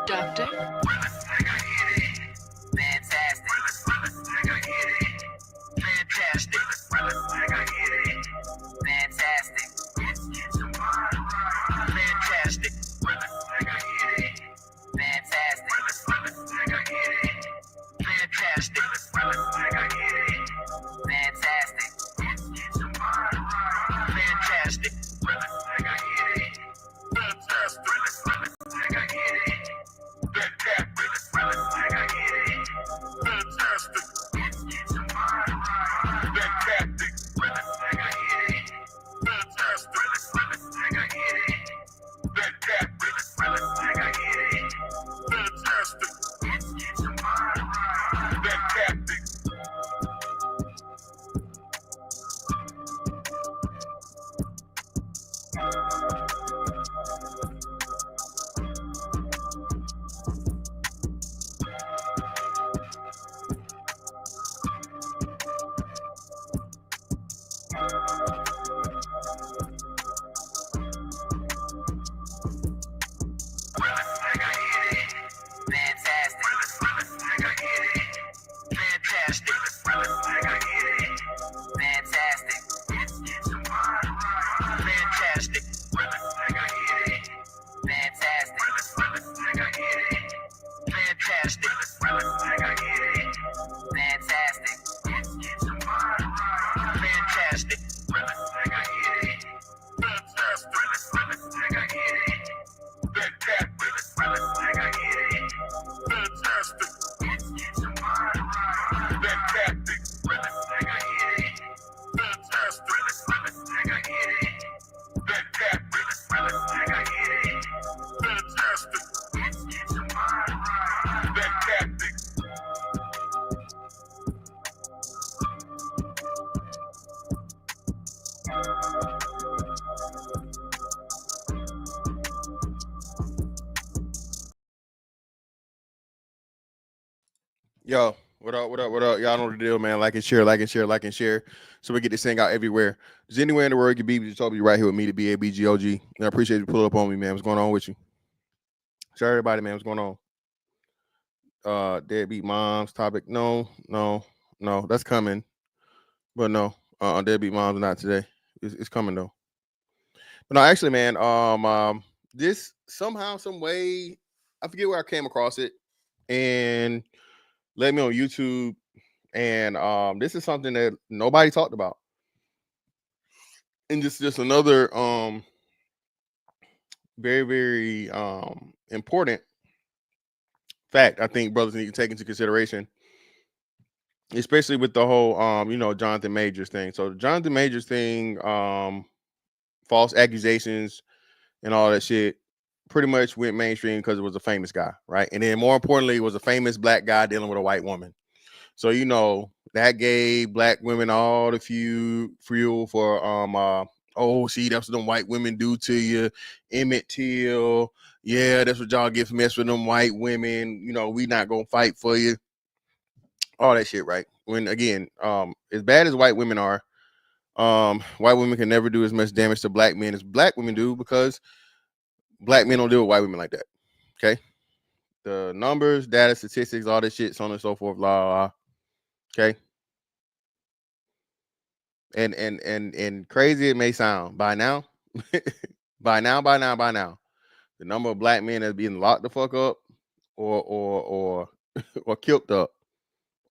Doctor. Fantastic. Fantastic. Fantastic. Fantastic. Fantastic. Fantastic. Fantastic. Yo, what up, what up, what up? Y'all know the deal, man. Like and share, like and share, like and share. So we get this thing out everywhere. There's anywhere in the world you can be, just told you right here with me, the BABGOG. And I appreciate you pulling up on me, man. What's going on with you? Show everybody, man, what's going on? Deadbeat moms topic. No. That's coming. But no, deadbeat moms not today. It's coming though. But no, actually, man, this somehow, some way, I forget where I came across it. And let me on YouTube, and this is something that nobody talked about, and just another very, very important fact I think brothers need to take into consideration, especially with the whole Jonathan Majors thing. So the Jonathan Majors thing, false accusations and all that shit, pretty much went mainstream because it was a famous guy, right? And then more importantly, it was a famous black guy dealing with a white woman. So that gave black women all the fuel for oh, see, that's what them white women do to you. Emmett Till, yeah, that's what y'all get for messing with them white women. We not gonna fight for you. All that shit, right? When again, as bad as white women are, white women can never do as much damage to black men as black women do, because black men don't deal with white women like that. Okay, the numbers, data, statistics, all this shit, so on and so forth, blah, blah, blah. Okay. And crazy it may sound, by now, by now, the number of black men that's being locked the fuck up or killed up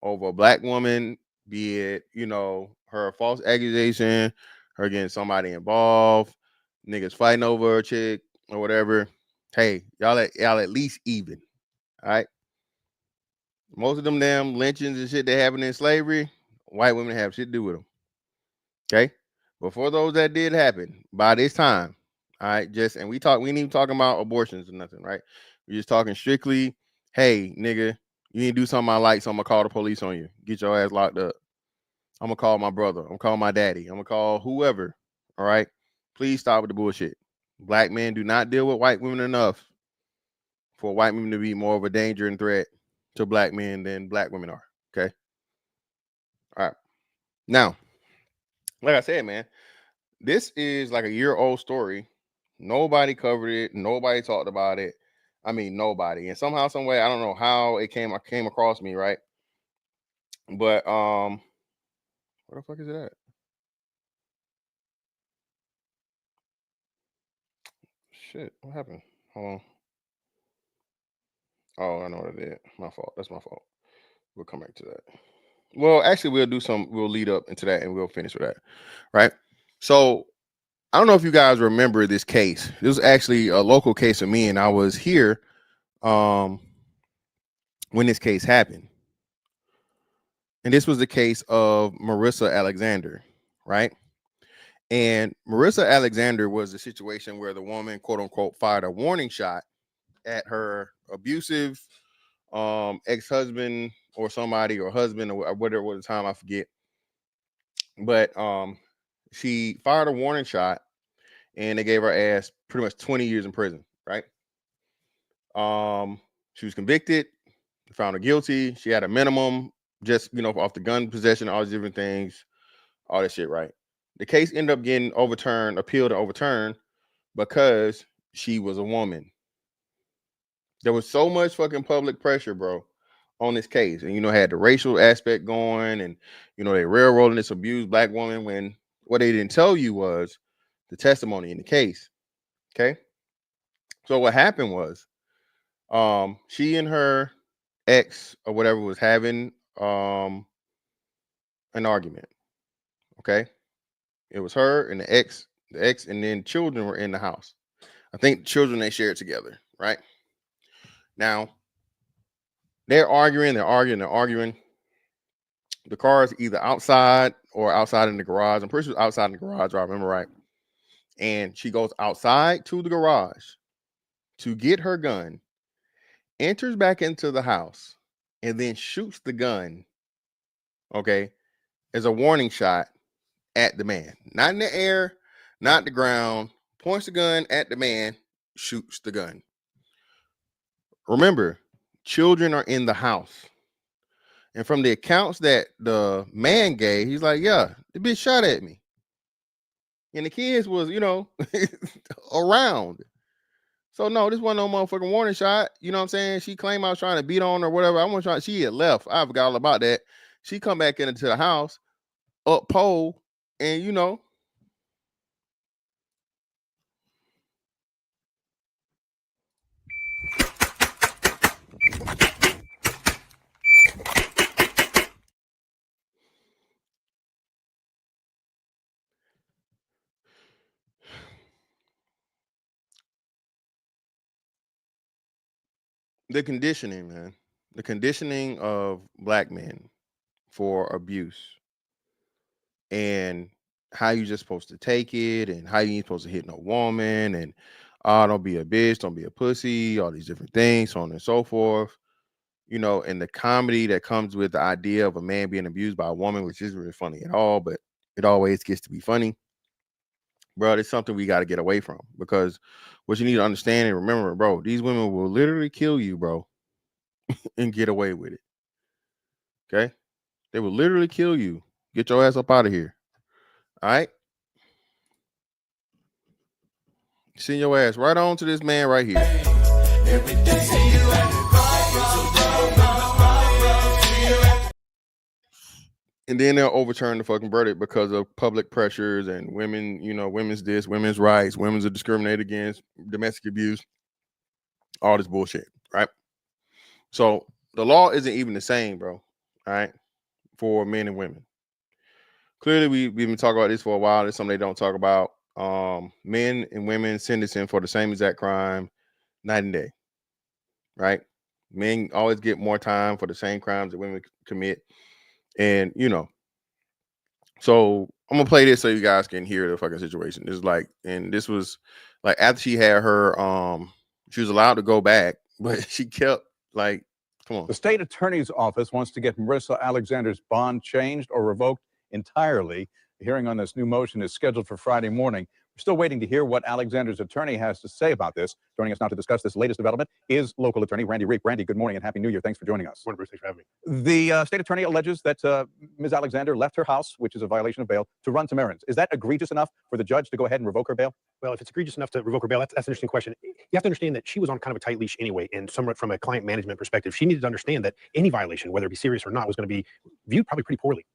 over a black woman, be it, her false accusation, her getting somebody involved, niggas fighting over a chick or whatever. Hey, y'all at least even. All right. Most of them damn lynchings and shit that happened in slavery, white women have shit to do with them. Okay. Before those that did happen, by this time, all right, and we ain't even talking about abortions or nothing, right? We're just talking strictly, hey, nigga, you need to do something I like, so I'm gonna call the police on you. Get your ass locked up. I'm gonna call my brother. I'm gonna call my daddy. I'm gonna call whoever. All right. Please stop with the bullshit. Black men do not deal with white women enough for white women to be more of a danger and threat to black men than black women are. Okay. All right. Now, like I said, man, this is like a year-old story Nobody covered it. Nobody talked about it. I mean, nobody. And somehow, some way, I don't know how it came across me, right? But where the fuck is it at? Shit, what happened? Hold on. Oh, I know what I did. My fault. That's my fault. We'll come back to that. Well, actually, we'll lead up into that and we'll finish with that. Right. So I don't know if you guys remember this case. This was actually a local case of me, and I was here when this case happened. And this was the case of Marissa Alexander, right? And Marissa Alexander was a situation where the woman, quote unquote, fired a warning shot at her abusive ex-husband or somebody, or husband, or whatever was the time, I forget. But she fired a warning shot, and they gave her ass pretty much 20 years in prison, right? She was convicted, found her guilty. She had a minimum, just, you know, off the gun possession, all these different things, all that shit, right? The case ended up getting appealed and overturned because she was a woman. There was so much fucking public pressure, bro, on this case. And, you know, had the racial aspect going, and, you know, they railroading this abused black woman, when what they didn't tell you was the testimony in the case. Okay. So what happened was, she and her ex or whatever was having an argument. Okay. It was her and the ex, and then children were in the house. I think children they shared together, right? Now they're arguing. The car is either outside or outside in the garage. I'm pretty sure it's outside in the garage, if I remember right. And she goes outside to the garage to get her gun, enters back into the house, and then shoots the gun, okay, as a warning shot at the man. Not in the air, not the ground. Points the gun at the man, shoots the gun. Remember, children are in the house. And from the accounts that the man gave, he's like, yeah, the bitch shot at me. And the kids was, you know, around. So no, this wasn't no motherfucking warning shot. You know what I'm saying? She claimed I was trying to beat on her or whatever. I wasn't trying. She had left. I forgot all about that. She come back into the house, up pole, and you know. The conditioning, man. The conditioning of black men for abuse, and how you just supposed to take it, and how you ain't supposed to hit no woman, and don't be a bitch, don't be a pussy, all these different things, so on and so forth. You know, and the comedy that comes with the idea of a man being abused by a woman, which isn't really funny at all, but it always gets to be funny. Bro, it's something we got to get away from, because what you need to understand and remember, bro, these women will literally kill you, bro, and get away with it. Okay? They will literally kill you. Get your ass up out of here. All right? Send your ass right on to this man right here. And then they'll overturn the fucking verdict because of public pressures and women, you know, women's this, women's rights, women's are discriminated against, domestic abuse, all this bullshit, right? So the law isn't even the same, bro. All right, for men and women. Clearly, we've been talking about this for a while. It's something they don't talk about. Men and women sentencing for the same exact crime, night and day, right? Men always get more time for the same crimes that women commit, and you know. So I'm gonna play this so you guys can hear the fucking situation. This is like, and this was like after she had her, she was allowed to go back, but she kept like, come on. The state attorney's office wants to get Marissa Alexander's bond changed or revoked entirely. The hearing on this new motion is scheduled for Friday morning. Still waiting to hear what Alexander's attorney has to say about this. Joining us now to discuss this latest development is local attorney Randy Reep. Randy, good morning and Happy New Year. Thanks for joining us. Morning, Bruce. Thanks for having me. The state attorney alleges that Ms. Alexander left her house, which is a violation of bail, to run some errands. Is that egregious enough for the judge to go ahead and revoke her bail? Well, if it's egregious enough to revoke her bail, that's an interesting question. You have to understand that she was on kind of a tight leash anyway, and somewhat from a client management perspective, she needed to understand that any violation, whether it be serious or not, was going to be viewed probably pretty poorly.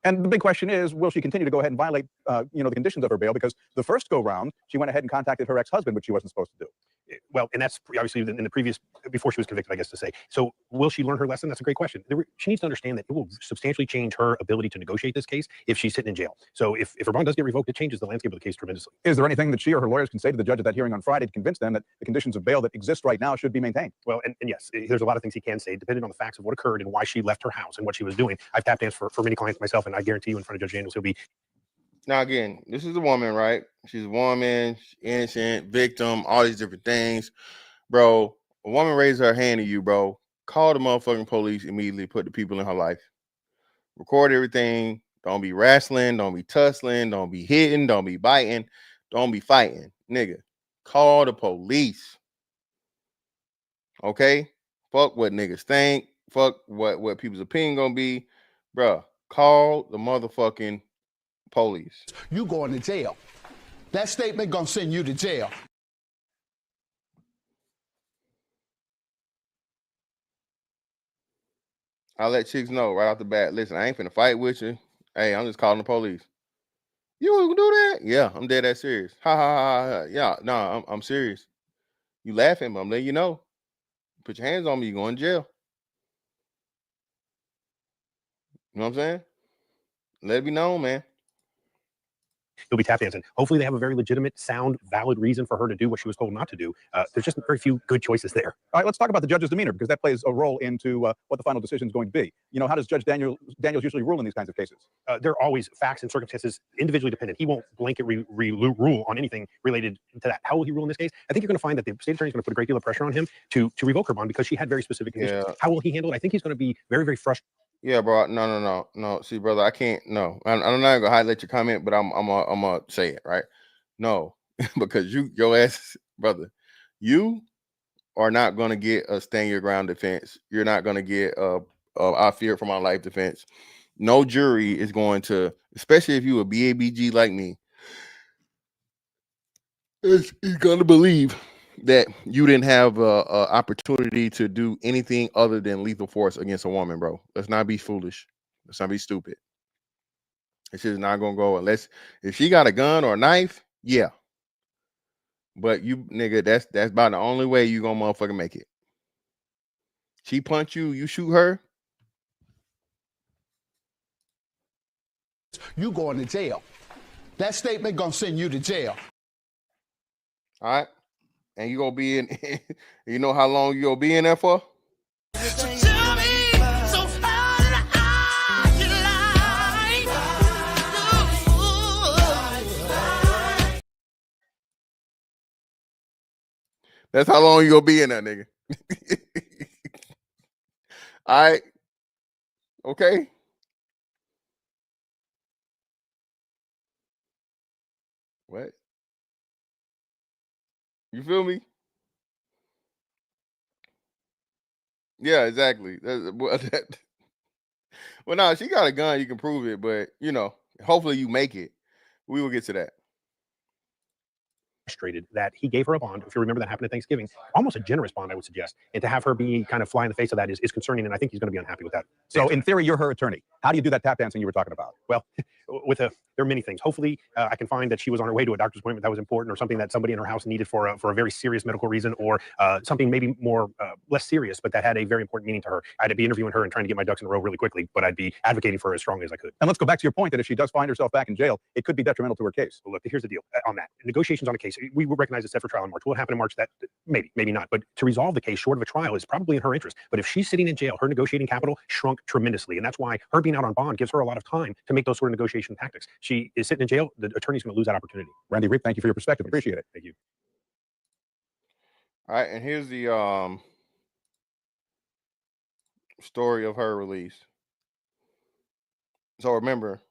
And the big question is, will she continue to go ahead and violate, the conditions of her bail? Because the first go round, she went ahead and contacted her ex-husband, which she wasn't supposed to do. Well, and that's obviously in the previous, before she was convicted, I guess to say. So will she learn her lesson? That's a great question. She needs to understand that it will substantially change her ability to negotiate this case if she's sitting in jail. So if her bond does get revoked, it changes the landscape of the case tremendously. Is there anything that she or her lawyers can say to the judge at that hearing on Friday to convince them that the conditions of bail that exist right now should be maintained? Well, and yes, there's a lot of things he can say, depending on the facts of what occurred and why she left her house and what she was doing. I've tap danced for many clients myself, and I guarantee you in front of Judge Daniels, he'll be. Now, again, this is a woman, right? She's a woman, she's innocent, victim, all these different things. Bro, a woman raises her hand to you, bro. Call the motherfucking police immediately. Put the people in her life. Record everything. Don't be wrestling. Don't be tussling. Don't be hitting. Don't be biting. Don't be fighting. Nigga, call the police. Okay? Fuck what niggas think. Fuck what people's opinion gonna be. Bruh, call the motherfucking police. You going to jail. That statement gonna send you to jail. I'll let chicks know right off the bat. Listen, I ain't finna fight with you. Hey, I'm just calling the police. You gonna do that? Yeah, I'm dead that serious. Ha ha ha ha. Yeah, no, I'm serious. You laughing, but I'm letting you know. Put your hands on me, you going to jail. You know what I'm saying? Let it be known, man. He'll be tap dancing. Hopefully they have a very legitimate, sound, valid reason for her to do what she was told not to do. There's just very few good choices there. All right, let's talk about the judge's demeanor, because that plays a role into what the final decision is going to be. How does Judge Daniels usually rule in these kinds of cases? They're always facts and circumstances individually dependent. He won't blanket rule on anything related to that. How will he rule in this case? I think you're going to find that the state attorney is going to put a great deal of pressure on him to revoke her bond because she had very specific conditions. Yeah. How will he handle it? I think he's going to be very, very frustrated. Yeah, bro. No. See, brother, I can't. No, I'm not gonna highlight your comment, but I'm gonna say it right. No, because your ass, brother, you are not gonna get a stand your ground defense. You're not gonna get I fear for my life defense. No jury is going to, especially if you a BABG like me, is gonna believe that you didn't have a opportunity to do anything other than lethal force against a woman, bro. Let's not be foolish. Let's not be stupid. It's just not gonna go unless if she got a gun or a knife, yeah. But you, nigga, that's about the only way you gonna motherfucking make it. She punch you, you shoot her. You going to jail. That statement gonna send you to jail. All right. And you gonna be in, you know how long you gonna be in there for? That's how long you gonna be in there, nigga. All right. Okay. What? You feel me? Yeah, exactly. Well, no, she got a gun. You can prove it, but hopefully you make it. We will get to that. That he gave her a bond. If you remember, that happened at Thanksgiving, almost a generous bond, I would suggest. And to have her be kind of fly in the face of that is concerning, and I think he's going to be unhappy with that. So in theory, you're her attorney. How do you do that tap dancing you were talking about? Well, there are many things. Hopefully, I can find that she was on her way to a doctor's appointment that was important, or something that somebody in her house needed for a very serious medical reason, or something maybe more less serious, but that had a very important meaning to her. I'd be interviewing her and trying to get my ducks in a row really quickly, but I'd be advocating for her as strongly as I could. And let's go back to your point that if she does find herself back in jail, it could be detrimental to her case. Well, look, here's the deal on that. Negotiations on a case, we will recognize it's set for trial in March. Will it happen in March? That maybe not. But to resolve the case short of a trial is probably in her interest. But if she's sitting in jail, her negotiating capital shrunk tremendously, and that's why her being out on bond gives her a lot of time to make those sort of negotiation tactics. She is sitting in jail. The attorney's going to lose that opportunity. Randy Reep, thank you for your perspective. Appreciate it. Thank you. All right, and here's the story of her release. So remember,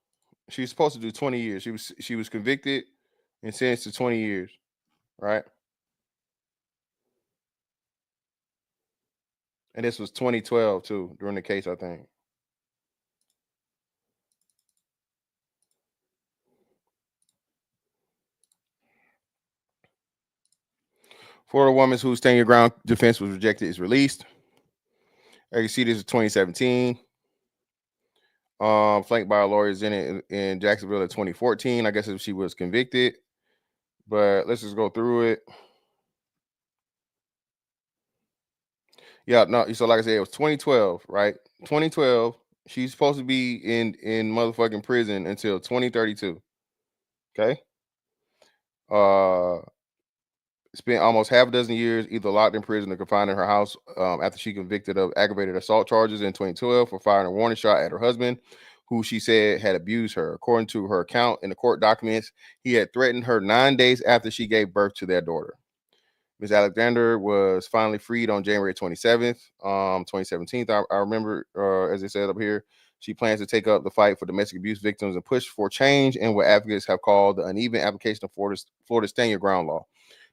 she's supposed to do 20 years. She was convicted and sentenced to 20 years, right? And this was 2012 too, during the case, I think. Florida woman whose stand your ground defense was rejected is released. I can see this is 2017. Flanked by lawyers in Jacksonville in 2014. I guess if she was convicted, but let's just go through it. Yeah, no. So like I said, it was 2012, right? 2012. She's supposed to be in motherfucking prison until 2032. Okay. Spent almost half a dozen years either locked in prison or confined in her house after she convicted of aggravated assault charges in 2012 for firing a warning shot at her husband, who she said had abused her. According to her account in the court documents, he had threatened her 9 days after she gave birth to their daughter. Ms. Alexander was finally freed on January 27th, 2017. I remember, as it said up here, she plans to take up the fight for domestic abuse victims and push for change in what advocates have called the uneven application of Florida's stand your ground law.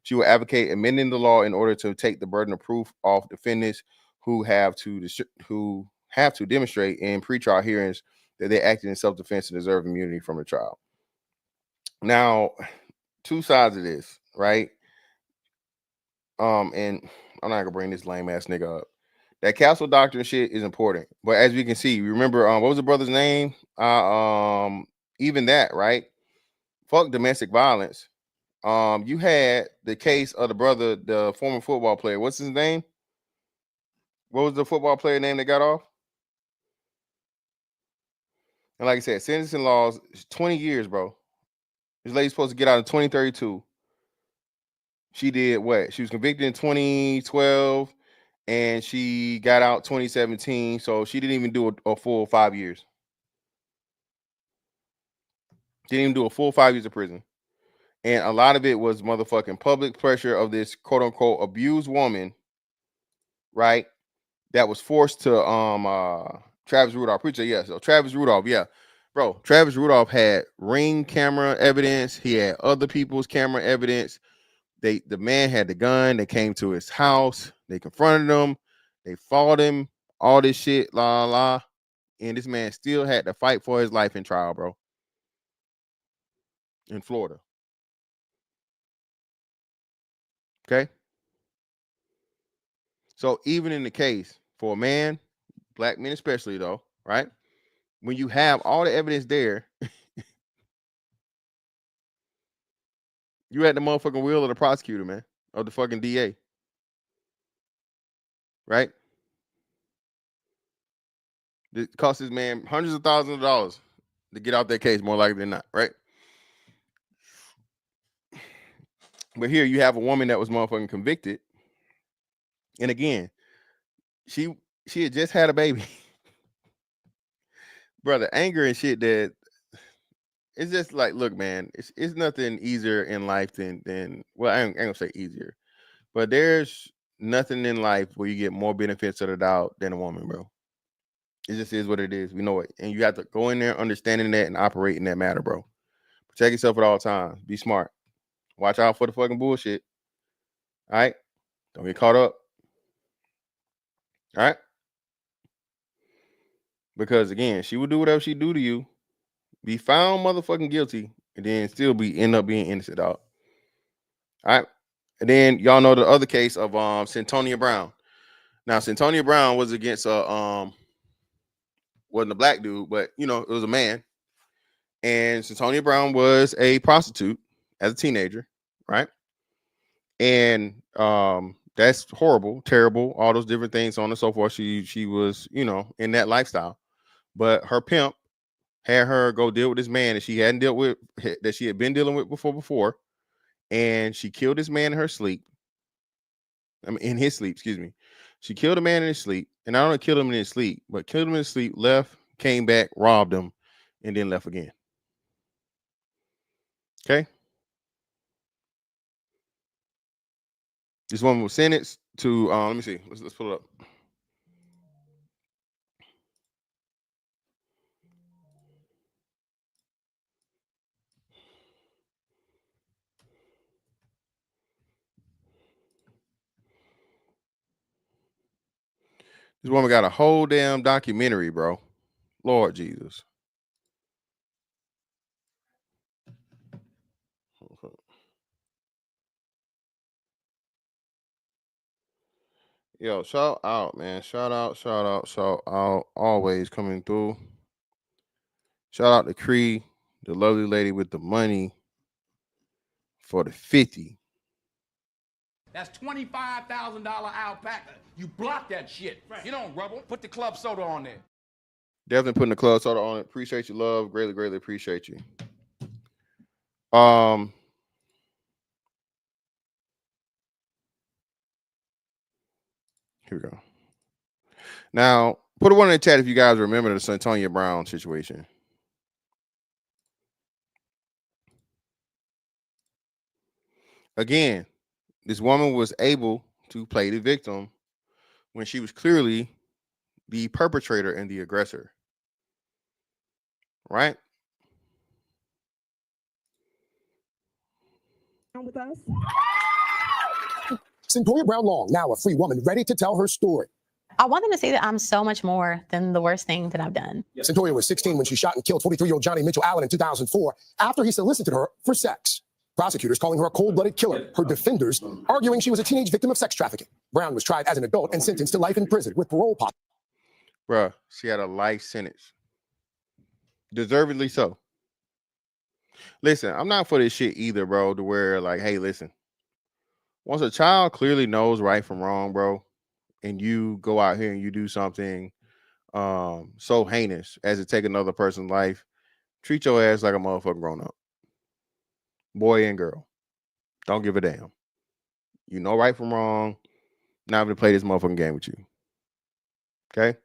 She will advocate amending the law in order to take the burden of proof off defendants who have to demonstrate in pretrial hearings that they acted in self-defense and deserve immunity from the trial. Now, two sides of this, right? And I'm not gonna bring this lame ass nigga up. That castle doctrine shit is important, but as we can see, remember, what was the brother's name? Even that, right? Fuck domestic violence. You had the case of the brother, the former football player. What's his name? What was the football player name that got off? And like I said, sentencing laws, 20 years, bro. This lady's supposed to get out in 2032. She did what? She was convicted in 2012 and she got out 2017. So she didn't even do a full 5 years. Didn't even do a full 5 years of prison. And a lot of it was motherfucking public pressure of this quote unquote abused woman, right? That was forced to Travis Rudolph preacher. Yeah, so Travis Rudolph, yeah. Bro, Travis Rudolph had ring camera evidence. He had other people's camera evidence. The man had the gun. They came to his house. They confronted him. They fought him. All this shit, la la. And this man still had to fight for his life in trial, bro. In Florida. Okay. So even in the case for a man, black men especially though, right? When you have all the evidence there, you had the motherfucking will of the prosecutor, man, of the fucking DA, right? It cost this man hundreds of thousands of dollars to get out that case, more likely than not, right? But here you have a woman that was motherfucking convicted, and again, she had just had a baby, brother. Anger and shit. That it's just like, look, man, it's nothing easier in life than well, I ain't gonna say easier, but there's nothing in life where you get more benefits of the doubt than a woman, bro. It just is what it is. We know it. And you have to go in there understanding that and operate in that matter, bro. Protect yourself at all times. Be smart. Watch out for the fucking bullshit. All right? Don't get caught up. All right? Because again, she will do whatever she do to you, be found motherfucking guilty, and then still end up being innocent, dog. All right? And then y'all know the other case of Cyntoia Brown. Now, Cyntoia Brown was against wasn't a black dude, but you know, it was a man. And Cyntoia Brown was a prostitute as a teenager, right? And that's horrible, terrible, all those different things, so on and so forth. She was, you know, in that lifestyle. But her pimp had her go deal with this man that she hadn't dealt with, that she had been dealing with before. And she killed this man in her sleep. I mean, in his sleep, excuse me. She killed a man in his sleep. And not only killed him in his sleep, but killed him in his sleep, left, came back, robbed him, and then left again. Okay. This woman was sentenced to, let me see. Let's pull it up. This woman got a whole damn documentary, bro. Lord Jesus. Yo, shout out, man. Shout out. Always coming through. Shout out to Cree, the lovely lady with the money for the 50. That's $25,000 alpaca. You block that shit. Right. You don't rubble. Put the club soda on there. Definitely putting the club soda on it. Appreciate you, love. Greatly appreciate you. Here we go. Now, put a one in the chat if you guys remember the Cyntoia Brown situation. Again, this woman was able to play the victim when she was clearly the perpetrator and the aggressor. Right? With us. Cyntoia Brown Long, now a free woman, ready to tell her story. I want them to see that I'm so much more than the worst thing that I've done. Cyntoia was 16 when she shot and killed 43-year-old Johnny Mitchell Allen in 2004 after he solicited her for sex. Prosecutors calling her a cold-blooded killer, her defenders arguing she was a teenage victim of sex trafficking. Brown was tried as an adult and sentenced to life in prison with parole possible. Bruh, she had a life sentence. Deservedly so. Listen, I'm not for this shit either, bro, to where like, hey, listen. Once a child clearly knows right from wrong, bro, and you go out here and you do something so heinous as to take another person's life, treat your ass like a motherfucking grown-up. Boy and girl. Don't give a damn. You know right from wrong. Not going to play this motherfucking game with you. Okay?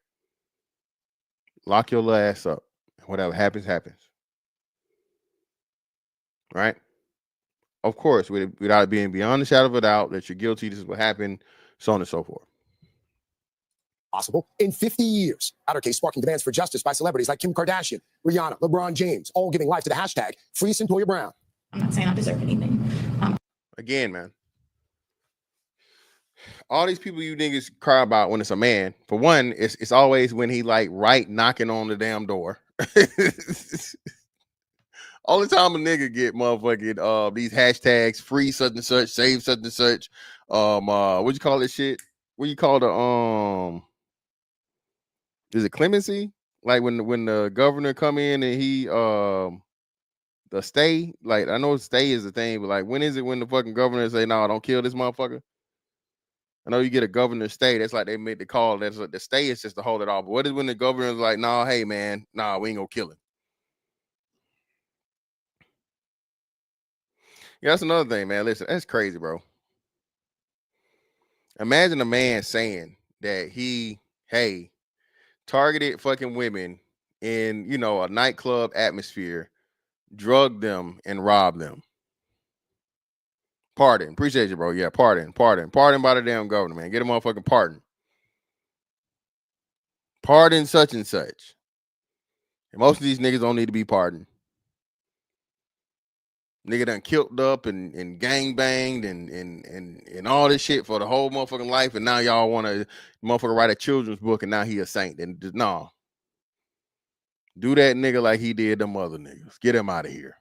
Lock your little ass up. Whatever happens, happens. Right? Of course, without it being beyond the shadow of a doubt that you're guilty, this is what happened, so on and so forth. Possible in 50 years. Outer case sparking demands for justice by celebrities like Kim Kardashian, Rihanna, LeBron James, all giving life to the hashtag Free Cyntoia Brown. I'm not saying I deserve anything. Again, man. All these people you niggas cry about when it's a man, for one, it's always when he like right knocking on the damn door. All the time a nigga get motherfucking these hashtags, free such and such, save such and such. What you call this shit? What you call the is it clemency? Like when the governor come in and he the stay, like I know stay is the thing, but like when is it when the fucking governor say no, don't kill this motherfucker? I know you get a governor stay. That's like they made the call. That's like the stay is just to hold it off. But what is when the governor's like, nah, hey man, nah, we ain't gonna kill him. Yeah, that's another thing, man. Listen, that's crazy, bro. Imagine a man saying that he, hey, targeted fucking women in, you know, a nightclub atmosphere, drugged them and robbed them. Pardon. Appreciate you, bro. Yeah, pardon by the damn governor, man. Get a motherfucking pardon. Pardon such and such. And most of these niggas don't need to be pardoned. Nigga done killed up and gang banged and all this shit for the whole motherfucking life, and now y'all want to motherfucker write a children's book and now he a saint. And just, no. Do that nigga like he did them other niggas. Get him out of here.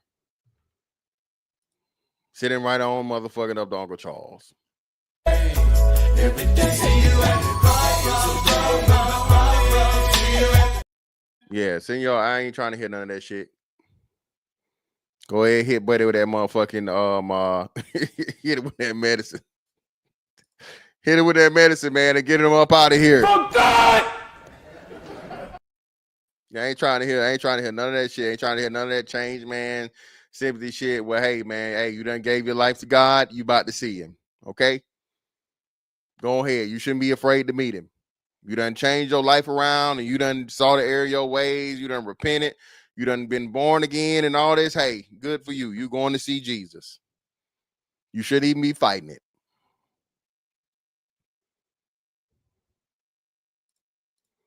Sitting right on motherfucking up to Uncle Charles. Yeah, senor, I ain't trying to hear none of that shit. Go ahead, hit buddy with that motherfucking hit it with that medicine. Hit it with that medicine, man, and get him up out of here. Oh God! Yeah, I ain't trying to hear none of that shit. I ain't trying to hear none of that change, man. Sympathy shit. Well, hey, man, hey, you done gave your life to God. You about to see him. Okay? Go ahead. You shouldn't be afraid to meet him. You done changed your life around and you done saw the error of your ways. You done repented. You done been born again and all this. Hey, good for you. You going to see Jesus. You shouldn't even be fighting it.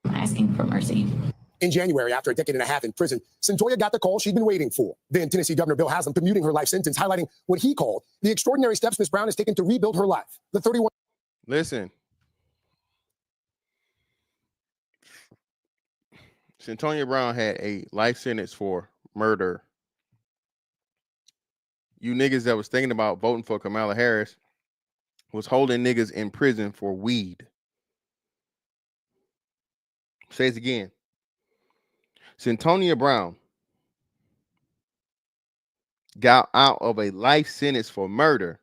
Asking for mercy. In January, after a decade and a half in prison, Cyntoia got the call she'd been waiting for. Then Tennessee Governor Bill Haslam commuting her life sentence, highlighting what he called the extraordinary steps Ms. Brown has taken to rebuild her life. The 31. Listen. Cyntoia Brown had a life sentence for murder. You niggas that was thinking about voting for Kamala Harris was holding niggas in prison for weed. Say it again. Cyntoia Brown got out of a life sentence for murder.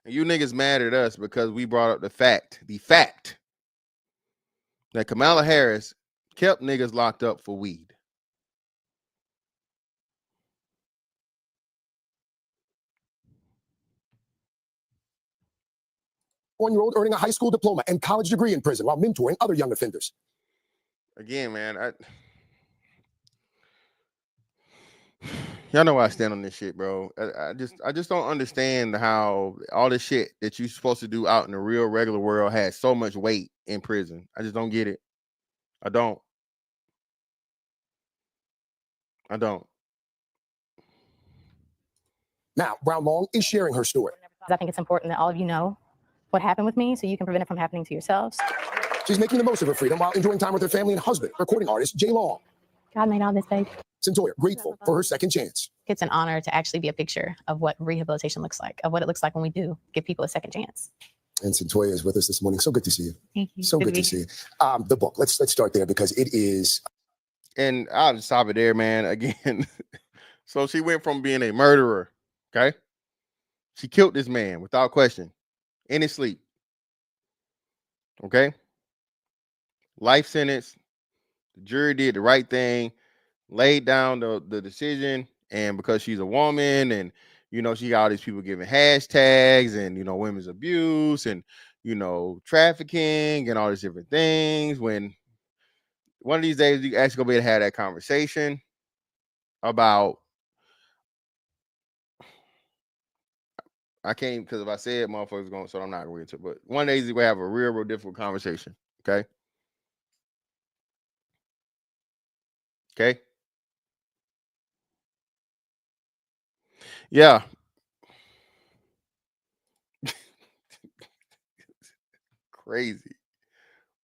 And you niggas mad at us because we brought up the fact that Kamala Harris kept niggas locked up for weed. One-year-old earning a high school diploma and college degree in prison while mentoring other young offenders. Again, man, y'all know where I stand on this shit, bro. I just don't understand how all this shit that you're supposed to do out in the real regular world has so much weight in prison. I just don't get it. I don't. Now, Brown Long is sharing her story. I think it's important that all of you know what happened with me so you can prevent it from happening to yourselves. She's making the most of her freedom while enjoying time with her family and husband, recording artist Jay Long. God made all this, babe. Cyntoia, grateful for her second chance. It's an honor to actually be a picture of what rehabilitation looks like, of what it looks like when we do give people a second chance. And Cyntoia is with us this morning. So good to see you. Thank you. So good to see you. The book. Let's start there because it is. And I'll just stop it there, man. Again, so she went from being a murderer, okay? She killed this man without question in his sleep, okay? Life sentence. The jury did the right thing, laid down the decision, and because she's a woman and, you know, she got all these people giving hashtags and, you know, women's abuse and, you know, trafficking and all these different things. When one of these days you actually gonna be able to have that conversation about, I can't, because if I say it, motherfuckers going, so I'm not going to, but one day we have a real difficult conversation, okay? Okay. Yeah. Crazy.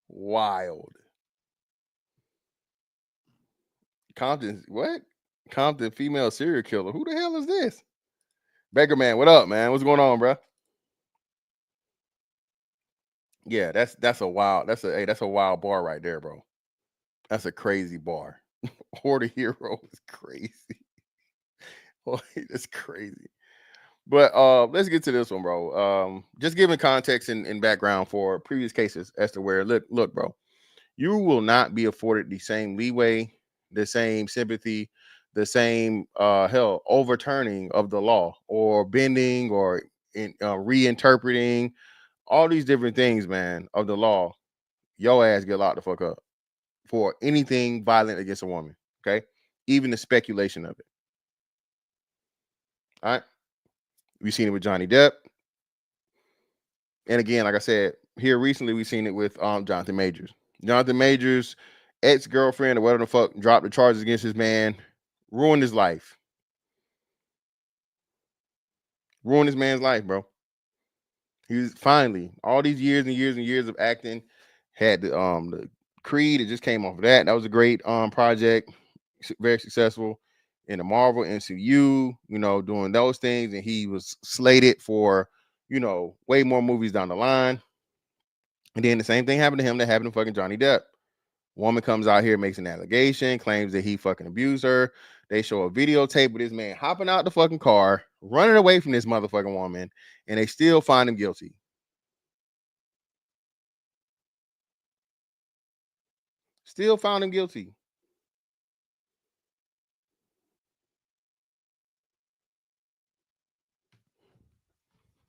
Wild. Compton, what? Compton female serial killer. Who the hell is this? Baker man, what up, man? What's going on, bro? Yeah, that's a wild bar right there, bro. That's a crazy bar. Horde Hero is crazy. That's crazy. But let's get to this one, bro. Just giving context and background for previous cases as to where look, bro, you will not be afforded the same leeway, the same sympathy, the same overturning of the law or bending or reinterpreting all these different things, man, of the law. Your ass get locked the fuck up for anything violent against a woman. Okay, even the speculation of it. All right. We've seen it with Johnny Depp. And again, like I said, here recently, we've seen it with Jonathan Majors. Jonathan Majors' ex-girlfriend or whatever the fuck dropped the charges against his man, ruined his life. Ruined his man's life, bro. He was finally, all these years and years and years of acting, had the Creed. It just came off of that. That was a great project, very successful. In the Marvel MCU, you know, doing those things, and he was slated for, you know, way more movies down the line. And then the same thing happened to him that happened to fucking Johnny Depp. Woman comes out here, makes an allegation, claims that he fucking abused her. They show a videotape of this man hopping out the fucking car, running away from this motherfucking woman, and they still find him guilty. Still found him guilty.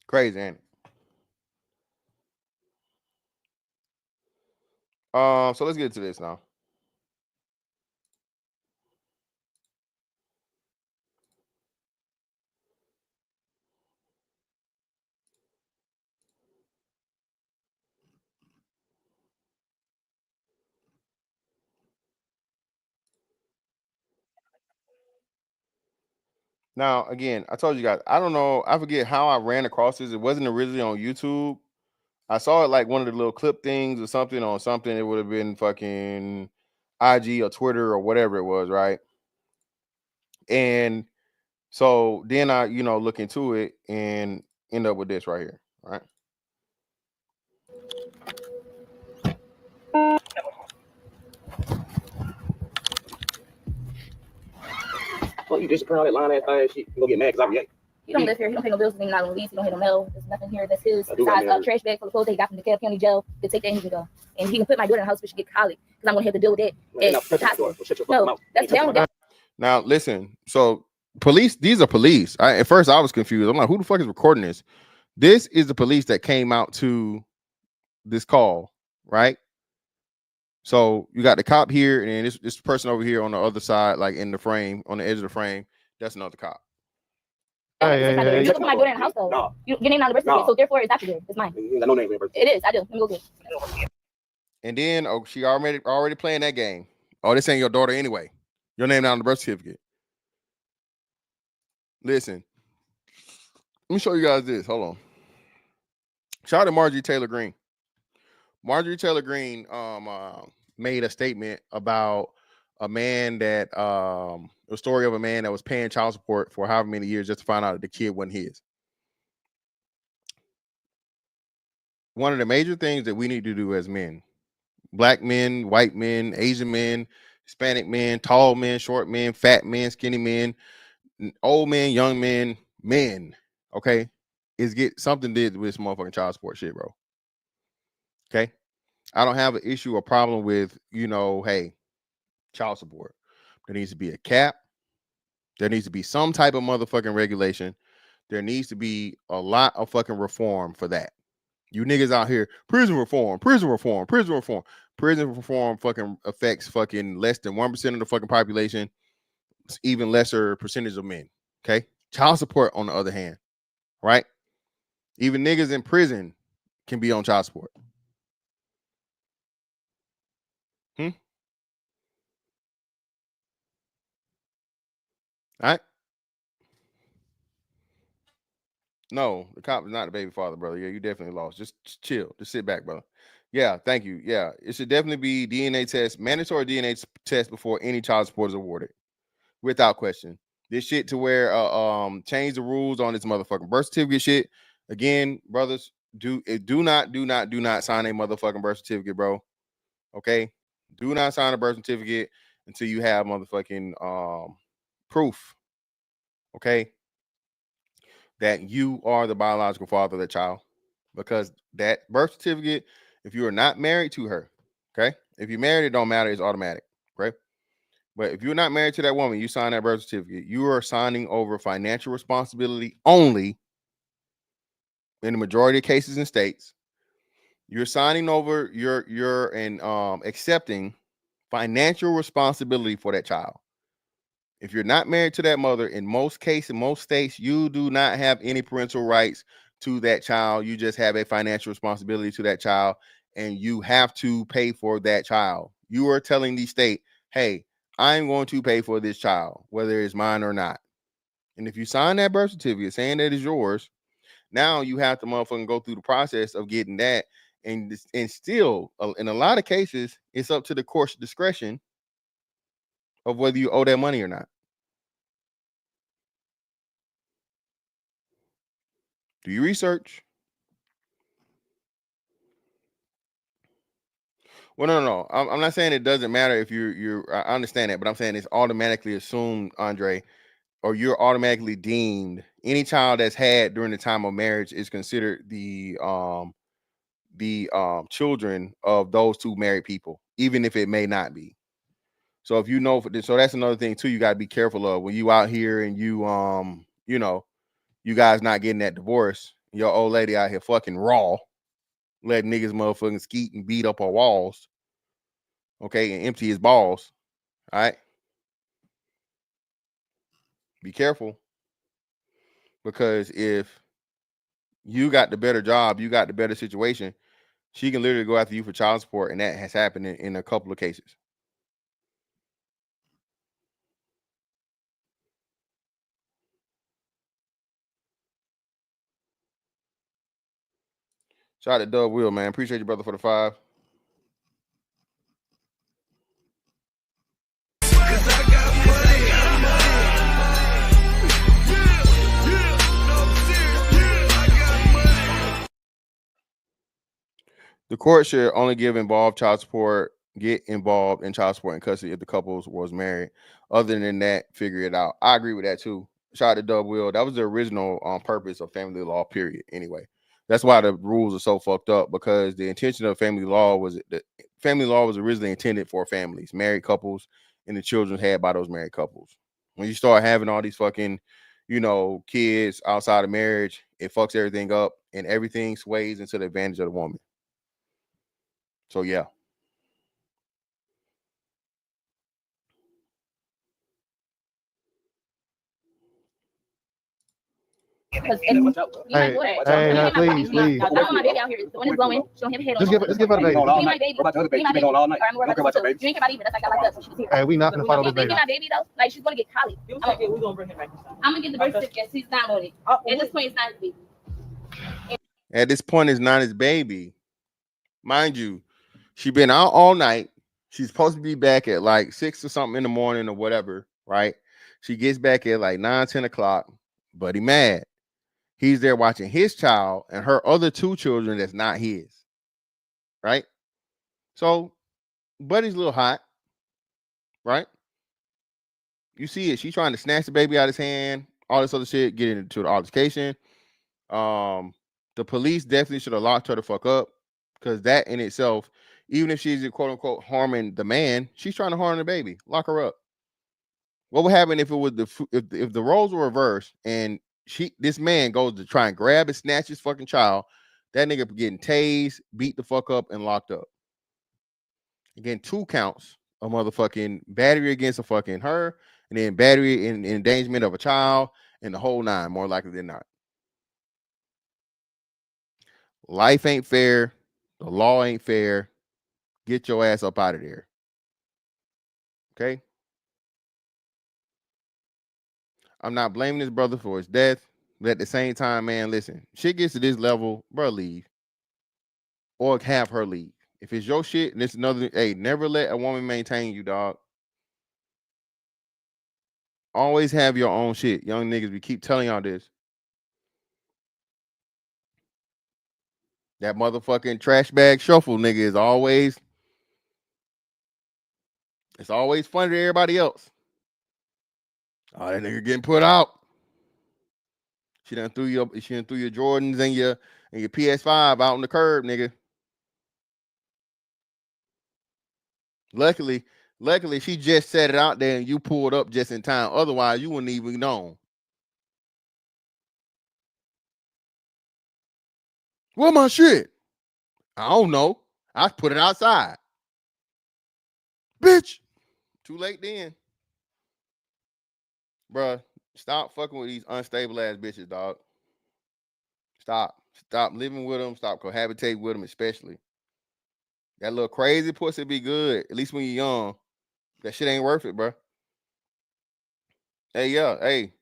Crazy, ain't it? So let's get to this now. Now, again, I told you guys, I don't know, I forget how I ran across this. It wasn't originally on YouTube. I saw it like one of the little clip things or something on something. It would have been fucking, IG or Twitter or whatever it was, right? And so then I, look into it and end up with this right here, right? Well, you disappear all that line ass thing. She gonna get mad because I'm gay. He don't live here. He don't pay no bills. He's not gonna lease. He don't pay no mail. There's nothing here. That's his. Besides a trash bag full of clothes that he got from the DeKalb County Jail. To take that and he can go. And he can put my daughter in the house, but she get colic because I'm gonna have to deal with it. No, that's down. Now listen. So police. These are police. At first I was confused. I'm like, who the fuck is recording this? This is the police that came out to this call, right? So you got the cop here, and this person over here on the other side, like in the frame, on the edge of the frame. That's another cop. You can put my daughter in the house though. No. Your name on the birth certificate, so therefore it's after there. It's mine. You got no name. It is. I do. Let me go get it. And then she already playing that game. Oh, this ain't your daughter anyway. Your name not on the birth certificate. Listen, let me show you guys this. Hold on. Shout out to Marjorie Taylor Greene. Marjorie Taylor Greene made a statement about a man that a story of a man that was paying child support for however many years just to find out that the kid wasn't his. One of the major things that we need to do as men, black men, white men, Asian men, Hispanic men, tall men, short men, fat men, skinny men, old men, young men, okay, is get something did with this motherfucking child support shit, bro. Okay. I don't have an issue or problem with, hey, child support. There needs to be a cap. There needs to be some type of motherfucking regulation. There needs to be a lot of fucking reform for that. You niggas out here, prison reform fucking affects fucking less than 1% of the fucking population. It's even lesser percentage of men. Okay. Child support, on the other hand, right? Even niggas in prison can be on child support. All right. No, the cop is not the baby father, brother. Yeah, you definitely lost. Just chill. Just sit back, brother. Yeah, thank you. Yeah, it should definitely be DNA test, mandatory DNA test before any child support is awarded, without question. This shit to where change the rules on this motherfucking birth certificate shit. Again, brothers, do not sign a motherfucking birth certificate, bro. Okay, do not sign a birth certificate until you have motherfucking proof. Okay, that you are the biological father of that child, because that birth certificate, if you are not married to her, okay, if you're married, it don't matter, it's automatic, okay? But if you're not married to that woman, you sign that birth certificate, you are signing over financial responsibility only. In the majority of cases in states, you're signing over accepting financial responsibility for that child. If you're not married to that mother, in most cases, in most states, you do not have any parental rights to that child. You just have a financial responsibility to that child, and you have to pay for that child. You are telling the state, hey, I'm going to pay for this child, whether it's mine or not. And if you sign that birth certificate saying that is yours, now you have to motherfucking go through the process of getting that. And still, in a lot of cases, it's up to the court's discretion of whether you owe that money or not. Do your research. Well, no. I'm not saying it doesn't matter if I understand that, but I'm saying it's automatically assumed, Andre, or you're automatically deemed, any child that's had during the time of marriage is considered the children of those two married people, even if it may not be. So if so that's another thing too, you got to be careful of when you out here and you guys not getting that divorce, your old lady out here fucking raw, letting niggas motherfucking skeet and beat up our walls, okay, and empty his balls. All right, be careful, because if you got the better job, you got the better situation, she can literally go after you for child support, and that has happened in a couple of cases. Shout out to Doug Will, man. Appreciate you, brother, for the 5. The court should only get involved in child support and custody if the couple was married. Other than that, figure it out. I agree with that too. Shout out to Dub Will. That was the original purpose of family law, period. Anyway, that's why the rules are so fucked up, because the intention of family law was originally intended for families, married couples, and the children had by those married couples. When you start having all these fucking, kids outside of marriage, it fucks everything up, and everything sways into the advantage of the woman. So yeah. Because Hey, please. I don't want my baby out here. The one is blowing. She don't have a head on. Just give her the baby. Be my baby. Be my baby. I'm more about you. You ain't care about even. That's like that. So she's here. Hey, we not gonna follow this Be baby. my baby though. Like she's gonna get college. We're gonna bring him back. I'm gonna get the birth certificate. She's not on it. At this point, it's not his baby. At this point, it's not his baby. Mind you, she been out all night. She's supposed to be back at like 6 or something in the morning or whatever, right? She gets back at like 9, 10 o'clock. Buddy mad. He's there watching his child and her other 2 children that's not his, right? So Buddy's a little hot, right? You see it. She's trying to snatch the baby out of his hand, all this other shit, get into the altercation. The police definitely should have locked her the fuck up, because that in itself, even if she's quote unquote harming the man, she's trying to harm the baby. Lock her up. What would happen if it was if the roles were reversed and this man goes to try and grab and snatch his fucking child? That nigga getting tased, beat the fuck up, and locked up. Again, 2 counts of motherfucking battery against a fucking her, and then battery in endangerment of a child, and the whole 9, more likely than not. Life ain't fair. The law ain't fair. Get your ass up out of there. Okay? I'm not blaming this brother for his death, but at the same time, man, listen, shit gets to this level, bro, leave. Or have her leave. If it's your shit, and it's another, hey, never let a woman maintain you, dog. Always have your own shit. Young niggas, we keep telling y'all this. That motherfucking trash bag shuffle nigga is always, it's always funny to everybody else. Oh, that nigga getting put out. She done threw your Jordans and your PS5 out on the curb, nigga. Luckily, she just set it out there and you pulled up just in time. Otherwise, you wouldn't even known. Where my shit? I don't know. I put it outside. Bitch. Too late then. Bruh, stop fucking with these unstable ass bitches, dog. Stop living with them. Stop cohabitating with them, especially. That little crazy pussy be good, at least when you're young. That shit ain't worth it, bro. Hey, yeah, hey.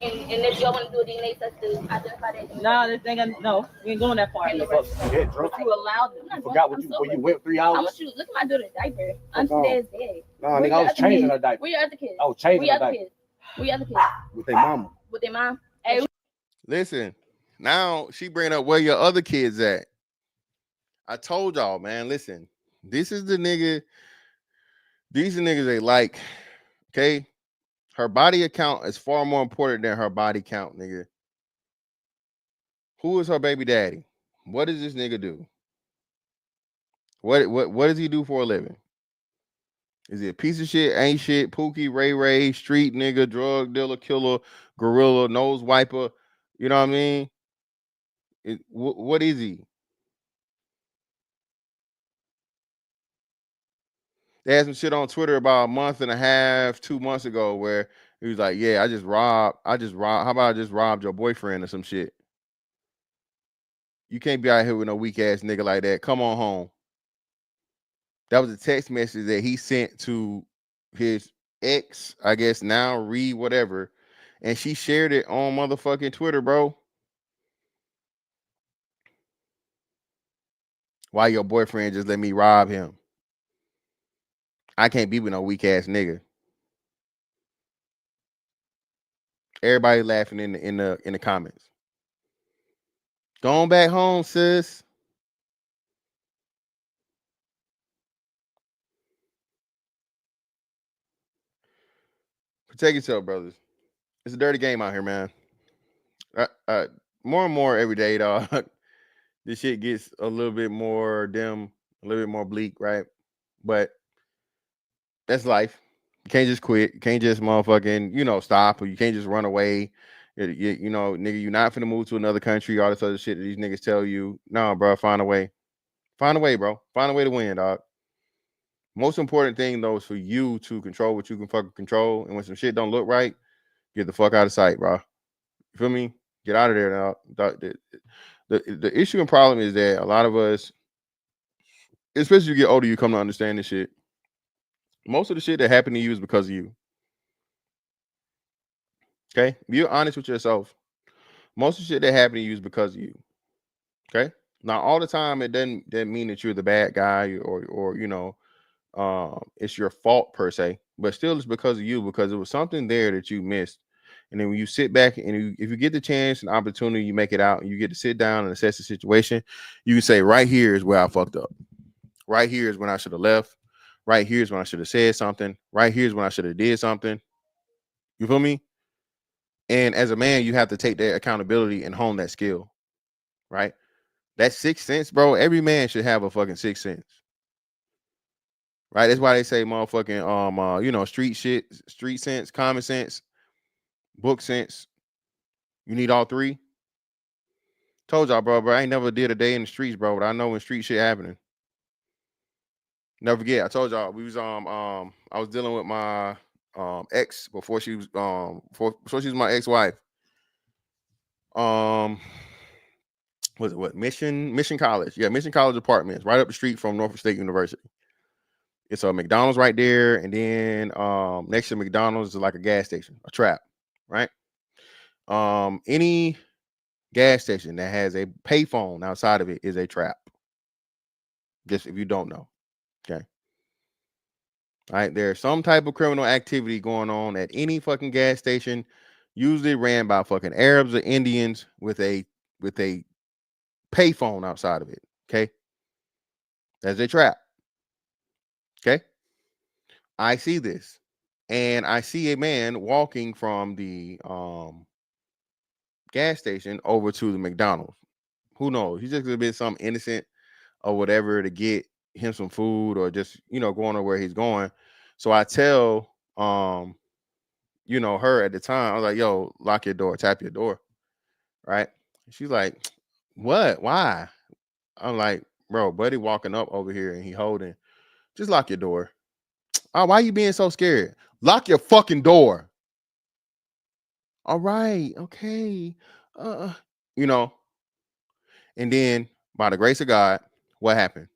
And if y'all want to do a DNA test to identify that. No, this ain't no. We ain't going that far. You allowed them. Forgot what you went 3 hours. I want you look at my daughter's diaper. I'm dad's dead. No, nigga, I was changing her diaper. Where your other kids? I was changing her diaper. Where your other kids? With their mama. With their mom? Hey. Listen, now she bringing up where your other kids at. I told y'all, man, listen, this is the nigga. These are niggas they like, okay? Her body account is far more important than her body count, nigga. Who is her baby daddy? What does this nigga do? What does he do for a living? Is he a piece of shit, ain't shit, Pookie, Ray, street nigga, drug dealer, killer, gorilla, nose wiper? You know what I mean? What is he? They had some shit on Twitter about a month and a half, 2 months ago, where he was like, yeah, I just robbed. How about I just robbed your boyfriend or some shit? You can't be out here with no weak ass nigga like that. Come on home. That was a text message that he sent to his ex, I guess now, whatever. And she shared it on motherfucking Twitter, bro. Why your boyfriend just let me rob him? I can't be with no weak ass nigga. Everybody laughing in the comments. Going back home, sis. Protect yourself, brothers. It's a dirty game out here, man. More and more every day, dog. This shit gets a little bit more dim, a little bit more bleak, right? But that's life. You can't just quit. You can't just motherfucking, stop, or you can't just run away. Nigga, you're not finna move to another country, all this other shit that these niggas tell you. No, bro, find a way. Find a way, bro. Find a way to win, dog. Most important thing, though, is for you to control what you can fucking control. And when some shit don't look right, get the fuck out of sight, bro. You feel me? Get out of there, dog. The issue and problem is that a lot of us, especially as you get older, you come to understand this shit. Most of the shit that happened to you is because of you. Okay? If you're honest with yourself, most of the shit that happened to you is because of you. Okay? Now, all the time, it doesn't mean that you're the bad guy or it's your fault per se, but still it's because of you, because it was something there that you missed. And then when you sit back and if you get the chance and opportunity, you make it out and you get to sit down and assess the situation, you can say, right here is where I fucked up. Right here is when I should have left. Right here is when I should have said something. Right here is when I should have did something. You feel me? And as a man, you have to take that accountability and hone that skill. Right? That 6th sense, bro, every man should have a fucking 6th sense. Right? That's why they say motherfucking street sense, common sense, book sense. You need all three. Told y'all, bro, I ain't never did a day in the streets, bro, but I know when street shit happening. Never forget. I told y'all we was I was dealing with my ex before she was before she was my ex-wife. Was it what? Mission College. Yeah, Mission College Apartments, right up the street from Norfolk State University. It's a McDonald's right there, and then next to McDonald's is like a gas station, a trap, right? Any gas station that has a payphone outside of it is a trap. Just if you don't know. Okay. All right, there's some type of criminal activity going on at any fucking gas station, usually ran by fucking Arabs or Indians with a payphone outside of it. Okay. That's a trap. Okay. I see this, and I see a man walking from the gas station over to the McDonald's. Who knows? He's just gonna be some innocent or whatever to get him some food or just going to where he's going. So I tell her at the time, I was like, yo, lock your door, tap your door. Right? She's like, what? Why? I'm like, bro, buddy walking up over here and he holding, just lock your door. Oh, why are you being so scared? Lock your fucking door. All right, okay. And then by the grace of God, what happened?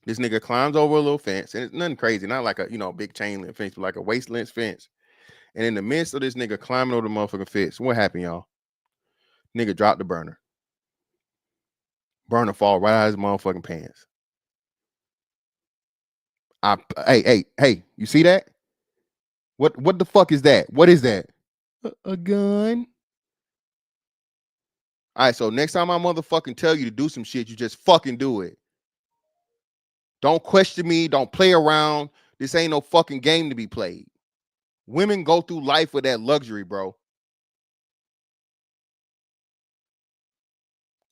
This nigga climbs over a little fence, and it's nothing crazy, not like a big chain link fence, but like a waist length fence. And in the midst of this nigga climbing over the motherfucking fence, what happened, y'all? Nigga dropped the burner. Burner fall right out of his motherfucking pants. Hey, you see that? What the fuck is that? What is that? A gun? All right, so next time I motherfucking tell you to do some shit, you just fucking do it. Don't question me. Don't play around. This ain't no fucking game to be played. Women go through life with that luxury, bro.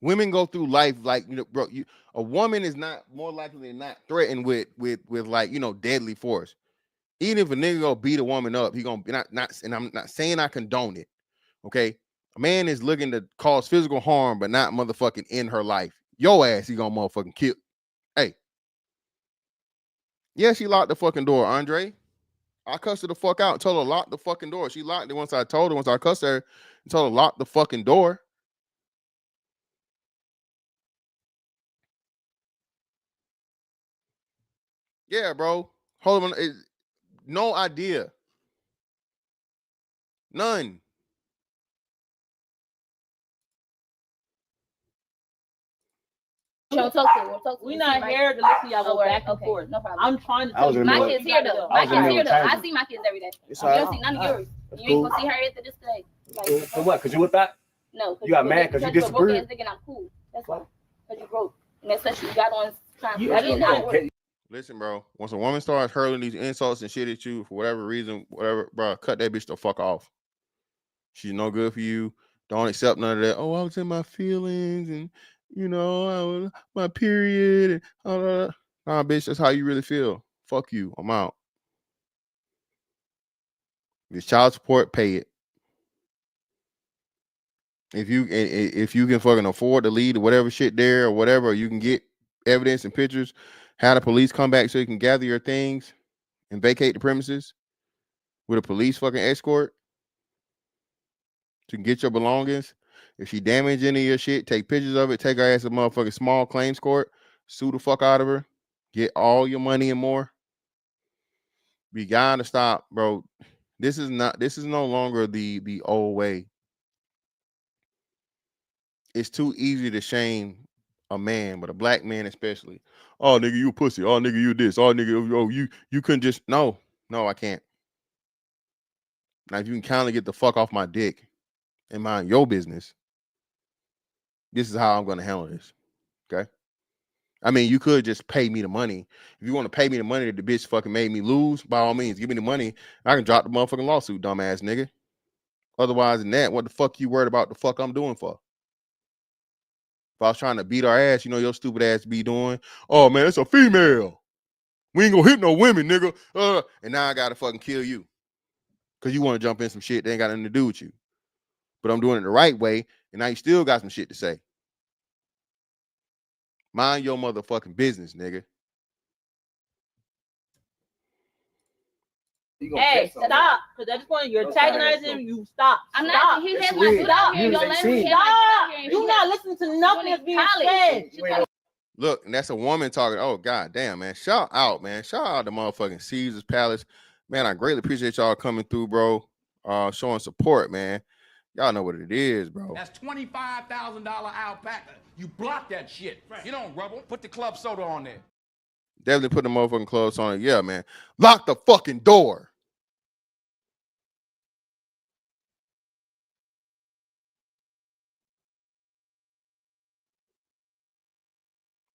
Women go through life like, bro, a woman is not more likely than not threatened with like, deadly force. Even if a nigga go beat a woman up, he gonna be not, and I'm not saying I condone it. Okay. A man is looking to cause physical harm, but not motherfucking in her life. Your ass, he gonna motherfucking kill. Hey. Yeah, she locked the fucking door, Andre. I cussed her the fuck out and told her to lock the fucking door. She locked it once I told her, once I cussed her and told her to lock the fucking door. Yeah, bro. Hold on. No idea. None. We're not here to listen to y'all go back and forth. No problem. I'm trying to tell you. My kids here though. My kids here though. I see my kids every day. You don't see none of yours. You ain't gonna see her after this day. Like, For what? Because you with that? no. You got mad because you disagreed? Nigga, I'm cool. That's why. Because you broke. And that's what you got on trying You to Listen, bro. Once a woman starts hurling these insults and shit at you for whatever reason, whatever, bro, cut that bitch the fuck off. She's no good for you. Don't accept none of that. Oh, I was in my feelings and you know, I was my period and all that. Nah, bitch, that's how you really feel. Fuck you. I'm out. If it's child support, pay it. If you can fucking afford to leave whatever shit there or whatever, or you can get evidence and pictures, have the police come back so you can gather your things and vacate the premises with a police fucking escort to get your belongings. If she damaged any of your shit, take pictures of it, take her ass a motherfucking small claims court, sue the fuck out of her, get all your money and more. We gotta stop, bro. This is no longer the old way. It's too easy to shame a man, but a black man especially. Oh, nigga, you a pussy. Oh, nigga, you this. Oh, nigga, oh, you couldn't just no, I can't. Now, if you can kindly get the fuck off my dick and mind your business, this is how I'm gonna handle this. Okay. I mean, you could just pay me the money. If you want to pay me the money that the bitch fucking made me lose, by all means, give me the money. I can drop the motherfucking lawsuit, dumbass nigga. Otherwise than that, what the fuck you worried about the fuck I'm doing for? If I was trying to beat our ass, you know your stupid ass be doing, oh man, it's a female. We ain't gonna hit no women, nigga. And now I gotta fucking kill you. Cause you want to jump in some shit that ain't got nothing to do with you. But I'm doing it the right way, and now you still got some shit to say. Mind your motherfucking business, nigga. Hey, stop. Because at this point, you're antagonizing him. You stop. I'm stop. not. He has my stop. Stop. You're not listening to nothing that's being said. Look, and that's a woman talking. Oh, god damn, man. Shout out, man. Shout out to motherfucking Caesar's Palace. Man, I greatly appreciate y'all coming through, bro. Showing support, man. Y'all know what it is, bro. That's $25,000 alpaca. You block that shit. Right. You don't rubble. Put the club soda on there. Definitely put the motherfucking clothes on it. Yeah, man. Lock the fucking door.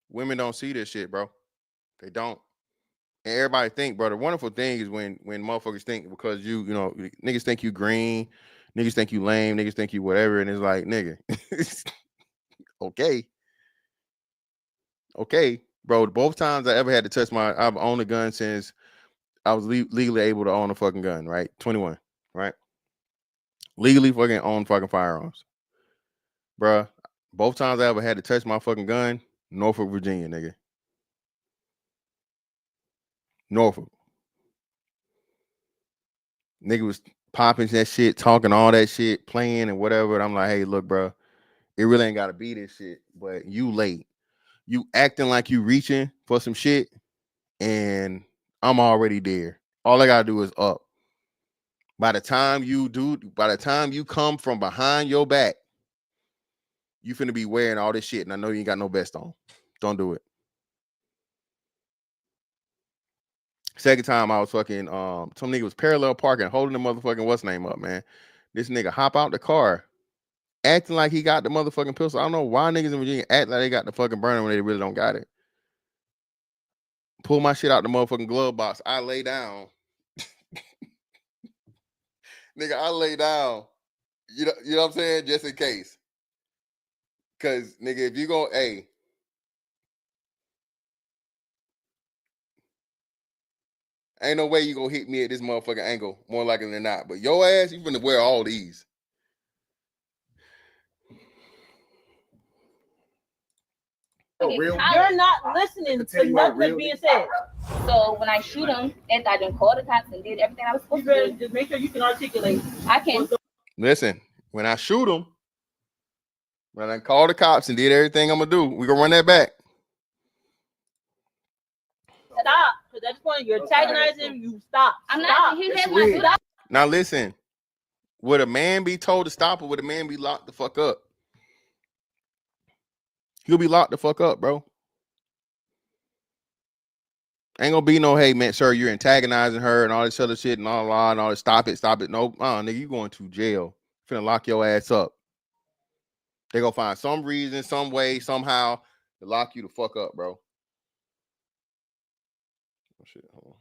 Women don't see this shit, bro. They don't. And everybody think, bro, the wonderful thing is when motherfuckers think because you know, niggas think you green, niggas think you lame, niggas think you whatever, and it's like, nigga, okay, bro. Both times I ever had to touch I've owned a gun since I was legally able to own a fucking gun, right? 21, right? Legally fucking own fucking firearms, bro. Both times I ever had to touch my fucking gun, Norfolk, Virginia, nigga. Norfolk. Nigga was popping that shit, talking all that shit, playing and whatever. And I'm like, hey, look, bro, it really ain't gotta be this shit, but you late. You acting like you reaching for some shit, and I'm already there. All I gotta do is up. By the time you come from behind your back, you finna be wearing all this shit, and I know you ain't got no vest on. Don't do it. Second time I was fucking some nigga was parallel parking, holding the motherfucking what's name up, man. This nigga hop out the car, acting like he got the motherfucking pistol. I don't know why niggas in Virginia act like they got the fucking burner when they really don't got it. Pull my shit out the motherfucking glove box. I lay down. Nigga, I lay down. You know what I'm saying? Just in case. Cause nigga, if you go, hey. Ain't no way you gonna hit me at this motherfucking angle, more likely than not. But your ass, you finna wear all these. You're not listening to nothing that's being said. So when I shoot him, after I done called the cops and did everything I was supposed to do, just make sure you can articulate. I can. Listen, when I shoot him, when I call the cops and did everything I'm gonna do, we gonna run that back. Stop. Because at this point, you're antagonizing him. You stop. I'm not. He has my stop. Now listen, would a man be told to stop or would a man be locked the fuck up? He'll be locked the fuck up, bro. Ain't gonna be no, hey man, sir, you're antagonizing her and all this other shit and all this. Stop it. No, nigga, you going to jail. Finna lock your ass up. They gonna find some reason, some way, somehow to lock you the fuck up, bro. Oh shit, hold on.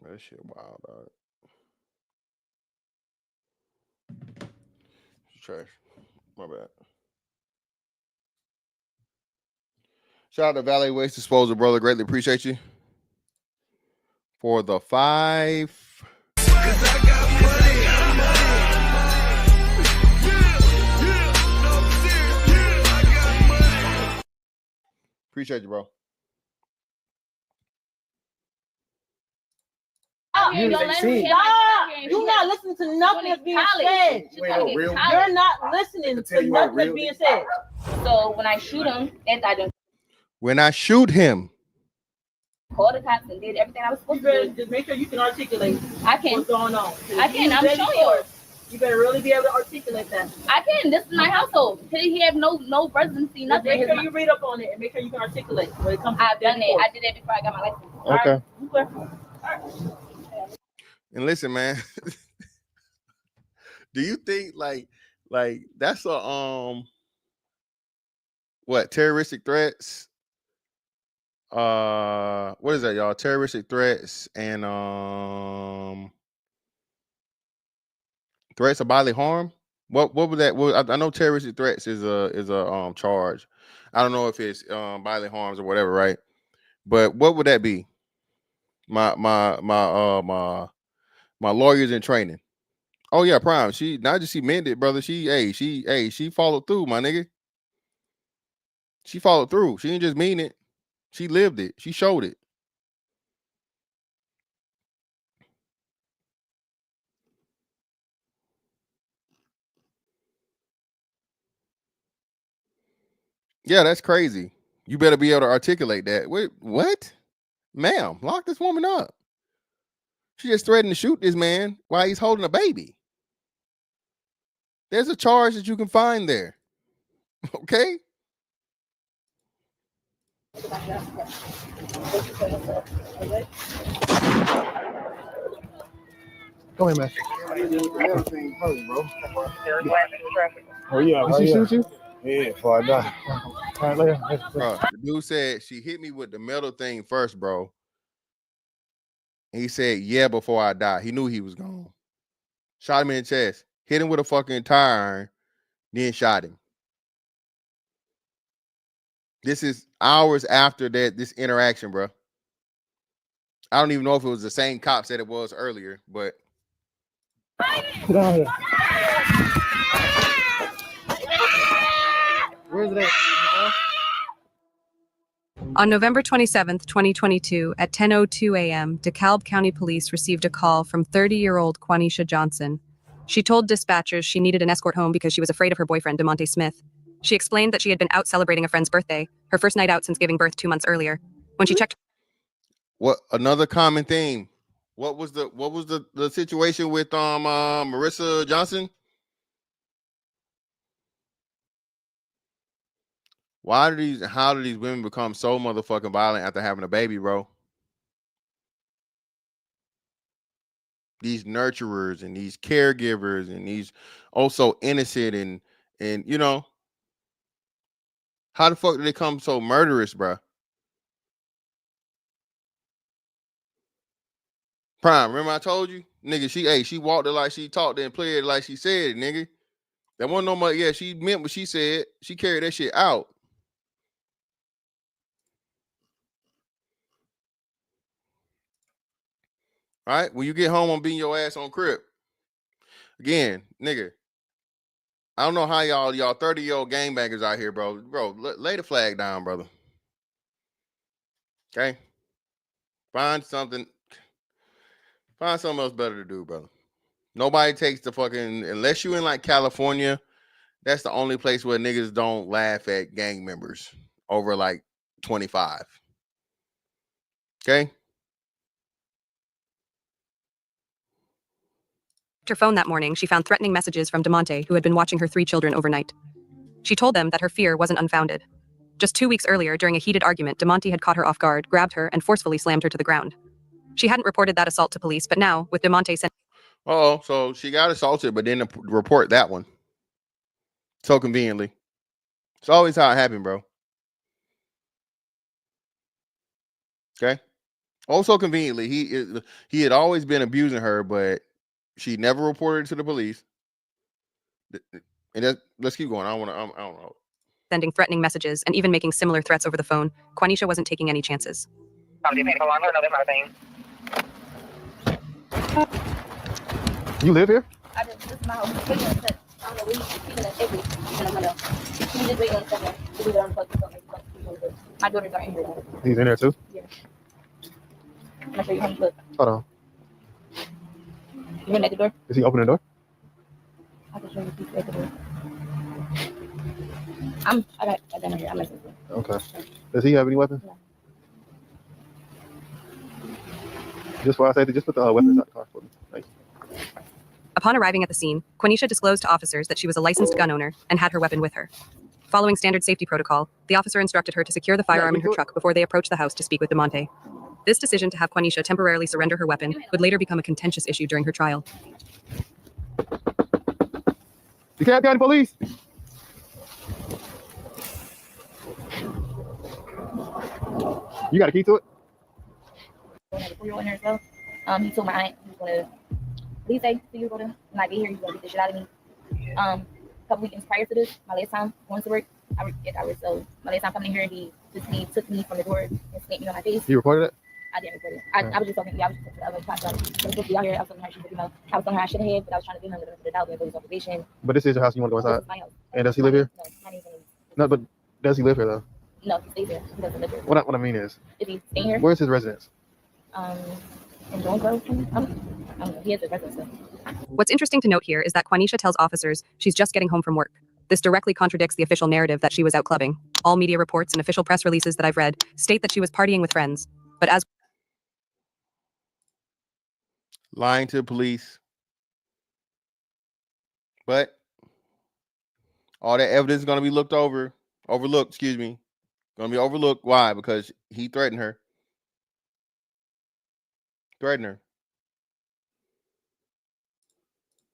That shit wild, dog. It's trash. My bad. Shout out to Valet Waste Disposal, brother. Greatly appreciate you for the 5. Appreciate you, bro. You're not listening to nothing that's being said. You're not listening to nothing that's being said. So when I shoot him, and I done When I shoot him, called the cops and did everything I was supposed You to better do. just make sure you can articulate I can. what's going on. I can. I'm showing you. You better really be able to articulate that. I can. This is my household. He have no residency, nothing. Make sure you read up on it and make sure you can articulate when it comes to I've done it. I did it before I got my license. okay. All right. And listen, man. Do you think like that's a what terroristic threats? What is that, y'all? Terroristic threats and threats of bodily harm. What would that? Well, I know terroristic threats is a charge. I don't know if it's bodily harms or whatever, right? But what would that be? My lawyers in training. Oh yeah, Prime. She not just she meant it, brother. She followed through, my nigga. She followed through. She didn't just mean it. She lived it. She showed it. Yeah, that's crazy. You better be able to articulate that. Wait, what? Ma'am, lock this woman up. She just threatened to shoot this man while he's holding a baby. There's a charge that you can find there. Okay? Go ahead, man. Oh yeah, did she shoot you? Yeah, before I die. All right, later. Bro, the dude said she hit me with the metal thing first, bro. And he said, yeah, before I die. He knew he was gone. Shot him in the chest. Hit him with a fucking tire iron. Then shot him. This is hours after this interaction, bro. I don't even know if it was the same cops that it was earlier, but Get out here. Where's it at? On November 27th, 2022, at 10:02 a.m., DeKalb County Police received a call from 30-year-old Quanisha Johnson. She told dispatchers she needed an escort home because she was afraid of her boyfriend, DeMonte Smith. She explained that she had been out celebrating a friend's birthday, her first night out since giving birth 2 months earlier. When she checked... what another common theme? What was the situation with Marissa Johnson? How do these women become so motherfucking violent after having a baby, bro? These nurturers and these caregivers and these also innocent and you know, how the fuck did they come so murderous, bro? Prime, remember I told you, nigga, she walked it like she talked it and played it like she said it, nigga. That wasn't no more. Yeah, she meant what she said. She carried that shit out. All right, when you get home, I'm beating your ass on crib. Again, nigga, I don't know how y'all 30-year-old gangbangers out here, bro. Bro, lay the flag down, brother. Okay? Find something else better to do, brother. Nobody takes the fucking, unless you in like California, that's the only place where niggas don't laugh at gang members over like 25. Okay? Her phone that morning, she found threatening messages from DeMonte, who had been watching her 3 children overnight. She told them that her fear wasn't unfounded. Just 2 weeks earlier, during a heated argument, DeMonte had caught her off guard, grabbed her, and forcefully slammed her to the ground. She hadn't reported that assault to police, but now, with DeMonte sent... Oh, so she got assaulted, but didn't report that one. So conveniently. It's always how it happened, bro. Okay? Also conveniently, he had always been abusing her, but she never reported it to the police. And let's keep going. I don't know. Sending threatening messages and even making similar threats over the phone, Quanisha wasn't taking any chances. You live here? I just, this is my house. I don't know where he's keeping that every. He's just waiting on something to do it on the fucking phone. My daughters are in here. He's in there too? Yeah. I'm gonna show you how you look. Hold on. You in at the door? Is he opening the door? I can show you if he's at the door. I got them here. I'm messing with you. Okay. Does he have any weapons? No. Just what I said, just put the weapons out the car for me. Thanks. Upon arriving at the scene, Quanisha disclosed to officers that she was a licensed gun owner and had her weapon with her. Following standard safety protocol, the officer instructed her to secure the firearm in her truck before they approached the house to speak with DeMonte. This decision to have Quanisha temporarily surrender her weapon would later become a contentious issue during her trial. DeKalb County Police! You got a key to it? In there as well. He told my aunt he was gonna leave say so you were gonna not be here, he's gonna beat the shit out of me. A couple weekends prior to this, my last time going to work, so my last time coming in here, he took me from the door and snapped me on my face. You recorded it? I didn't record it. I was just talking, I was just talking to the other time. I was supposed to be out here, I was telling her, I was telling her I should have, but I was trying to give her the benefit of the doubt with his observation. But this is your house, you want to go inside? This is my house. And does he live here? No, my name's No, but does he live here though? No, he stays here. He doesn't live here. What I mean is, Is he staying here? where's his residence? In Jonesboro? I don't know. He has a residence. What's interesting to note here is that Quanisha tells officers she's just getting home from work. This directly contradicts the official narrative that she was out clubbing. All media reports and official press releases that I've read state that she was partying with friends. But as Lying to the police. But all that evidence is going to be overlooked, excuse me. Going to be overlooked. Why? Because he threatened her.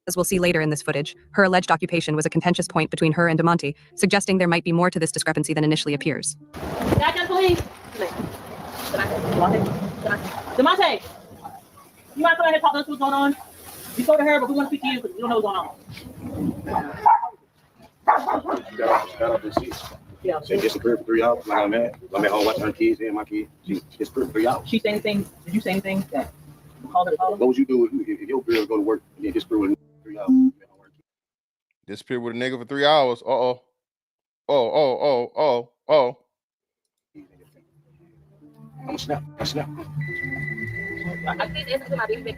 As we'll see later in this footage, her alleged occupation was a contentious point between her and DeMonte, suggesting there might be more to this discrepancy than initially appears. Back up, please. DeMonte, you want to come ahead and talk to us what's going on? You go to her, but we want to speak to you because we don't know what's going on. Got up and she said disappeared for 3 hours. I'm mad. I'm at home watching her kids and my kids. She disappeared for 3 hours. She say anything? Did you say anything that called her? What would you do if your girl go to work and then disappear with 3 hours? Disappeared with a nigga for 3 hours. Oh. I'm snap. I think it's my baby.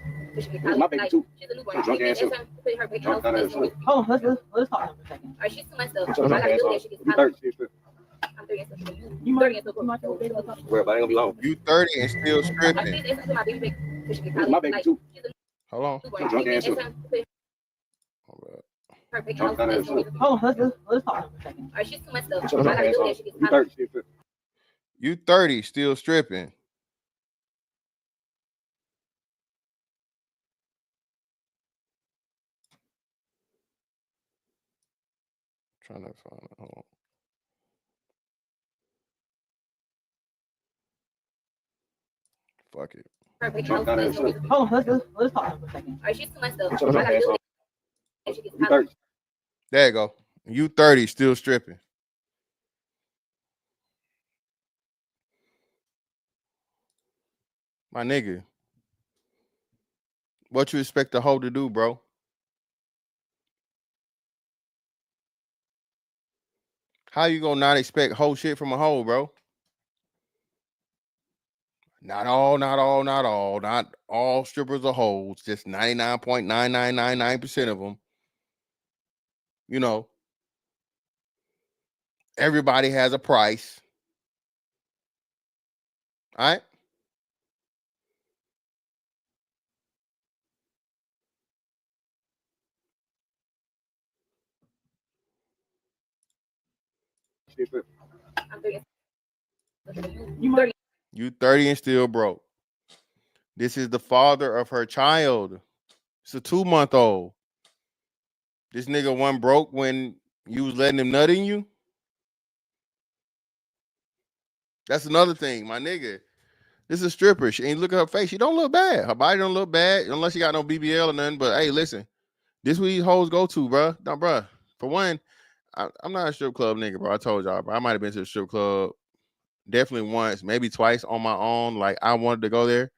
My baby too. She's a newborn. Drunk ass. Hold on, let's talk for a second. Alright, she's 2 months old. I gotta do that. She gets college. I'm 30 and still You 30 and still Well, but I ain't gonna be long. You 30 and still I stripping. think it's my baby. She gets college. My baby too. Hold on. Drunk ass. Hold on, let's talk for a second. Alright, she's 2 months old. I gotta do that. She gets college. You 30 still stripping. Trying to find it. Hold on. Fuck it. Hold on, let's talk for a second. Alright, she's 2 months old. I gotta do that. She gets college. There you go. You 30 still stripping. My nigga. What you expect the hoe to do, bro? How you gonna not expect whole shit from a hoe, bro? Not all strippers are hoes. Just 99.9999% of them. You know, everybody has a price. All right. You 30 and still broke. This is the father of her child. It's a 2-month-old. This nigga wasn't broke when you was letting him nut in you. That's another thing, my nigga. This is a stripper. She ain't look at her face. She don't look bad. Her body don't look bad unless she got no BBL or nothing. But hey, listen, this what these hoes go to, bro. No, bro. For one, I'm not a strip club nigga, bro. I told y'all, bro. I might have been to a strip club definitely once, maybe twice on my own. Like I wanted to go there.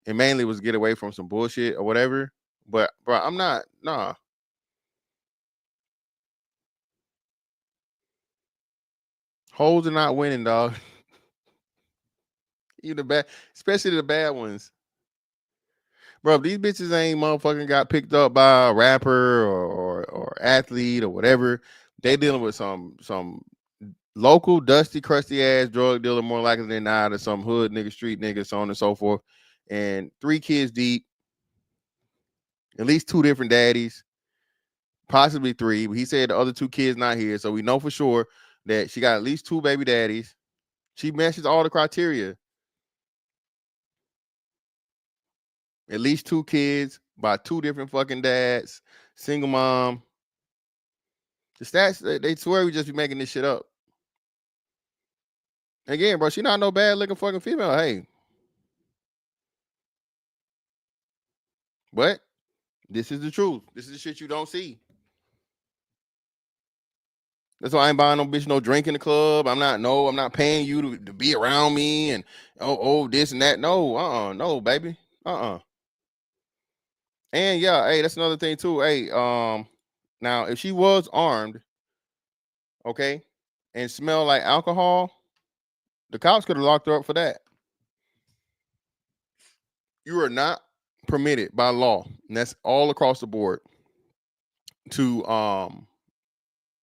And mainly was get away from some bullshit or whatever. But bro, I'm not, nah. Hoes are not winning, dog. You the bad, especially the bad ones. Bro, if these bitches ain't motherfucking got picked up by a rapper or athlete or whatever, they dealing with some local dusty, crusty ass drug dealer more likely than not, or some hood nigga, street nigga, so on and so forth. And 3 kids deep, at least 2 different daddies, possibly 3. But he said the other 2 kids not here, so we know for sure that she got at least 2 baby daddies. She matches all the criteria. At least 2 kids by 2 different fucking dads, single mom. The stats, they swear we just be making this shit up. Again, bro, she not no bad looking fucking female. Hey. But this is the truth. This is the shit you don't see. That's why I ain't buying no bitch no drink in the club. I'm not paying you to be around me and this and that. No, no, baby. And yeah, hey, that's another thing too. Hey, now if she was armed, okay, and smelled like alcohol, the cops could have locked her up for that. You are not permitted by law, and that's all across the board, to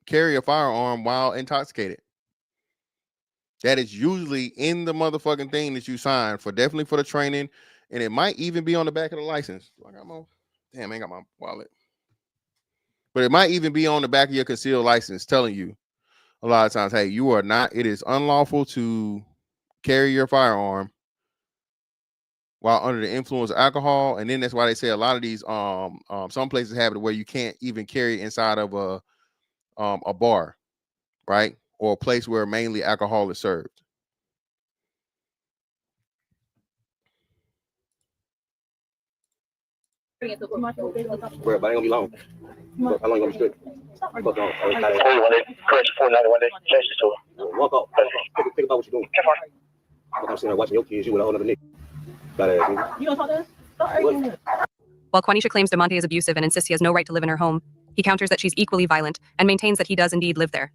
carry a firearm while intoxicated. That is usually in the motherfucking thing that you sign for, definitely for the training, and it might even be on the back of the license. I ain't got my wallet. But it might even be on the back of your concealed license telling you a lot of times, hey, you are not, it is unlawful to carry your firearm while under the influence of alcohol. And then that's why they say a lot of these some places have it where you can't even carry inside of a bar, right? Or a place where mainly alcohol is served. But I ain't gonna be long. How long you gonna be straight? Walk off. Think about what you're doing. I'm sitting there watching your kids, you with a whole other nigga. You don't talk to us? While Quanisha claims DeMonte is abusive and insists he has no right to live in her home, he counters that she's equally violent and maintains that he does indeed live there.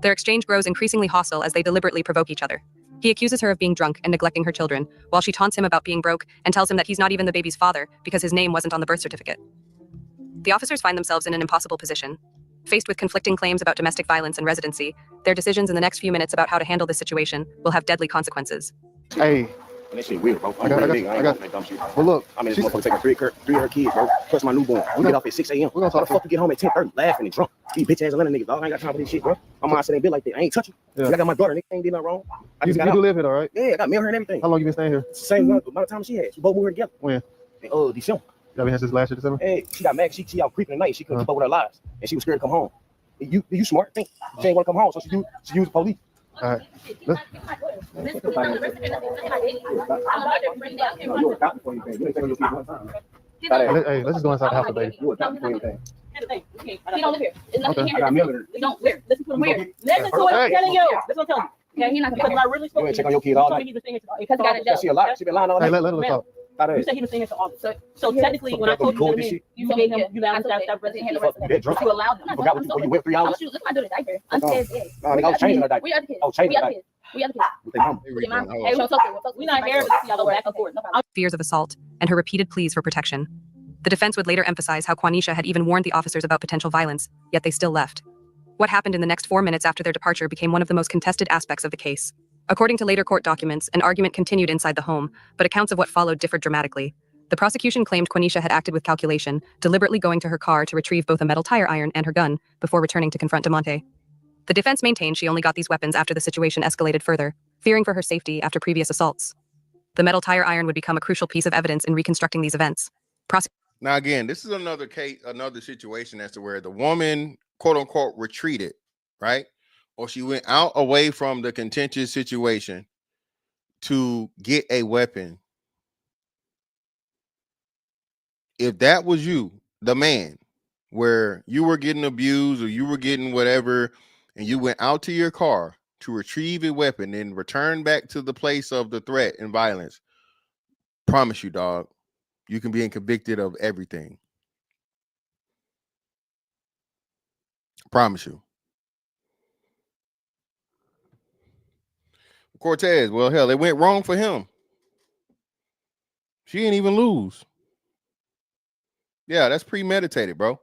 Their exchange grows increasingly hostile as they deliberately provoke each other. He accuses her of being drunk and neglecting her children, while she taunts him about being broke and tells him that he's not even the baby's father because his name wasn't on the birth certificate. The officers find themselves in an impossible position. Faced with conflicting claims about domestic violence and residency, their decisions in the next few minutes about how to handle this situation will have deadly consequences. Hey. That shit weird, bro. I got that dumb shit. Well, look. I mean, this motherfucker taking 3 of her kids, bro. Plus my newborn. We get off at 6 a.m. How the fuck you get home at 10:30 laughing and drunk? These bitch ass Atlanta niggas, dog. I ain't got time for this shit, bro. My mom said ain't been like that. I ain't touching. Yeah. I got my daughter. Nigga ain't did nothing wrong. I just got out. You do live here, all right? Yeah, I got mail here and everything. How long you been staying here? Same amount of time she had. We both moved here together. When? In December. Y'all been here since last year, December? Hey, she got mad. She out creeping at night. She couldn't keep up with her lives, and she was scared to come home. You smart? Think she ain't want to come home, so she used the police. All right. Hey, let's just go inside the house, baby. He don't live here. It's nothing here. I got mail. We don't where? Listen to him where? Listen to what I'm telling you. That's what I'm telling you. Yeah, he's not because I really spoke to check on your kid all night. because She a lot. She been lying all Hey, night. let her talk. You said he was saying to all. So technically, when I told you to you made him, you allowed him to you allowed him. You forgot when you went 3 hours. Shoot, look what I do in a diaper. Unsaid yes. No, I was changing her diaper. We are the kids. Oh, changing her diaper. We are the kids. With their mama. With your mom. Hey, we not here, but this y'all go back and forth. Fears of assault and her repeated pleas for protection. The defense would later emphasize how Quanisha had even warned the officers about potential violence, yet they still left. What happened in the next 4 minutes after their departure became one of the most contested aspects of the case. According to later court documents, an argument continued inside the home, but accounts of what followed differed dramatically. The prosecution claimed Quanisha had acted with calculation, deliberately going to her car to retrieve both a metal tire iron and her gun before returning to confront DeMonte. The defense maintained she only got these weapons after the situation escalated further, fearing for her safety after previous assaults. The metal tire iron would become a crucial piece of evidence in reconstructing these events. Now, again, this is another case, another situation as to where the woman, quote unquote, retreated, right? Or she went out away from the contentious situation to get a weapon. If that was you, the man, where you were getting abused or you were getting whatever, and you went out to your car to retrieve a weapon and return back to the place of the threat and violence, promise you, dog, you can be convicted of everything. Promise you. Cortez, well, hell, it went wrong for him. She didn't even lose. Yeah, that's premeditated, bro.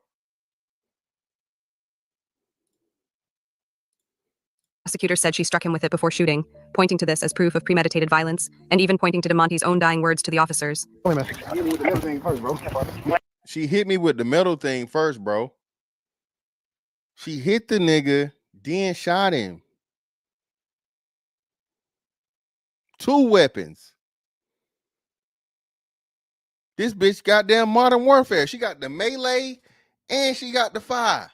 Prosecutor said she struck him with it before shooting, pointing to this as proof of premeditated violence, and even pointing to DeMonte's own dying words to the officers. She hit me with the metal thing first, bro. She hit the nigga, then shot him. 2 weapons. This bitch goddamn modern warfare. She got the melee and she got the fire.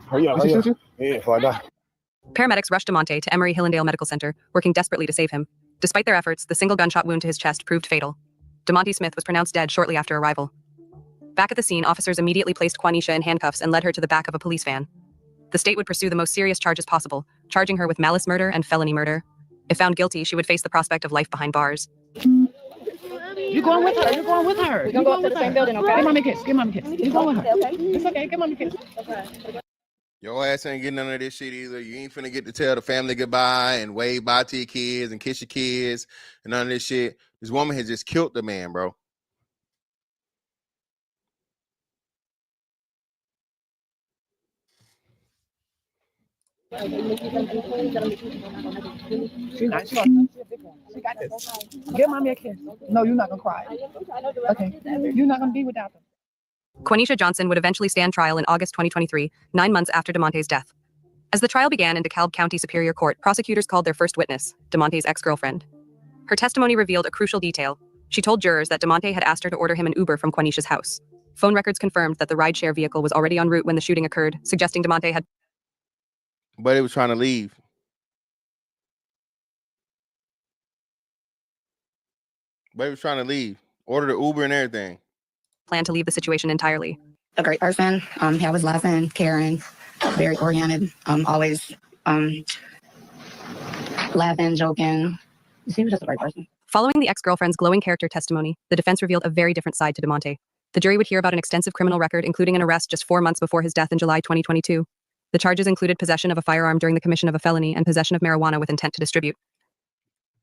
Hurry up. Yeah, before I die. Paramedics rushed DeMonte to Emory-Hillendale Medical Center, working desperately to save him. Despite their efforts, the single gunshot wound to his chest proved fatal. DeMonte Smith was pronounced dead shortly after arrival. Back at the scene, officers immediately placed Quanisha in handcuffs and led her to the back of a police van. The state would pursue the most serious charges possible, charging her with malice murder and felony murder. If found guilty, she would face the prospect of life behind bars. You going with her? You're going with her. We're gonna go up to the same building, okay? Give mommy a kiss. Give mommy a kiss. You going with her? Okay. It's okay. Give mommy a kiss. Okay. Your ass ain't getting none of this shit either. You ain't finna get to tell the family goodbye and wave bye to your kids and kiss your kids and none of this shit. This woman has just killed the man, bro. She got this. Give mommy a kiss. No, you're not gonna cry. Okay. You're not gonna be without them. Quanisha Johnson would eventually stand trial in August 2023, 9 months after DeMonte's death. As the trial began in DeKalb County Superior Court, prosecutors called their first witness, DeMonte's ex-girlfriend. Her testimony revealed a crucial detail. She told jurors that DeMonte had asked her to order him an Uber from Quanisha's house. Phone records confirmed that the rideshare vehicle was already en route when the shooting occurred, suggesting DeMonte had... But it was trying to leave. Ordered the Uber and everything. ...planned to leave the situation entirely. A great person. He always laughing, caring, very oriented, always laughing, joking. He was just a great person. Following the ex-girlfriend's glowing character testimony, the defense revealed a very different side to DeMonte. The jury would hear about an extensive criminal record, including an arrest just 4 months before his death in July 2022. The charges included possession of a firearm during the commission of a felony and possession of marijuana with intent to distribute.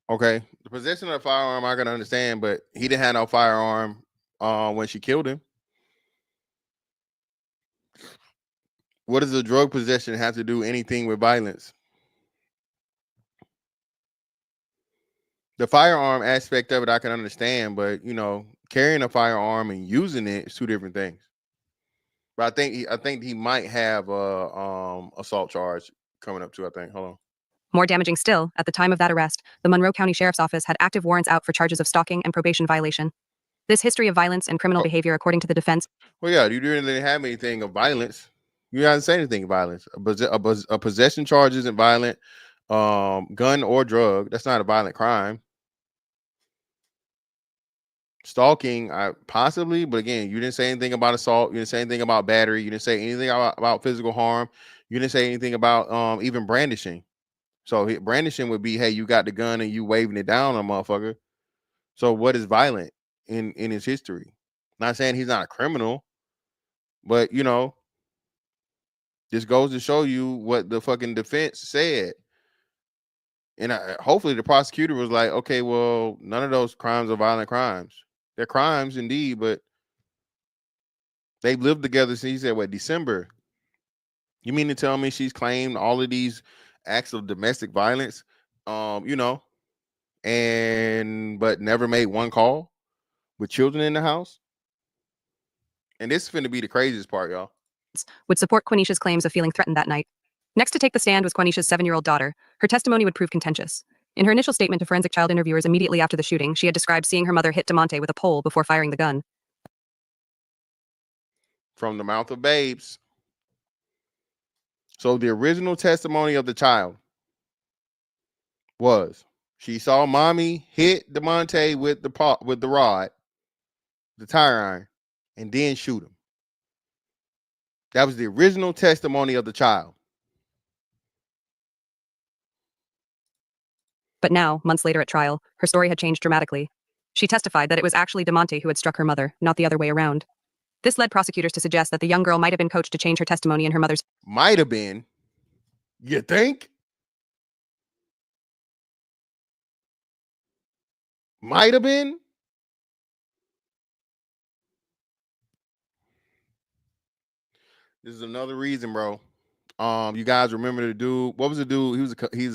Okay, the possession of a firearm I can understand, but he didn't have no firearm when she killed him. What does a drug possession have to do anything with violence? The firearm aspect of it I can understand, but you know, carrying a firearm and using it is 2 different things. But I think he might have a assault charge coming up too. I think. Hold on. More damaging still, at the time of that arrest, the Monroe County Sheriff's Office had active warrants out for charges of stalking and probation violation. This history of violence and criminal behavior, according to the defense. Well, yeah, you didn't have anything of violence. You haven't said anything of violence. A possession charge isn't violent. Gun or drug, that's not a violent crime. Stalking, possibly, but again, you didn't say anything about assault. You didn't say anything about battery. You didn't say anything about physical harm. You didn't say anything about even brandishing. So brandishing would be, hey, you got the gun and you waving it down on a motherfucker. So what is violent in his history? Not saying he's not a criminal, but you know, this goes to show you what the fucking defense said. And hopefully the prosecutor was like, okay, well, none of those crimes are violent crimes. They're crimes indeed, but they've lived together since, he said, what, December? You mean to tell me she's claimed all of these acts of domestic violence, you know, but never made one call with children in the house? And this is going to be the craziest part, y'all. Would support Quanisha's claims of feeling threatened that night. Next to take the stand was Quanisha's 7-year-old daughter. Her testimony would prove contentious. In her initial statement to forensic child interviewers immediately after the shooting, she had described seeing her mother hit DeMonte with a pole before firing the gun. From the mouth of babes. So the original testimony of the child was she saw mommy hit DeMonte with the rod, the tire iron, and then shoot him. That was the original testimony of the child. But now, months later at trial, her story had changed dramatically. She testified that it was actually DeMonte who had struck her mother, not the other way around. This led prosecutors to suggest that the young girl might have been coached to change her testimony in her mother's. Might have been. You think? Might have been. This is another reason, bro. You guys remember the dude? What was the dude? He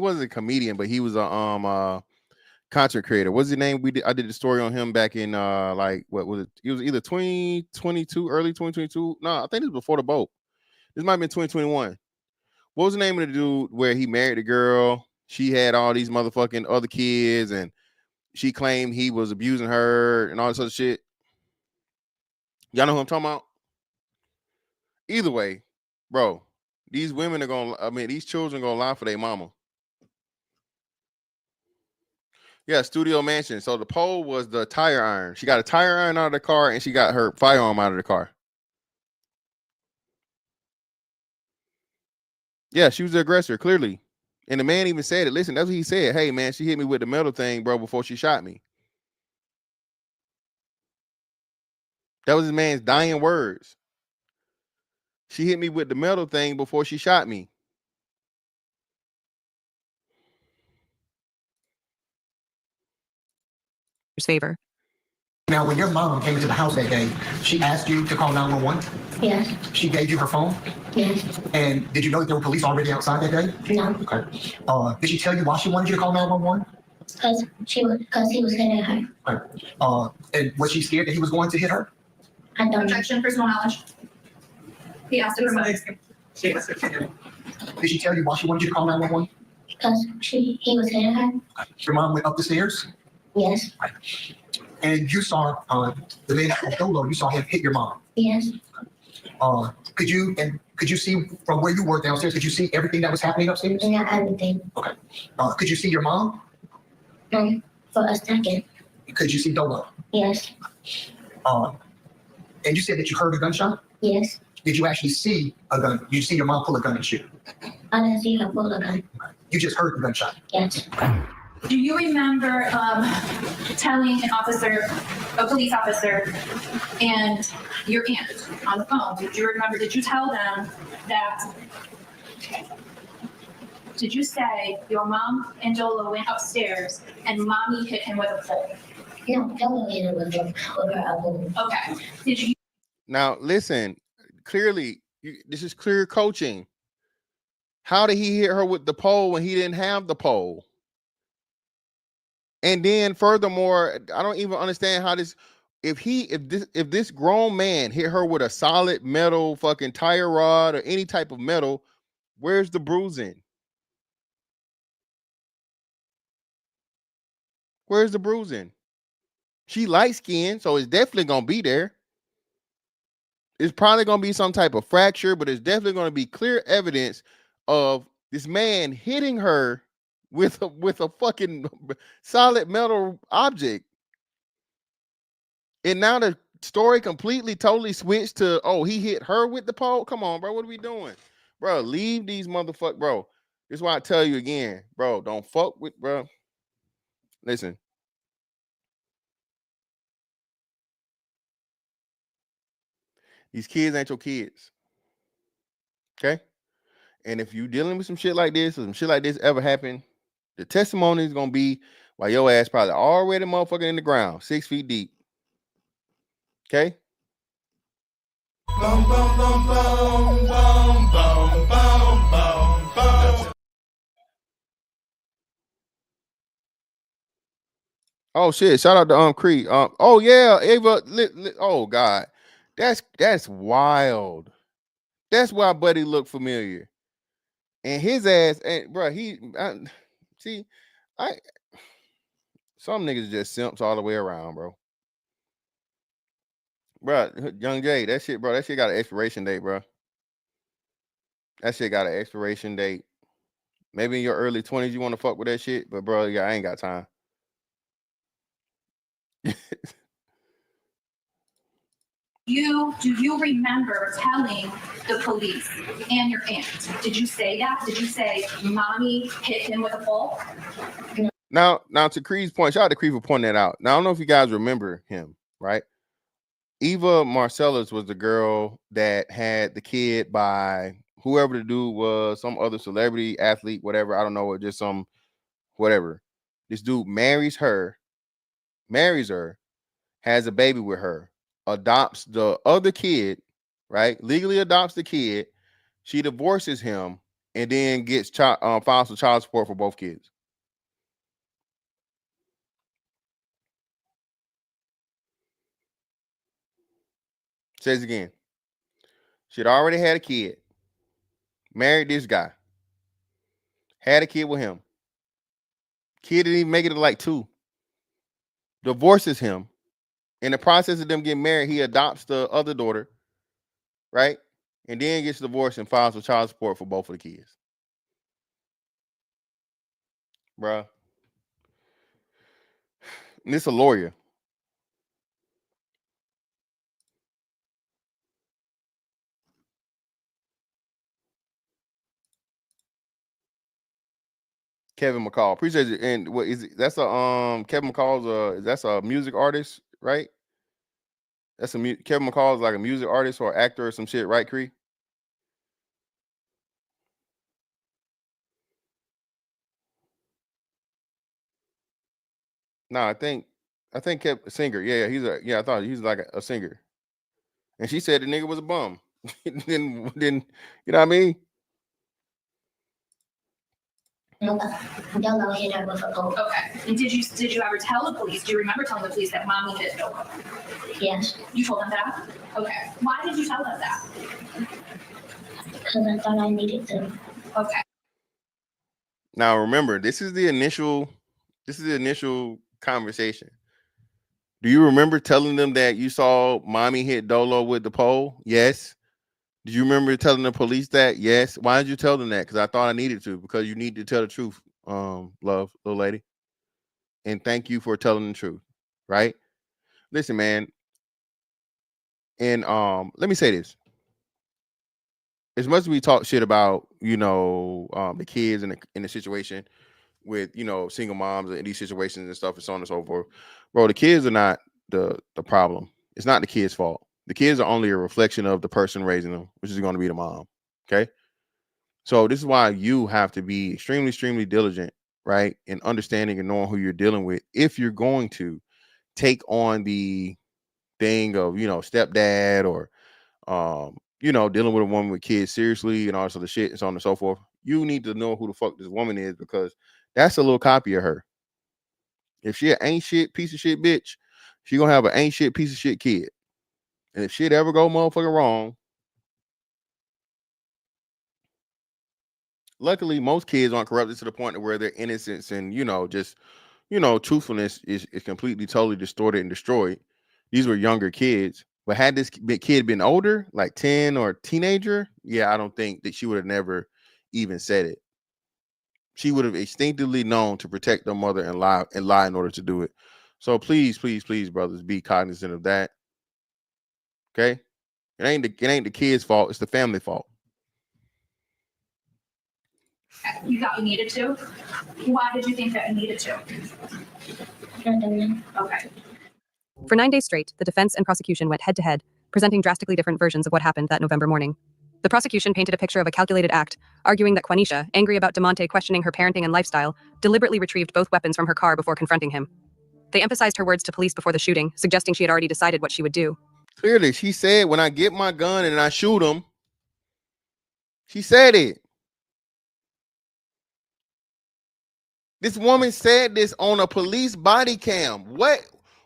wasn't a comedian, but he was a content creator. What's his name? I did the story on him back in like what was it? It was either 2022, early 2022. No, I think it was before the boat. This might have been 2021. What was the name of the dude where he married a girl? She had all these motherfucking other kids, and she claimed he was abusing her and all this other shit. Y'all know who I'm talking about? Either way, bro, these women are these children are gonna lie for their mama. Yeah, studio mansion. So the pole was the tire iron. She got a tire iron out of the car and she got her firearm out of the car. Yeah, she was the aggressor, clearly. And the man even said it. Listen, that's what he said. Hey, man, she hit me with the metal thing, bro, before she shot me. That was his man's dying words. She hit me with the metal thing before she shot me. Favor. Now, when your mom came into the house that day, she asked you to call 911? Yes. She gave you her phone? Yes. And did you know that there were police already outside that day? No. Okay. Did she tell you why she wanted you to call 911? Because he was hitting her. Right. And was she scared that he was going to hit her? I don't know. Objection, personal knowledge. He asked her mother. Did she tell you why she wanted you to call 911? Because he was hitting her. Your mom went up the stairs? Yes. Right. And you saw the man Dolo, you saw him hit your mom? Yes. Could you see from where you were downstairs, could you see everything that was happening upstairs? Not everything. Okay. Could you see your mom? No, for a second. Could you see Dolo? Yes. And you said that you heard a gunshot? Yes. Did you actually see a gun? Did you see your mom pull a gun and shoot? I didn't see her pull a gun. You just heard the gunshot? Yes. Do you remember telling a police officer, and your aunt on the phone, did you tell them that, did you say your mom and Dolo went upstairs and mommy hit him with a pole? No, Dolo hit him with her pole. Okay. Did you? Now, listen, clearly, this is clear coaching. How did he hit her with the pole when he didn't have the pole? And then furthermore, I don't even understand how this, if this grown man hit her with a solid metal fucking tire rod or any type of metal, where's the bruising? Where's the bruising? She light skinned, so it's definitely gonna be there. It's probably gonna be some type of fracture, but it's definitely gonna be clear evidence of this man hitting her with a fucking solid metal object. And now the story completely, totally switched to, oh, he hit her with the pole. Come on, bro. What are we doing? Bro, leave these motherfuckers, bro. This is why I tell you again, bro, don't fuck with, bro. Listen. These kids ain't your kids. Okay? And if you dealing with some shit like this, or some shit like this ever happen, the testimony is going to be while your ass probably already motherfucking in the ground, 6 feet deep. Okay? Boom, boom, boom, boom, boom, boom, boom, boom, boom. Oh shit! Shout out to Creed. Oh yeah, Ava. Oh God, that's wild. That's why Buddy looked familiar. And his ass, and bro, some niggas just simps all the way around, bro. Bro, Young Jay, that shit got an expiration date, bro. That shit got an expiration date. Maybe in your early 20s you want to fuck with that shit, but bro, yeah, I ain't got time. Do you remember telling the police and your aunt? Did you say that? Did you say mommy hit him with a pole? Now to Creed's point, shout out to Creed for pointing that out. Now I don't know if you guys remember him, right? Eva Marcellus was the girl that had the kid by whoever the dude was, some other celebrity, athlete, whatever. I don't know, or just some whatever. This dude marries her, has a baby with her, adopts the other kid, right? Legally adopts the kid. She divorces him and then gets files for child support for both kids. Says again, she'd already had a kid, married this guy, had a kid with him. Kid didn't even make it to like 2. Divorces him. In the process of them getting married, he adopts the other daughter, right? And then gets divorced and files for child support for both of the kids. Bruh. And this a lawyer. Kevin McCall. Appreciate it. And what is it? That's a Kevin McCall's that's a music artist, right? That's Kevin McCall is like a music artist or actor or some shit, right, Cree? No, I think Kev singer. Yeah, I thought he's like a singer. And she said the nigga was a bum. then you know what I mean? Dolo hit her with a pole. Okay. And did you ever tell the police? Do you remember telling the police that mommy hit Dolo? Yes. You told them that? Okay. Why did you tell them that? Because I thought I needed to. Okay. Now remember, this is the initial conversation. Do you remember telling them that you saw mommy hit Dolo with the pole? Yes. Do you remember telling the police that? Yes. Why did you tell them that? Because I thought I needed to. Because you need to tell the truth, love, little lady. And thank you for telling the truth, right? Listen, man. And let me say this. As much as we talk shit about, the kids in the situation with, single moms in these situations and stuff and so on and so forth, bro, the kids are not the problem. It's not the kids' fault. The kids are only a reflection of the person raising them, which is going to be the mom. Okay. So this is why you have to be extremely, extremely diligent, right? In understanding and knowing who you're dealing with. If you're going to take on the thing of, stepdad or, dealing with a woman with kids seriously and all this other shit and so on and so forth, you need to know who the fuck this woman is, because that's a little copy of her. If she an ain't shit piece of shit bitch, she gonna have an ain't shit piece of shit kid. And if shit ever go motherfucking wrong, luckily most kids aren't corrupted to the point where their innocence and truthfulness is completely totally distorted and destroyed. These were younger kids. But had this kid been older, like 10 or teenager, yeah, I don't think that she would have never even said it. She would have instinctively known to protect her mother and lie in order to do it. So please, please, please, brothers, be cognizant of that. Okay? It ain't the kid's fault, it's the family fault. You thought you needed to? Why did you think that you needed to? Okay. For 9 days straight, the defense and prosecution went head-to-head, presenting drastically different versions of what happened that November morning. The prosecution painted a picture of a calculated act, arguing that Quanisha, angry about DeMonte questioning her parenting and lifestyle, deliberately retrieved both weapons from her car before confronting him. They emphasized her words to police before the shooting, suggesting she had already decided what she would do. Clearly, she said, when I get my gun and I shoot him, she said it. This woman said this on a police body cam.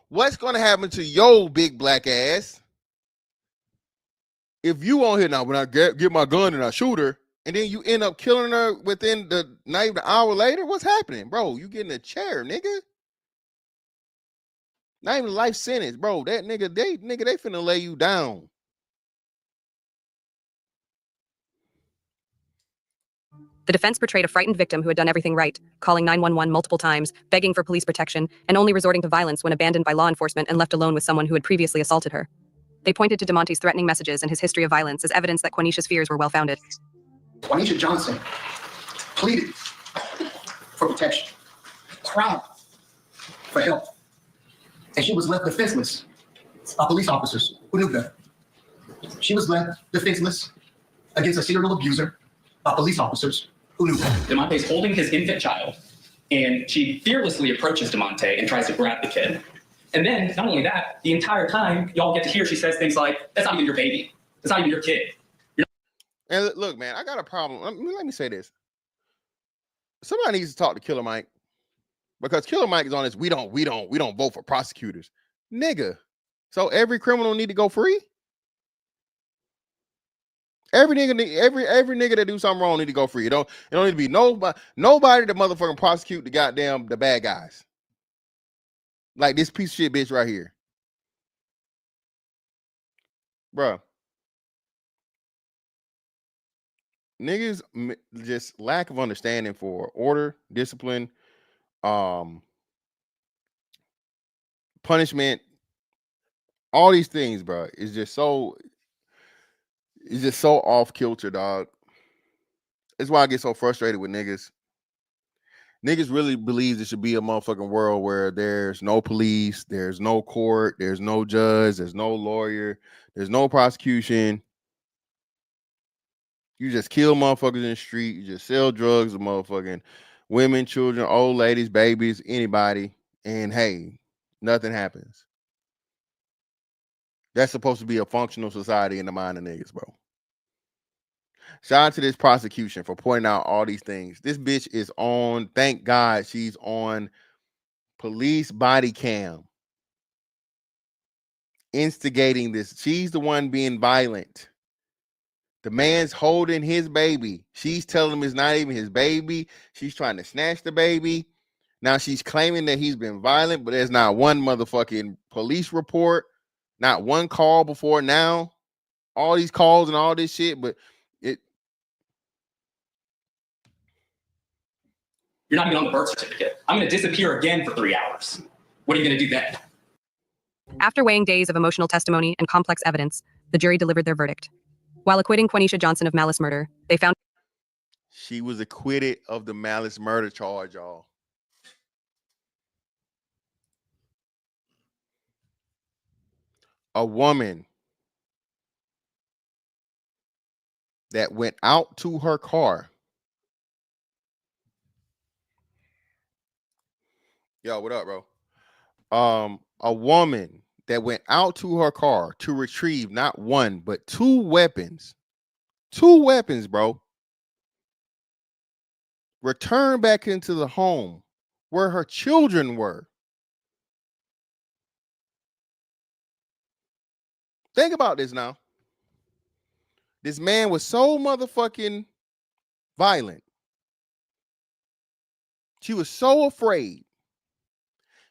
What's going to happen to your big black ass if you on here now, when I get my gun and I shoot her, and then you end up killing her within not even an hour later? What's happening, bro? You get in a chair, nigga. Not even life sentence, bro. That nigga, they finna lay you down. The defense portrayed a frightened victim who had done everything right, calling 911 multiple times, begging for police protection, and only resorting to violence when abandoned by law enforcement and left alone with someone who had previously assaulted her. They pointed to DeMonte's threatening messages and his history of violence as evidence that Quanisha's fears were well-founded. Quanisha Johnson pleaded for protection, cried for help, and she was left defenseless by police officers who knew better. She was left defenseless against a serial abuser by police officers who knew better. DeMonte's holding his infant child, and she fearlessly approaches DeMonte and tries to grab the kid. And then, not only that, the entire time, y'all get to hear she says things like, that's not even your baby. That's not even your kid. And look, man, I got a problem. Let me say this. Somebody needs to talk to Killer Mike, because Killer Mike is on this. We don't vote for prosecutors, nigga. So every criminal need to go free. Every nigga that do something wrong need to go free. It don't need to be nobody to motherfucking prosecute the bad guys. Like this piece of shit bitch right here. Bruh. Niggas just lack of understanding for order, discipline, punishment, all these things, bro. It's just so off kilter, dog. That's why I get so frustrated with niggas. Niggas really believe there should be a motherfucking world where there's no police, there's no court, there's no judge, there's no lawyer, there's no prosecution. You just kill motherfuckers in the street. You just sell drugs to motherfucking women, children, old ladies, babies, anybody. And hey, nothing happens. That's supposed to be a functional society in the mind of niggas, bro. Shout out to this prosecution for pointing out all these things. This bitch is on, thank God she's on police body cam. Instigating this. She's the one being violent. The man's holding his baby. She's telling him it's not even his baby. She's trying to snatch the baby. Now she's claiming that he's been violent, but there's not one motherfucking police report, not one call before now. All these calls and all this shit, but You're not even on the birth certificate. I'm going to disappear again for 3 hours. What are you going to do then? After weighing days of emotional testimony and complex evidence, the jury delivered their verdict. While acquitting Quanisha Johnson of malice murder, they found she was acquitted of the malice murder charge, y'all. A woman that went out to her car. Yo, what up, bro? A woman that went out to her car to retrieve not one, but two weapons. Two weapons, bro. Returned back into the home where her children were. Think about this now. This man was so motherfucking violent. She was so afraid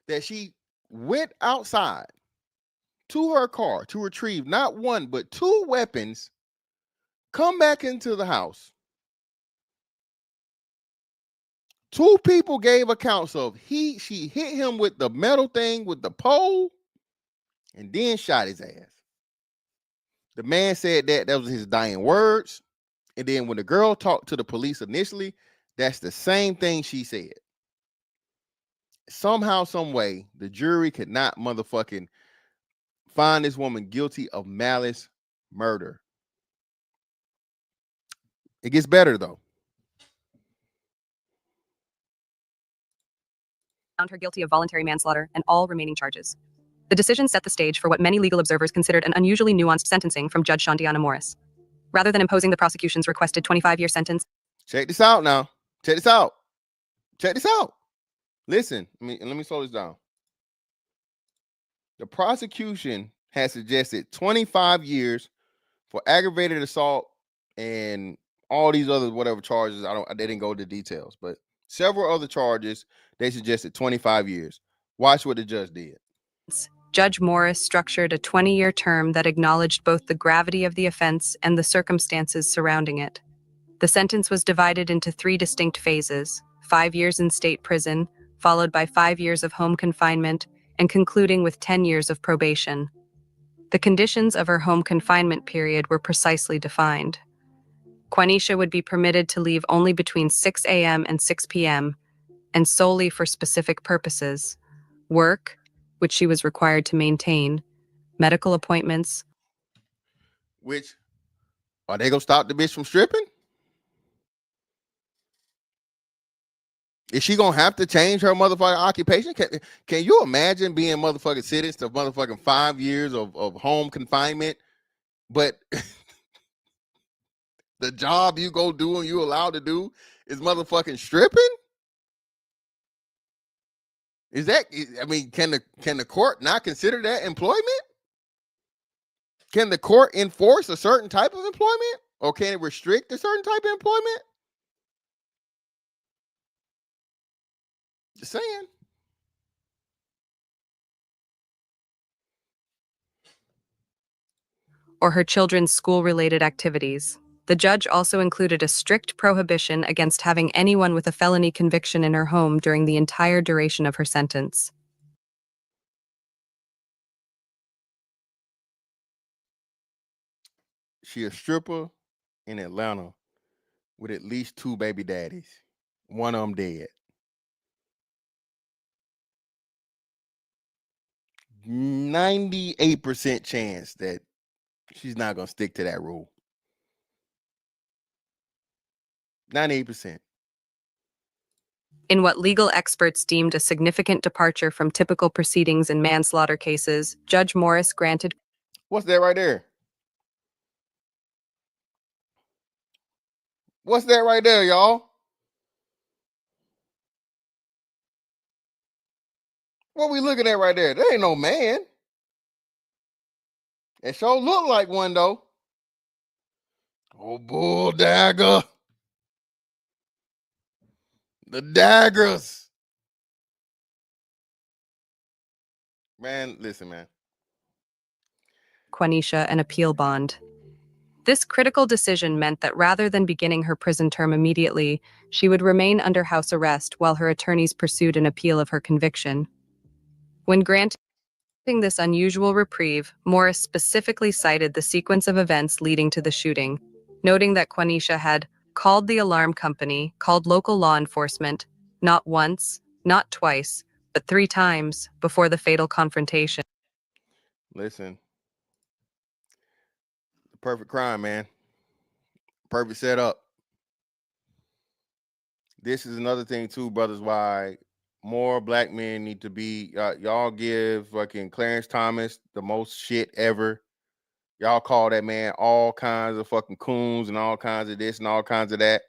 that she went outside to her car to retrieve not one, but two weapons, come back into the house, 2 people gave accounts of she hit him with the metal thing with the pole and then shot his ass. The man said that was his dying words. And then when the girl talked to the police initially, that's the same thing she said. Somehow, some way, the jury could not motherfucking find this woman guilty of malice murder. It gets better though. Found her guilty of voluntary manslaughter and all remaining charges. The decision set the stage for what many legal observers considered an unusually nuanced sentencing from Judge Cyntoia Morris. Rather than imposing the prosecution's requested 25-year sentence. Check this out now. Check this out. Check this out. Listen, let me slow this down. The prosecution has suggested 25 years for aggravated assault and all these other whatever charges. They didn't go into details, but several other charges, they suggested 25 years. Watch what the judge did. Judge Morris structured a 20-year term that acknowledged both the gravity of the offense and the circumstances surrounding it. The sentence was divided into 3 distinct phases: 5 years in state prison, followed by 5 years of home confinement, and concluding with 10 years of probation. The conditions of her home confinement period were precisely defined. Quanisha would be permitted to leave only between 6 a.m. and 6 p.m., and solely for specific purposes: work, which she was required to maintain, medical appointments. Which, are they gonna stop the bitch from stripping? Is she gonna have to change her motherfucking occupation? Can you imagine being motherfucking sentenced to motherfucking 5 years of home confinement, but the job you go do and you allowed to do is motherfucking stripping? Is that, I mean, can the court not consider that employment? Can the court enforce a certain type of employment, or can it restrict a certain type of employment? Just saying. Or her children's school-related activities. The judge also included a strict prohibition against having anyone with a felony conviction in her home during the entire duration of her sentence. She a stripper in Atlanta with at least 2 baby daddies. One of them dead. 98% chance that she's not going to stick to that rule. 98%. In what legal experts deemed a significant departure from typical proceedings in manslaughter cases, Judge Morris granted... What's that right there? What's that right there, y'all? What we looking at right there? There ain't no man. It sure look like one, though. Oh, bull dagger. The daggers. Man, listen, man. Quanisha an appeal bond. This critical decision meant that rather than beginning her prison term immediately, she would remain under house arrest while her attorneys pursued an appeal of her conviction. When granting this unusual reprieve, Morris specifically cited the sequence of events leading to the shooting, noting that Quanisha had called the alarm company, called local law enforcement, not once, not twice, but 3 times before the fatal confrontation. Listen. The perfect crime, man. Perfect setup. This is another thing too, brothers, why more black men need to be, y'all give fucking Clarence Thomas the most shit ever. Y'all call that man all kinds of fucking coons and all kinds of this and all kinds of that.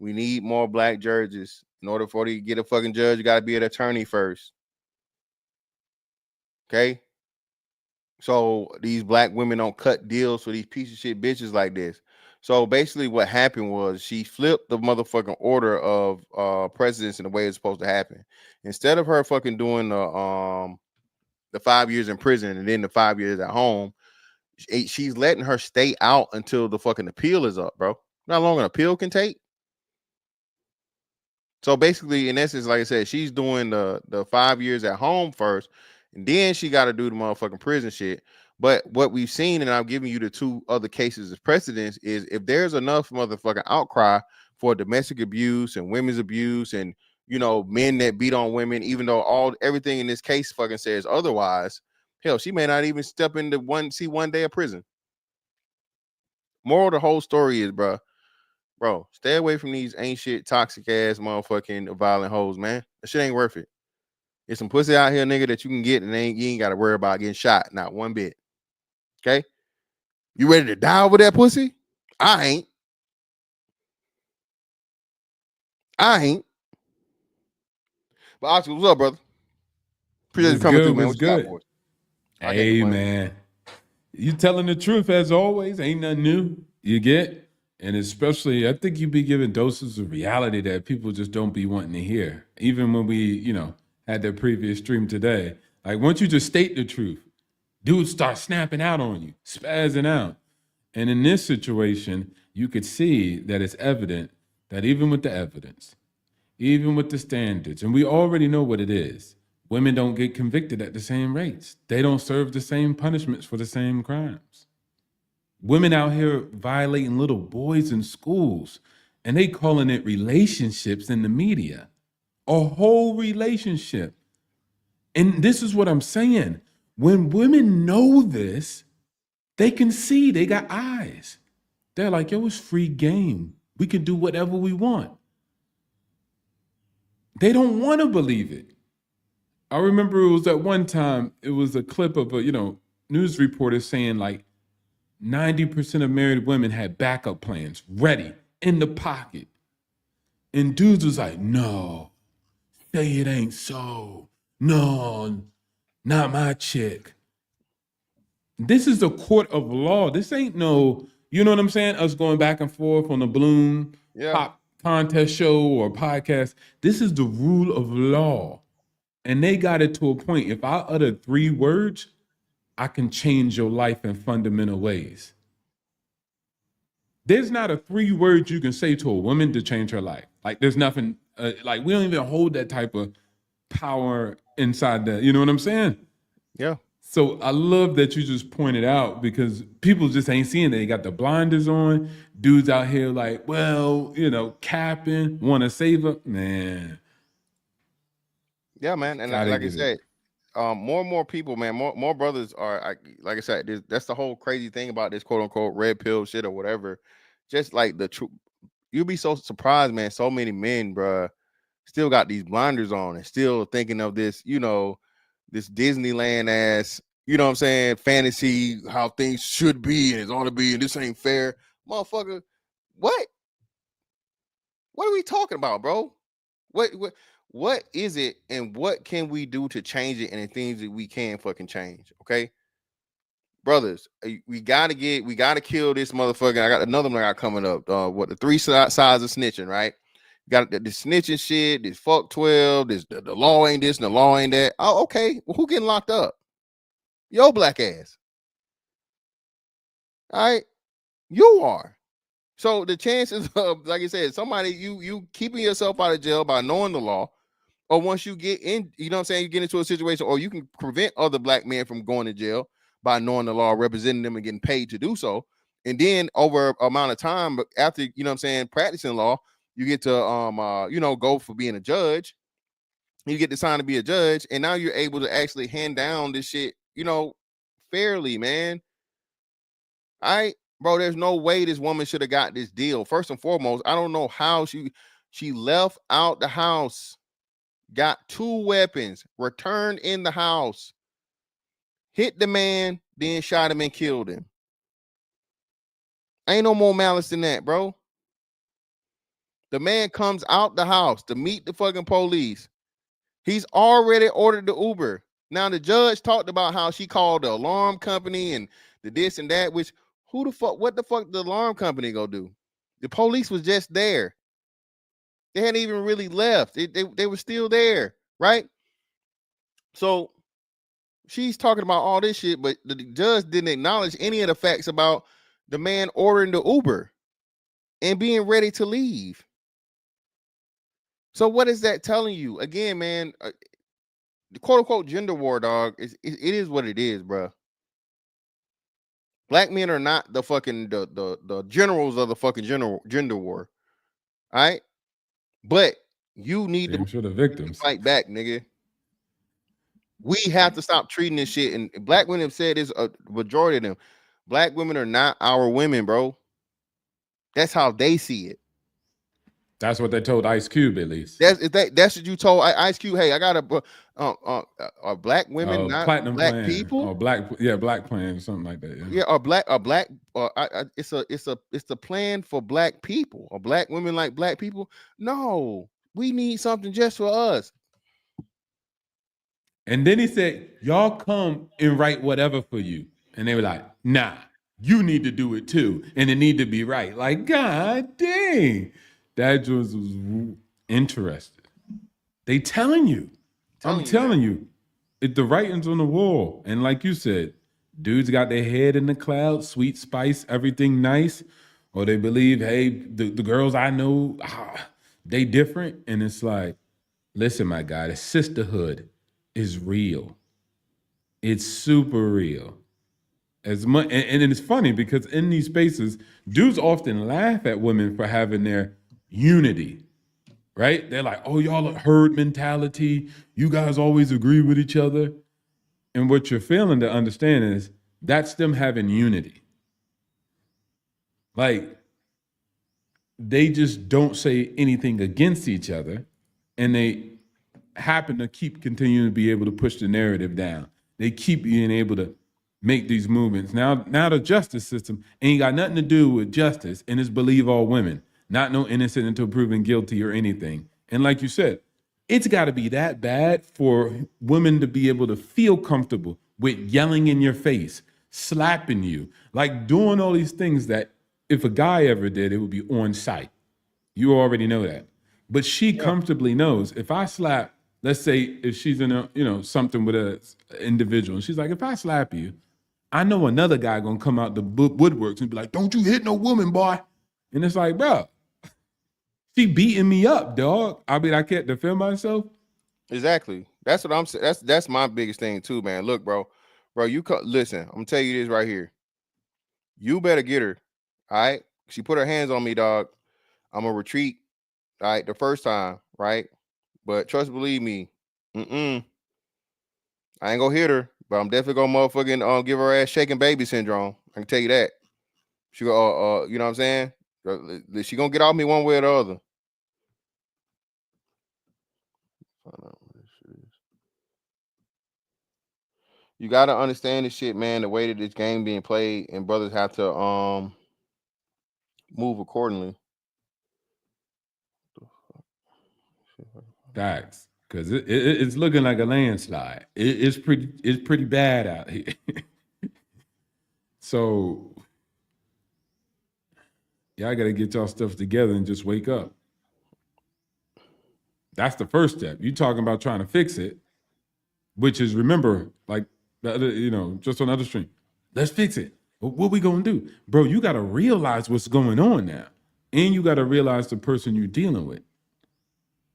We need more black judges. In order for you to get a fucking judge, you got to be an attorney first. Okay? So these black women don't cut deals for these piece of shit bitches like this. So basically what happened was she flipped the motherfucking order of precedence in the way it's supposed to happen. Instead of her fucking doing the 5 years in prison and then the 5 years at home, she's letting her stay out until the fucking appeal is up, bro. Not long an appeal can take. So basically, in essence, like I said, she's doing the 5 years at home first, and then she got to do the motherfucking prison shit. But what we've seen, and I'm giving you the 2 other cases as precedents, is if there's enough motherfucking outcry for domestic abuse and women's abuse and, you know, men that beat on women, even though everything in this case fucking says otherwise, hell, she may not even step into one day of prison. Moral of the whole story is, bro, stay away from these ain't shit, toxic ass motherfucking violent hoes, man. That shit ain't worth it. There's some pussy out here, nigga, that you can get, and you ain't got to worry about getting shot, not one bit. Okay? You ready to die over that pussy? I ain't. But Oscar, what's up, brother? Appreciate you coming through, man. What you got for us? Hey, man. You telling the truth as always. Ain't nothing new. You get? And especially, I think you be giving doses of reality that people just don't be wanting to hear. Even when we, you know, had that previous stream today. Like, once you just state the truth, dudes start snapping out on you, spazzing out. And in this situation, you could see that it's evident that even with the evidence, even with the standards, and we already know what it is, women don't get convicted at the same rates. They don't serve the same punishments for the same crimes. Women out here violating little boys in schools, and they calling it relationships in the media. A whole relationship. And this is what I'm saying. When women know this, they can see, they got eyes. They're like, yo, it's free game. We can do whatever we want. They don't want to believe it. I remember it was at one time, it was a clip of a, you know, news reporter saying like 90% of married women had backup plans ready in the pocket. And dudes was like, no, say it ain't so. No, not my chick. This is a court of law. This ain't no, you know what I'm saying? Us going back and forth on the balloon pop contest show or podcast. This is the rule of law. And they got it to a point. If I utter 3 words, I can change your life in fundamental ways. There's not a 3 words you can say to a woman to change her life. Like there's nothing, like we don't even hold that type of power inside that. You know what I'm saying? Yeah. So I love that you just pointed out because people just ain't seeing that. They got the blinders on. Dudes out here like, well, you know, capping, want to save her. Man. Yeah, man. And like I said, more and more people, man, more brothers are, like I said, that's the whole crazy thing about this quote unquote red pill shit or whatever. Just like the truth. You'll be so surprised, man. So many men, bruh, still got these blinders on and still thinking of this, you know, this Disneyland ass, you know what I'm saying, fantasy, how things should be and it's ought to be, and this ain't fair. Motherfucker, what? What are we talking about, bro? What is it and what can we do to change it and the things that we can fucking change? Okay. Brothers, we gotta kill this motherfucker. I got another one I got coming up. What the 3 sides of snitching, right? Got the snitching shit, this fuck 12, this the law ain't this and the law ain't that. Oh, okay. Well, who getting locked up? Yo, black ass. All right, you are. So the chances of, like I said, somebody you keeping yourself out of jail by knowing the law, or once you get in, you know what I'm saying, you get into a situation, or you can prevent other black men from going to jail by knowing the law, representing them and getting paid to do so. And then over amount of time, after, you know what I'm saying, practicing law, you get to you know, go for being a judge. You get to sign to be a judge, and now you're able to actually hand down this shit, you know, fairly, man. All right, bro, there's no way this woman should have got this deal. First and foremost, I don't know how she left out the house, got 2 weapons, returned in the house, hit the man, then shot him and killed him. Ain't no more malice than that, bro. The man comes out the house to meet the fucking police. He's already ordered the Uber. Now the judge talked about how she called the alarm company and the this and that, which what the fuck the alarm company go do? The police was just there. They hadn't even really left. They were still there, right? So she's talking about all this shit, but the judge didn't acknowledge any of the facts about the man ordering the Uber and being ready to leave. So what is that telling you? Again, man, the quote unquote gender war, dog, it is what it is, bro. Black men are not the fucking the generals of the fucking gender war. All right. But you need to the victims fight back, nigga. We have to stop treating this shit. And black women have said this, a majority of them. Black women are not our women, bro. That's how they see it. That's what they told Ice Cube, at least. That's what you told Ice Cube. Hey, I got a black women, not platinum black plan, people, or black plan, something like that. Yeah, or black, it's the plan for black people, or black women like black people. No, we need something just for us. And then he said, y'all come and write whatever for you. And they were like, nah, you need to do it too. And it need to be right. Like, God dang. That just was interesting. They telling you. I'm telling you. The writing's on the wall. And like you said, dudes got their head in the clouds, sweet spice, everything nice. Or they believe, hey, the girls I know, they different. And it's like, listen, my guy, the sisterhood is real. It's super real. As much, and it's funny because in these spaces, dudes often laugh at women for having their unity, right? They're like, oh, y'all are herd mentality. You guys always agree with each other. And what you're failing to understand is that's them having unity. Like, they just don't say anything against each other, and they happen to keep continuing to be able to push the narrative down. They keep being able to make these movements. Now the justice system ain't got nothing to do with justice, and it's believe all women, not no innocent until proven guilty or anything. And like you said, it's got to be that bad for women to be able to feel comfortable with yelling in your face, slapping you, like doing all these things that if a guy ever did, it would be on sight. You already know that. But she comfortably knows if I slap, let's say if she's in a, something with an individual, and she's like, if I slap you, I know another guy gonna come out the woodworks and be like, don't you hit no woman, boy. And it's like, bro, she beating me up, dog. I mean, I can't defend myself. Exactly. That's what I'm saying. That's my biggest thing too, man. Look, bro, you listen, I'm gonna tell you this right here. You better get her. All right. She put her hands on me, dog. I'm gonna retreat. All right, the first time, right? But trust, believe me, I ain't gonna hit her, but I'm definitely gonna motherfucking give her ass shaking baby syndrome. I can tell you that. She go, you know what I'm saying? She gonna get off me one way or the other. You gotta understand this shit, man. The way that this game being played, and brothers have to move accordingly. Facts, because it's looking like a landslide. It's pretty bad out here. So y'all got to get y'all stuff together and just wake up. That's the first step. You talking about trying to fix it, which is, remember, like the other, just on the other stream. Let's fix it. What we gonna do, bro? You got to realize what's going on now, and you got to realize the person you're dealing with.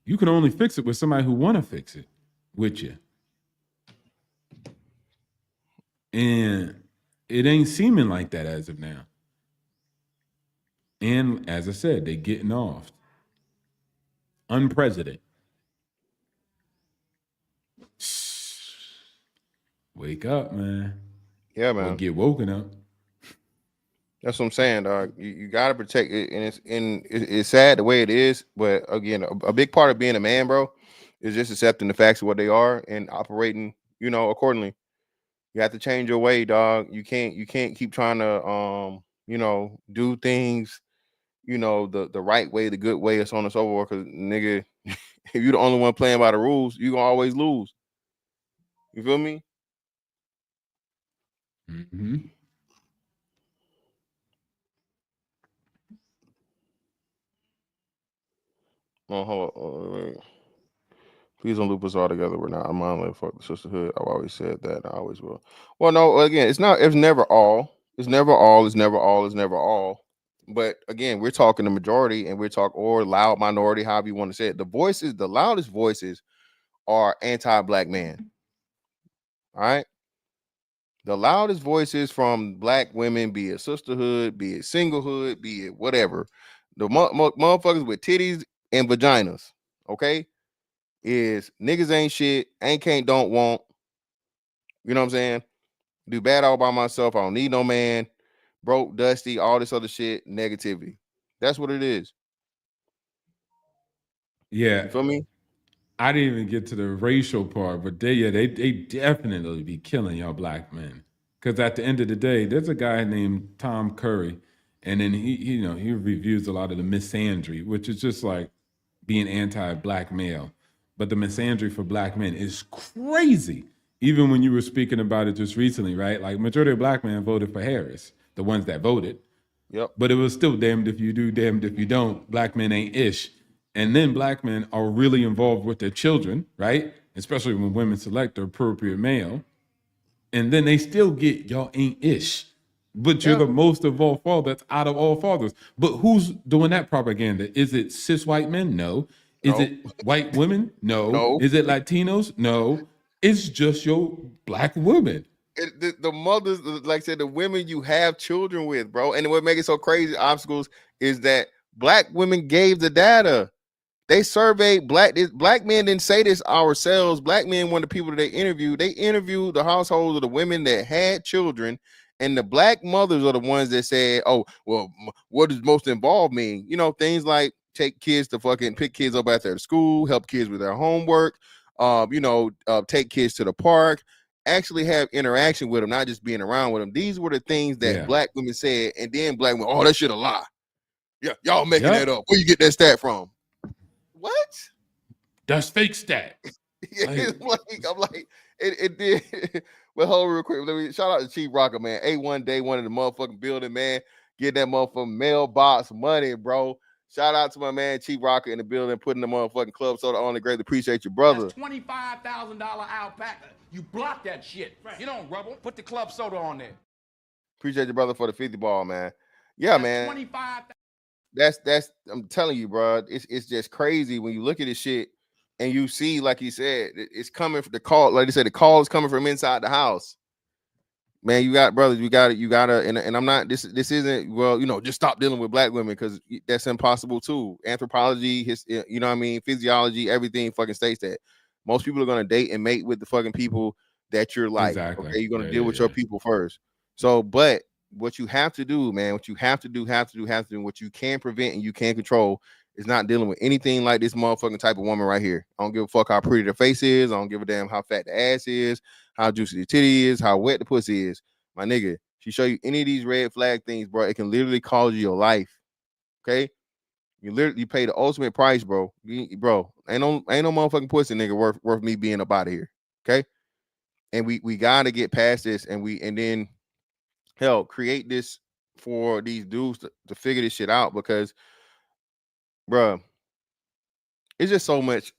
You can only fix it with somebody who want to fix it with you. And it ain't seeming like that as of now. And as I said, they getting off. Unprecedented. Wake up, man. Yeah, man. Or get woken up. That's what I'm saying, dog. You gotta protect it, and it's sad the way it is. But again, a big part of being a man, bro, is just accepting the facts of what they are and operating, accordingly. You have to change your way, dog. You can't keep trying to do things, the right way, the good way, and so on and so forth. Because nigga, if you're the only one playing by the rules, you're gonna always lose. You feel me? Mm-hmm. Oh, hold on. Wait. Please don't loop us all together. We're not a monolith. Fuck the sisterhood. I've always said that, and I always will. Well, no, again, it's never all. It's never all. It's never all. It's never all. But again, we're talking the majority, and we're talking or loud minority, however you want to say it. The voices, the loudest voices, are anti-black men. All right. The loudest voices from black women, be it sisterhood, be it singlehood, be it whatever, the motherfuckers with titties and vaginas, okay, is niggas ain't shit, ain't can't don't want. You know what I'm saying? Do bad all by myself. I don't need no man. Broke, dusty, all this other shit, negativity. That's what it is. Yeah. You feel me? I didn't even get to the racial part, but they definitely be killing y'all black men. Because at the end of the day, there's a guy named Tom Curry, and then he reviews a lot of the misandry, which is just like being anti-black male. But the misandry for black men is crazy. Even when you were speaking about it just recently, right? Like majority of black men voted for Harris, the ones that voted. Yep. But it was still damned if you do, damned if you don't. Black men ain't ish. And then black men are really involved with their children, right? Especially when women select the appropriate male. And then they still get y'all ain't ish. But you're the most involved father out of all fathers. But who's doing that propaganda? Is it cis white men? No. Is it white women? No. Is it Latinos? No. It's just your black women. The mothers, like I said, the women you have children with, bro. And what makes it so crazy, obstacles, is that black women gave the data. They surveyed black men didn't say this ourselves. Black men, one of the people that they interviewed the households of the women that had children, and the black mothers are the ones that said, oh, well, what does most involved mean? You know, things like take kids to fucking pick kids up after school, help kids with their homework, take kids to the park, actually have interaction with them, not just being around with them. These were the things that black women said, and then black women, oh, that shit a lie. Yeah, y'all making that up. Where you get that stat from? What? That's fake stat. I'm like, it did. But hold real quick. Let me shout out to Chief Rocker, man. A1 day one in the motherfucking building, man. Get that motherfucking mailbox money, bro. Shout out to my man Chief Rocker in the building, putting the motherfucking club soda on. The greatly appreciate your brother. That's $25,000 alpaca. You block that shit. Right. You don't rubble. Put the club soda on there. Appreciate your brother for the 50 ball, man. Yeah, that's man. 25. That's I'm telling you, bro. It's just crazy when you look at this shit and you see, like he said, it's coming from the call. Like they said, the call is coming from inside the house. Man, you got brothers, you gotta, and I'm not. This isn't, well, just stop dealing with black women, because that's impossible too. Anthropology, physiology, everything fucking states that most people are gonna date and mate with the fucking people that you're like. Exactly. Okay, you're gonna deal with your people first. So, but what you have to do, man, what you have to do, what you can prevent and you can control is not dealing with anything like this motherfucking type of woman right here. I don't give a fuck how pretty the face is. I don't give a damn how fat the ass is, how juicy the titty is, how wet the pussy is. My nigga, she show you any of these red flag things, bro, it can literally cause you your life. Okay? You pay the ultimate price, bro. Bro, ain't no motherfucking pussy nigga worth me being up out of here. Okay? And we gotta get past this, and then hell, create this for these dudes to figure this shit out, because bruh, it's just so much.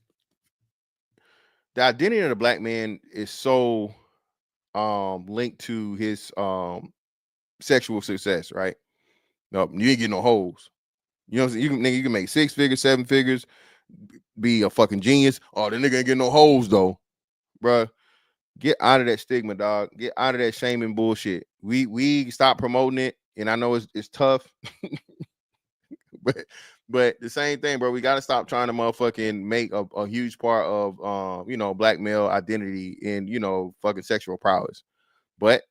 The identity of the black man is so linked to his sexual success, right? No, you ain't getting no hoes. You know what I'm saying? You can make 6 figures, 7 figures, be a fucking genius. Oh, the nigga ain't getting no hoes though. Bruh, get out of that stigma, dog. Get out of that shaming bullshit. We stop promoting it, and I know it's tough. But the same thing, bro. We got to stop trying to motherfucking make a huge part of black male identity in fucking sexual prowess. But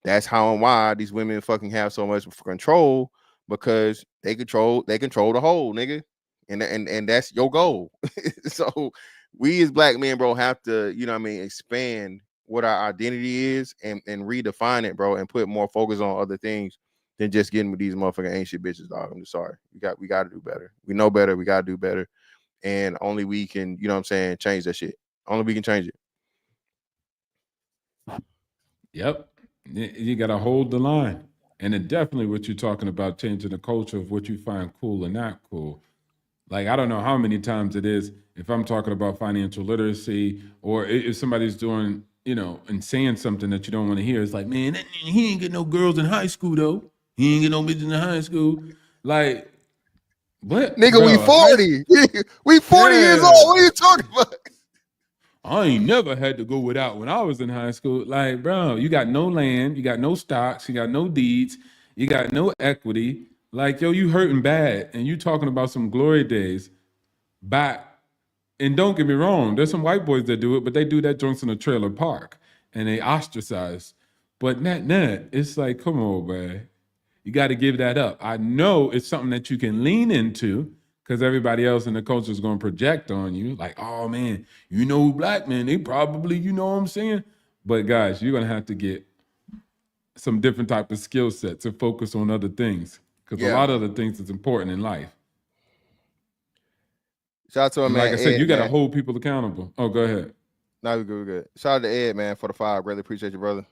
that's how and why these women fucking have so much control, because they control the whole, nigga. And that's your goal. So we as black men, bro, have to, expand what our identity is and redefine it, bro, and put more focus on other things than just getting with these motherfucking ancient bitches, dog. I'm just sorry. We got to do better. We know better. We got to do better. And only we can, change that shit. Only we can change it. Yep. You got to hold the line. And then definitely what you're talking about, changing the culture of what you find cool and not cool. Like, I don't know how many times it is, if I'm talking about financial literacy, or if somebody's doing, and saying something that you don't want to hear, it's like, man, he ain't get no girls in high school, though. He ain't get no bitches in high school. Like, what? Nigga, bro, we 40. We 40 years old. What are you talking about? I ain't never had to go without when I was in high school. Like, bro, you got no land, you got no stocks, you got no deeds, you got no equity. Like, yo, you hurting bad, and you talking about some glory days back. And don't get me wrong, there's some white boys that do it, but they do that joints in a trailer park, and they ostracize. But not, it's like, come on, man. You got to give that up. I know it's something that you can lean into because everybody else in the culture is going to project on you. Like, oh, man, you know, black men, they probably, you know what I'm saying? But guys, you're going to have to get some different type of skill sets and focus on other things because a lot of other things is important in life. Shout out to him, man. Like I said, Ed, you got to man. hold people accountable. Oh, go ahead. No, we're good, we're good. Shout out to Ed, man, for the 5. Really appreciate you, brother.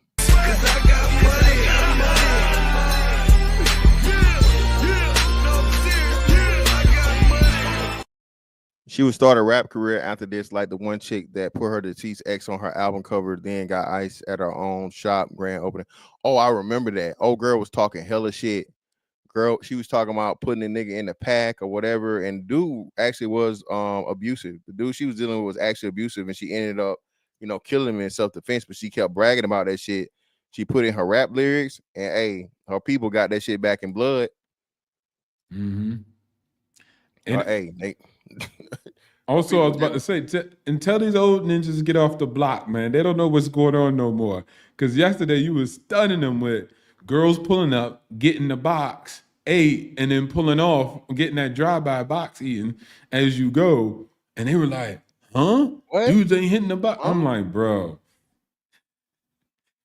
She would start a rap career after this, like the one chick that put her deceased ex on her album cover, then got ice at her own shop grand opening. Oh, I remember that. Old girl was talking hella shit. Girl, she was talking about putting a nigga in the pack or whatever, and dude actually was abusive. The dude she was dealing with was actually abusive, and she ended up, you know, killing him in self-defense, but she kept bragging about that shit. She put in her rap lyrics, and hey, her people got that shit back in blood. Mm-hmm. And hey, Nate. Also, I was about to say, and tell these old ninjas to get off the block, man. They don't know what's going on no more. Because yesterday you was stunning them with girls pulling up, getting the box, ate, and then pulling off, getting that drive-by box eating as you go. And they were like, huh? What? Dudes ain't hitting the box. I'm like, bro.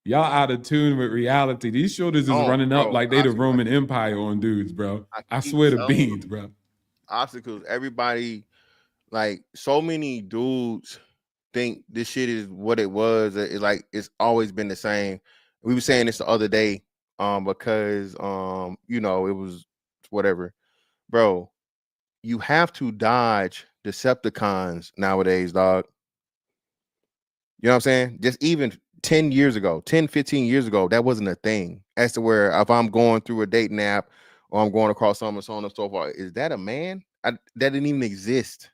Y'all out of tune with reality. These shoulders is running up like they the Roman Empire on dudes, bro. I swear to beans, bro. Obstacles. Everybody, like, so many dudes think this shit is what it was. It's like it's always been the same. We were saying this the other day, because you know, it was whatever, bro. You have to dodge Decepticons nowadays, dog. You know what I'm saying? Just even 10 years ago, 10, 15 years ago, that wasn't a thing. As to where if I'm going through a dating app or I'm going across someone, so on and so forth, is that a man? That didn't even exist.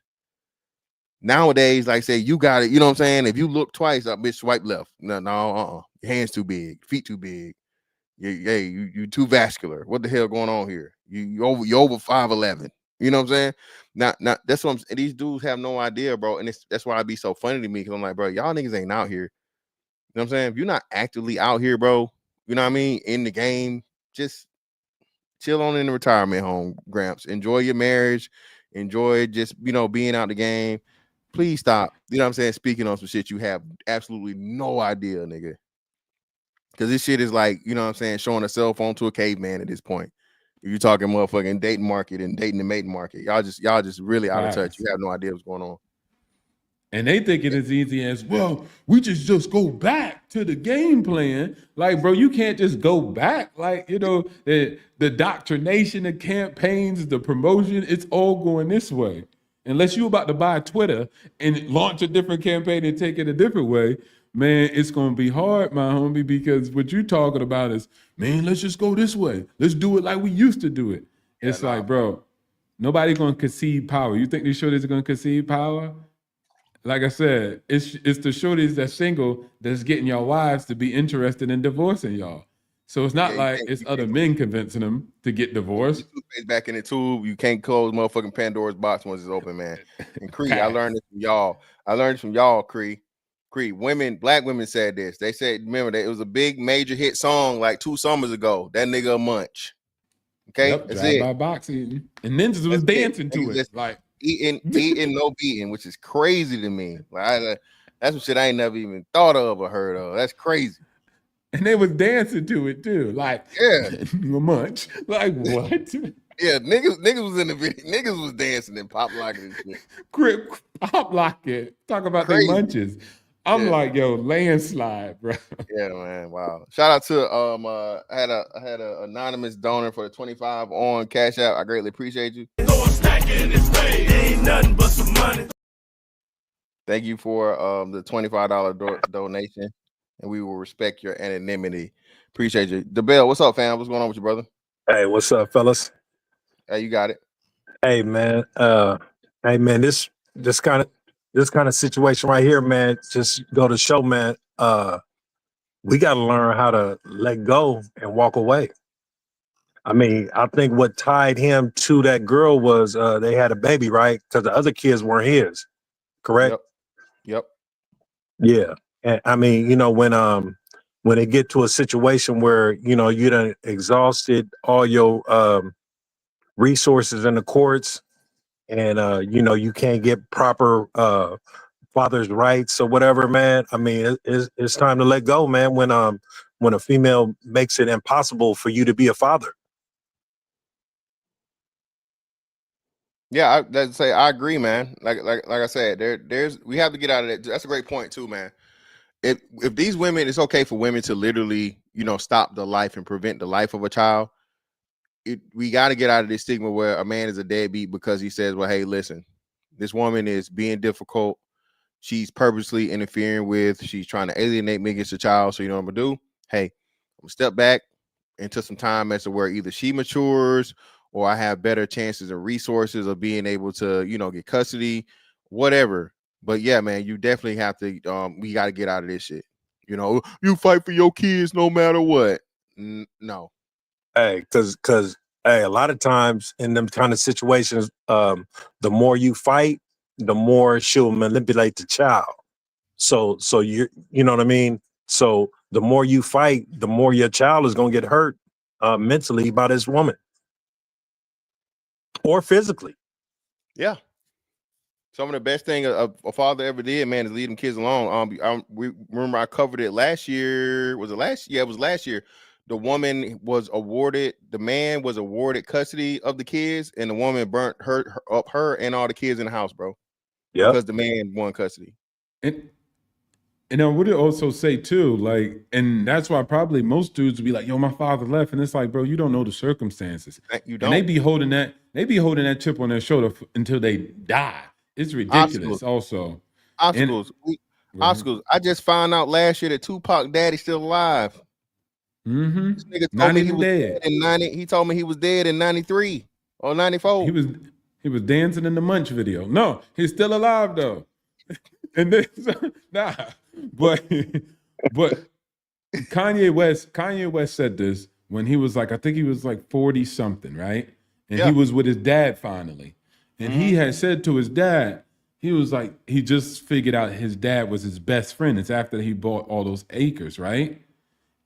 Nowadays, like I say, you got it. You know what I'm saying? If you look twice, bitch, swipe left. No, your hands too big, feet too big. You too vascular. What the hell going on here? You over 5'11". You know what I'm saying? Now that's what I'm saying. These dudes have no idea, bro. And that's why it be so funny to me, because I'm like, bro, y'all niggas ain't out here. You know what I'm saying? If you're not actively out here, bro, you know what I mean, in the game, just chill on in the retirement home, Gramps. Enjoy your marriage. Enjoy just, you know, being out the game. Please stop. You know what I'm saying? Speaking on some shit you have absolutely no idea, nigga. Because this shit is like, you know what I'm saying, showing a cell phone to a caveman at this point. You're talking motherfucking dating market and dating the mating market. Y'all just really out of touch. You have no idea what's going on. And they think it as easy as, well, we just go back to the game plan. Like, bro, you can't just go back. Like, you know, the indoctrination, the campaigns, the promotion, it's all going this way. Unless you're about to buy Twitter and launch a different campaign and take it a different way, man, it's going to be hard, my homie, because what you're talking about is, man, let's just go this way. Let's do it like we used to do it. Yeah, it's like, bro, nobody's going to concede power. You think these shorties are going to concede power? Like I said, it's the shorties that's single that's getting y'all wives to be interested in divorcing y'all. So it's not like it's other men convincing them to get divorced. Back in the tube, you can't close motherfucking Pandora's box once it's open, man. And Cree, I learned this from y'all. Cree. Women, black women said this. They said, remember that it was a big major hit song like 2 summers ago. That nigga a munch. Okay, Yep, that's drive it. by box eating. And ninjas was dancing to it. Like eating, no beating, which is crazy to me. Like that's some shit I ain't never even thought of or heard of. That's crazy. And they was dancing to it too. Like, yeah, a munch. Like, what? Yeah, niggas was in the video. Niggas was dancing and pop locking and shit. Pop locking. Talk about their munches. I'm like, yo, landslide, bro. Yeah, man. Wow. Shout out to I had a anonymous donor for the 25 on Cash App. I greatly appreciate you. Ain't nothing but some money. Thank you for the $25 donation, and we will respect your anonymity. Appreciate you. DeBell, what's up, fam? What's going on with you, brother? Hey, what's up, fellas? Hey, you got it. Hey man, this kind of situation right here, man, just go to show, man. We got to learn how to let go and walk away. I mean, I think what tied him to that girl was they had a baby, right? Because the other kids weren't his, correct? Yep. Yeah, and I mean, when they get to a situation where you done exhausted all your resources in the courts, and you can't get proper father's rights or whatever, man. I mean, it's time to let go, man. When a female makes it impossible for you to be a father. Yeah, I agree, man. Like I said, we have to get out of that. That's a great point too, man. If these women, it's okay for women to literally, stop the life and prevent the life of a child. We got to get out of this stigma where a man is a deadbeat because he says, well, hey, listen, this woman is being difficult. She's purposely interfering with, she's trying to alienate me against the child. So you know what I'm gonna do? Hey, I'm gonna step back into some time as to where either she matures or I have better chances and resources of being able to, get custody, whatever. But yeah, man, you definitely have to, we got to get out of this shit. You fight for your kids no matter what. No. Hey, because hey, a lot of times in them kind of situations, the more you fight, the more she'll manipulate the child. So you know what I mean? So the more you fight, the more your child is gonna get hurt mentally by this woman. Or physically. Yeah. Some of the best thing a father ever did, man, is leave them kids alone. We remember I covered it last year. Was it last? Yeah, it was last year. The man was awarded custody of the kids, and the woman burnt her and all the kids in the house, bro. Yeah. Because the man won custody. And I would also say too, like, and that's why probably most dudes would be like, yo, my father left. And it's like, bro, you don't know the circumstances. You don't. And they be holding that chip on their shoulder until they die. It's ridiculous. Also. Obstacles. Obstacles. I just found out last year that Tupac daddy's still alive. Mm-hmm. This nigga told me he was dead in 90. He told me he was dead in 93 or 94. He was dancing in the Munch video. No, he's still alive though. And then but Kanye West said this when he was like, I think he was like 40 something, right? And he was with his dad finally. And he had said to his dad, he was like, he just figured out his dad was his best friend. It's after he bought all those acres, right?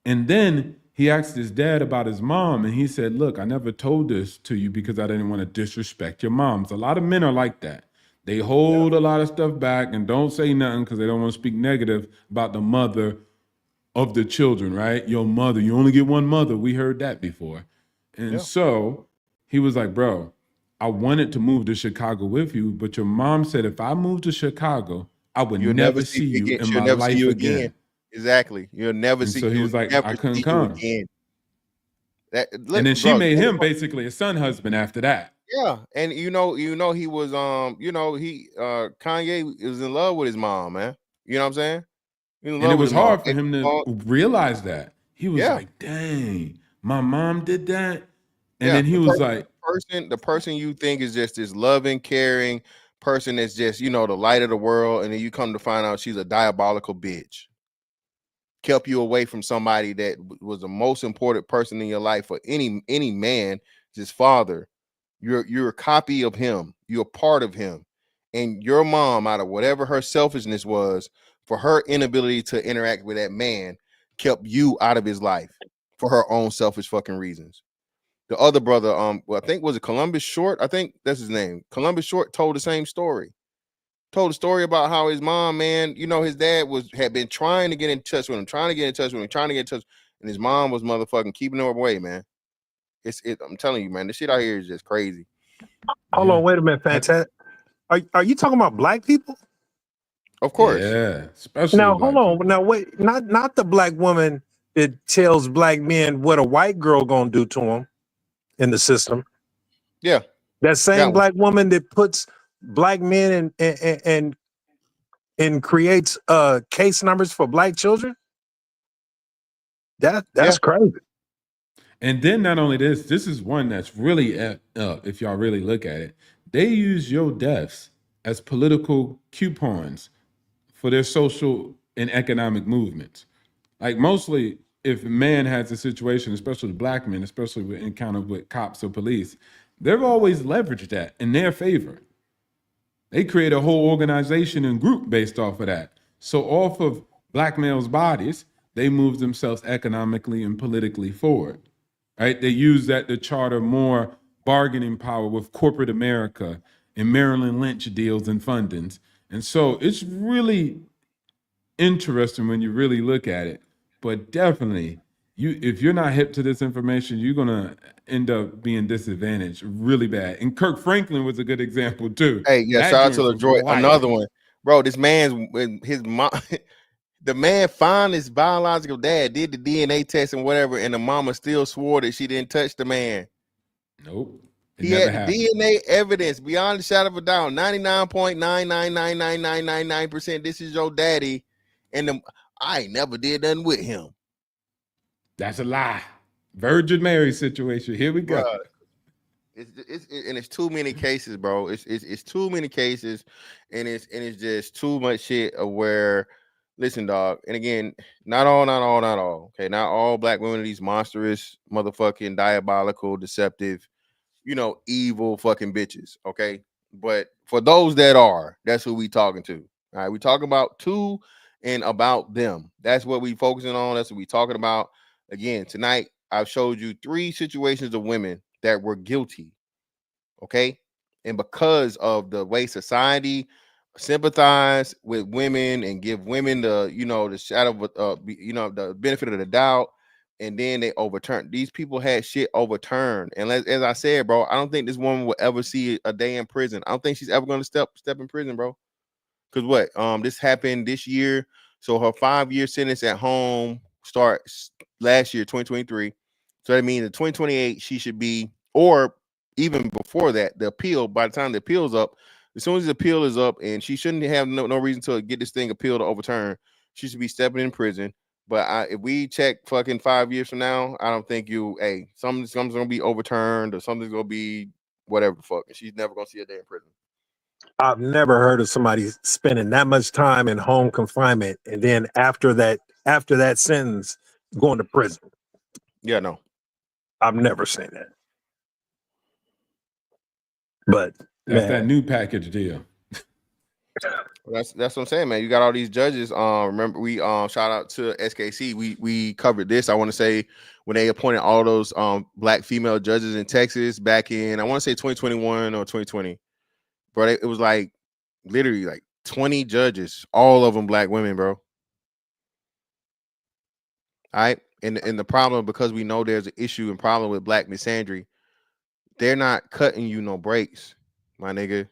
And then he asked his dad about his mom, and he said, look, I never told this to you because I didn't want to disrespect your moms. A lot of men are like that. They hold a lot of stuff back and don't say nothing because they don't want to speak negative about the mother of the children, right? Your mother, you only get one mother. We heard that before. And so he was like, bro, I wanted to move to Chicago with you, but your mom said if I moved to Chicago, I would never see you in my life again. Exactly. You'll never see. So he was like, I couldn't come. And then she made him basically a son husband after that. Yeah, and he was Kanye was in love with his mom, man. You know what I'm saying? And it was hard for him to realize that. He was like, dang, my mom did that. And then he was like, the person you think is just this loving, caring person that's just, the light of the world, and then you come to find out she's a diabolical bitch. Kept you away from somebody that was the most important person in your life for any man, his father. You're a copy of him. You're a part of him. And your mom, out of whatever her selfishness was, for her inability to interact with that man, kept you out of his life for her own selfish fucking reasons. The other brother, I think was it Columbus Short? I think that's his name. Columbus Short told the same story. Told a story about how his mom, man, his dad had been trying to get in touch with him, and his mom was motherfucking keeping him away, man. I'm telling you, man, this shit out here is just crazy. Hold on, wait a minute, Fantastic. Are you talking about black people? Of course. Yeah. Especially now, hold on. Now, wait, not the black woman that tells black men what a white girl gonna do to them in the system. Yeah. That same black woman that puts black men and creates case numbers for black children. That's crazy. And then not only this, this is one that's really if y'all really look at it, they use your deaths as political coupons for their social and economic movements. Like mostly if a man has a situation, especially black men, especially with encounter with cops or police, they've always leveraged that in their favor. They create a whole organization and group based off of that. So off of black males' bodies, they move themselves economically and politically forward, right? They use that to charter more bargaining power with corporate America and Maryland Lynch deals and fundings. And so it's really interesting when you really look at it. But definitely, if you're not hip to this information, you're gonna end up being disadvantaged really bad. And Kirk Franklin was a good example too. Hey, yeah, That shout out to joint was LaJoy. wild. Another one, bro. This man's his mom. The man found his biological dad, did the DNA test and whatever, and the mama still swore that she didn't touch the man. Nope. He had the DNA evidence beyond the shadow of a doubt. 99.9999999%. This is your daddy, and I ain't never did nothing with him. That's a lie. Virgin Mary situation. Here we go. Bruh. It's too many cases, bro. It's too many cases, and it's just too much shit of where. Listen, dog. And again, not all. Okay, not all black women are these monstrous, motherfucking, diabolical, deceptive, evil fucking bitches. Okay, but for those that are, that's who we talking to. All right, we talking about two and about them. That's what we focusing on. That's what we talking about. Again, tonight I've showed you 3 situations of women that were guilty. Okay, and because of the way society sympathize with women and give women the the shadow of the benefit of the doubt, and then they overturn. These people had shit overturned, and as I said, bro, I don't think this woman will ever see a day in prison. I don't think she's ever going to step in prison, bro. Because what this happened this year, so her 5-year sentence at home starts last year, 2023. So that means in 2028 she should be, or even before that, the appeal. By the time the appeal's up. As soon as the appeal is up, and she shouldn't have no reason to get this thing appealed to overturn, she should be stepping in prison. But if we check fucking 5 years from now, I don't think something's gonna be overturned or something's gonna be whatever the fuck, and she's never gonna see a day in prison. I've never heard of somebody spending that much time in home confinement and then after that sentence going to prison. Yeah, no, I've never seen that. But that's that new package deal. That's what I'm saying, man. You got all these judges. Remember we shout out to SKC. We covered this. I want to say when they appointed all those black female judges in Texas back in, I want to say 2021 or 2020. But it was like literally like 20 judges, all of them black women, bro. All right. And the problem, because we know there's an issue and problem with black misandry, they're not cutting you no breaks, my nigga.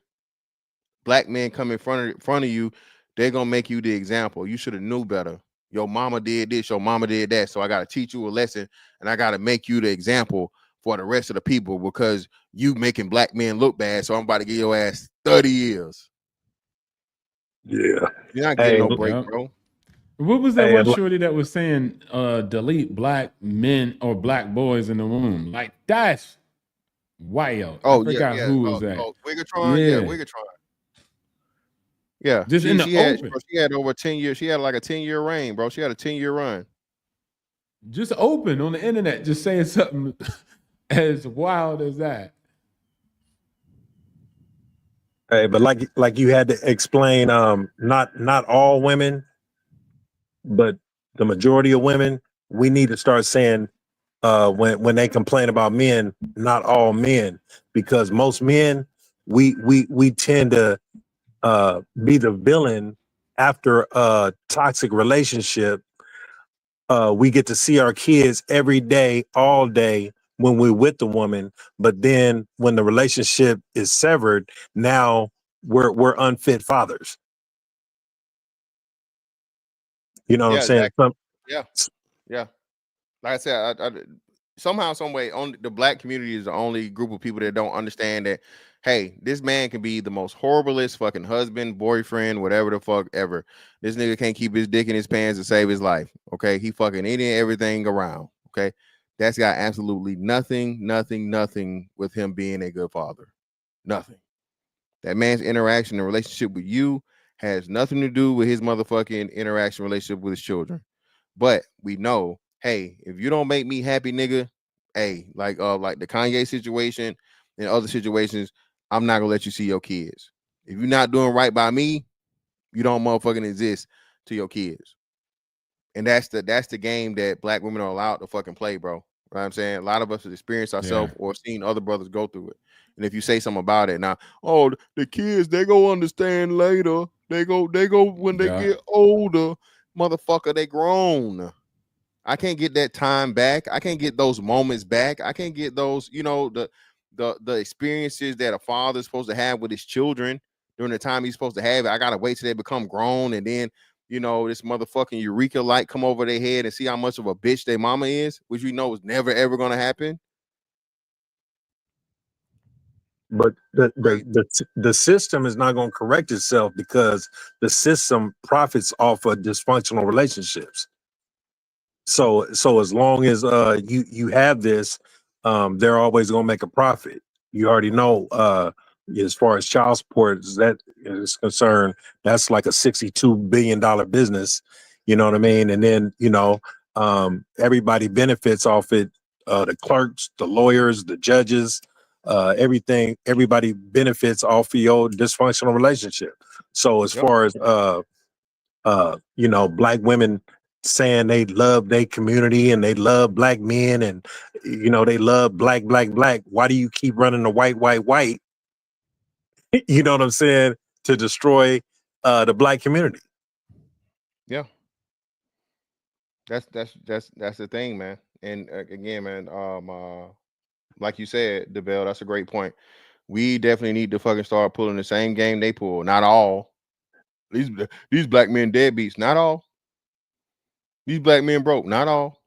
Black men come in front of you, they're gonna make you the example. You should have knew better. Your mama did this, your mama did that. So I gotta teach you a lesson, and I gotta make you the example for the rest of the people because you making black men look bad. So I'm about to give your ass 30 years. Yeah. You're not getting no break, bro. What was that one shorty that was saying delete black men or black boys in the womb? Like that's wild. I forgot who was that. Wigatron? Yeah, Wigatron. Yeah, just in the open. She had over 10 years. She had like a 10-year reign, bro. She had a 10-year run. Just open on the internet, just saying something as wild as that. Hey, but like you had to explain, not all women, but the majority of women, we need to start saying when they complain about men, not all men, because most men, we tend to be the villain after a toxic relationship. We get to see our kids every day, all day when we're with the woman, but then when the relationship is severed, now we're unfit fathers. You know what I'm saying? Exactly. Yeah. Like I said, I somehow, some way, only the black community is the only group of people that don't understand that. Hey, this man can be the most horriblest fucking husband, boyfriend, whatever the fuck ever. This nigga can't keep his dick in his pants to save his life. Okay, he fucking eating everything around. Okay, That's got absolutely nothing with him being a good father. Nothing. That man's interaction and relationship with you has nothing to do with his motherfucking interaction relationship with his children. But we know, hey, if you don't make me happy, nigga, hey, like the Kanye situation and other situations, I'm not gonna let you see your kids. If you're not doing right by me, you don't motherfucking exist to your kids. And that's the game that black women are allowed to fucking play, bro. You know what I'm saying? A lot of us have experienced ourselves or seen other brothers go through it. And if you say something about it now, oh, the kids, they go understand later. They go when they get older. Motherfucker, they grown. I can't get that time back. I can't get those moments back. I can't get those, the experiences that a father's supposed to have with his children during the time he's supposed to have it. I gotta wait till they become grown, and then this motherfucking eureka light come over their head and see how much of a bitch their mama is, which we know is never ever gonna happen. But the system is not going to correct itself because the system profits off of dysfunctional relationships. So as long as you have this, they're always going to make a profit. You already know, as far as child support is concerned, that's like a $62 billion business. You know what I mean? And then everybody benefits off it. The clerks, the lawyers, the judges. Everything, everybody benefits off of your dysfunctional relationship. So as far as black women saying they love their community and they love black men and they love black, why do you keep running the white? You know what I'm saying? To destroy the black community. Yeah. That's the thing, man. And again, man, like you said, DeBell, that's a great point. We definitely need to fucking start pulling the same game they pull. Not all. These black men deadbeats. Not all. These black men broke. Not all.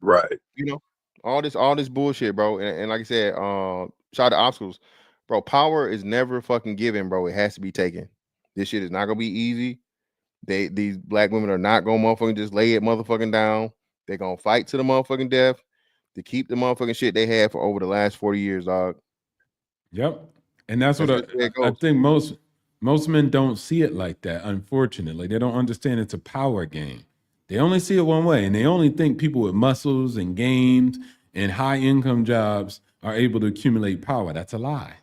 Right. All this bullshit, bro. And like I said, shout out to obstacles, bro. Power is never fucking given, bro. It has to be taken. This shit is not gonna be easy. These black women are not gonna motherfucking just lay it motherfucking down. They're gonna fight to the motherfucking death to keep the motherfucking shit they had for over the last 40 years, dog. Yep. And that's what I think most men don't see it like that, unfortunately. They don't understand it's a power game. They only see it one way, and they only think people with muscles and games and high income jobs are able to accumulate power. That's a lie.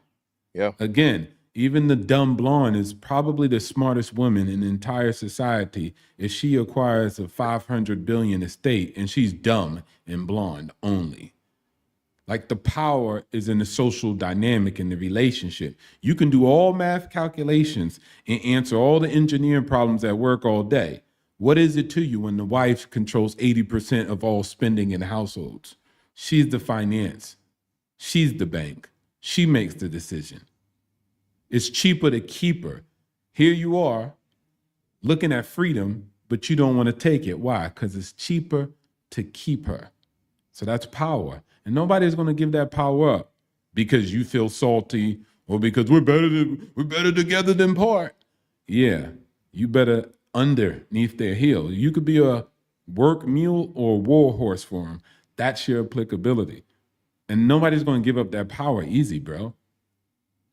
Yeah. Again, even the dumb blonde is probably the smartest woman in the entire society if she acquires a $500 billion estate and she's dumb and blonde only. Like, the power is in the social dynamic in the relationship. You can do all math calculations and answer all the engineering problems at work all day. What is it to you when the wife controls 80% of all spending in households? She's the finance. She's the bank. She makes the decision. It's cheaper to keep her. Here you are looking at freedom, but you don't want to take it. Why? Because it's cheaper to keep her. So that's power. And nobody's going to give that power up because you feel salty or because we're better together than part. Yeah, you better underneath their heel. You could be a work mule or a war horse for them. That's your applicability. And nobody's going to give up that power easy, bro.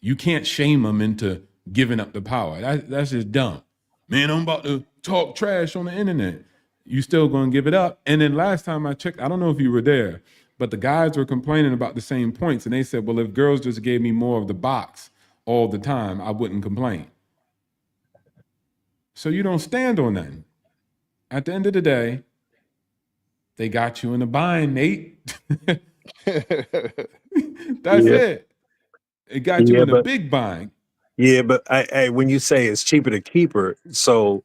You can't shame them into giving up the power. That's just dumb. Man, I'm about to talk trash on the internet. You still going to give it up. And then last time I checked, I don't know if you were there, but the guys were complaining about the same points. And they said, well, if girls just gave me more of the box all the time, I wouldn't complain. So you don't stand on nothing. At the end of the day, they got you in the bind, Nate. That's it. It got you in a big bind. Yeah, but when you say it's cheaper to keep her, so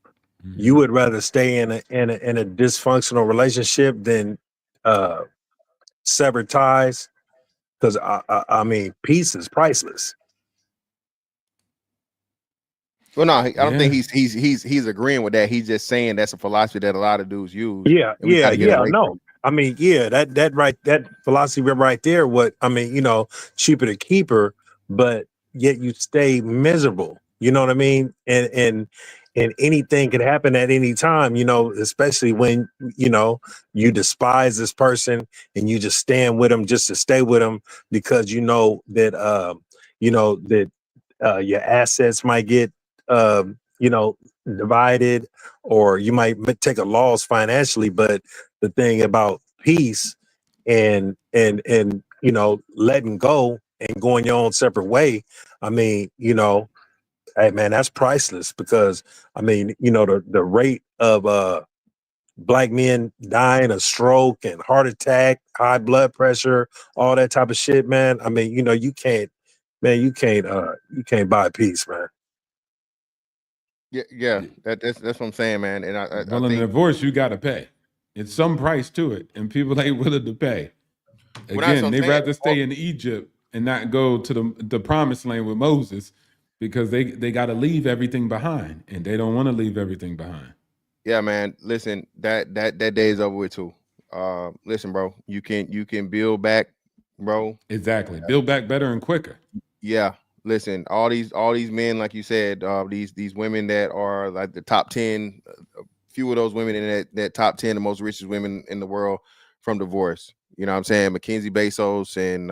you would rather stay in a dysfunctional relationship than sever ties? Because I mean, peace is priceless. Well, no, I don't think he's agreeing with that. He's just saying that's a philosophy that a lot of dudes use. Yeah. No, I mean, that philosophy right there. What I mean, cheaper to keep her, but yet you stay miserable. You know what I mean? And and anything can happen at any time, you know, especially when, you know, you despise this person and you just stand with them just to stay with them because you know that your assets might get you know, divided, or you might take a loss financially. But the thing about peace and you know, letting go and going your own separate way, I mean, you know, hey man, that's priceless. Because I mean, you know, the rate of black men dying of stroke and heart attack, high blood pressure, all that type of shit, man. I mean, you know, you can't buy peace, man. Yeah. That's what I'm saying, man. And I Well, in a think divorce, you got to pay. It's some price to it, and people ain't willing to pay. Well, that's what Again, I'm they saying. rather stay in Egypt and not go to the promised land with Moses because they got to leave everything behind, and they don't want to leave everything behind. Yeah, man. Listen, that day is over with too. Listen, bro, you can build back, bro. Exactly. Build back better and quicker. Yeah. Listen, all these men, like you said, these women that are like the top 10, a few of those women in that top 10, the most richest women in the world from divorce. You know what I'm saying? Mackenzie Bezos and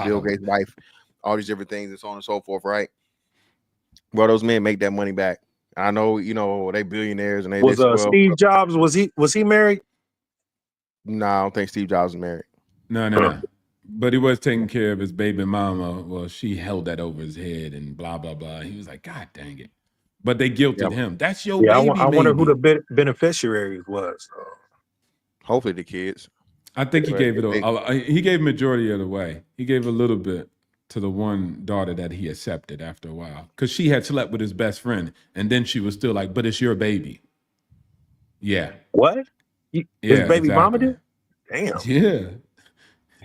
Bill Gates' wife, all these different things and so on and so forth, right? Well, those men make that money back. I know, you know, they billionaires and they Was Steve Jobs, was he married? No, I don't think Steve Jobs was married. No. But he was taking care of his baby mama. Well, she held that over his head and blah, blah, blah. He was like, God dang it. But they guilted him. That's your baby. I wonder who the beneficiaries was. Hopefully the kids. I think he gave he gave majority of the way. He gave a little bit to the one daughter that he accepted after a while. Because she had slept with his best friend. And then she was still like, but it's your baby. Yeah. What? His baby mama did? Damn. Yeah.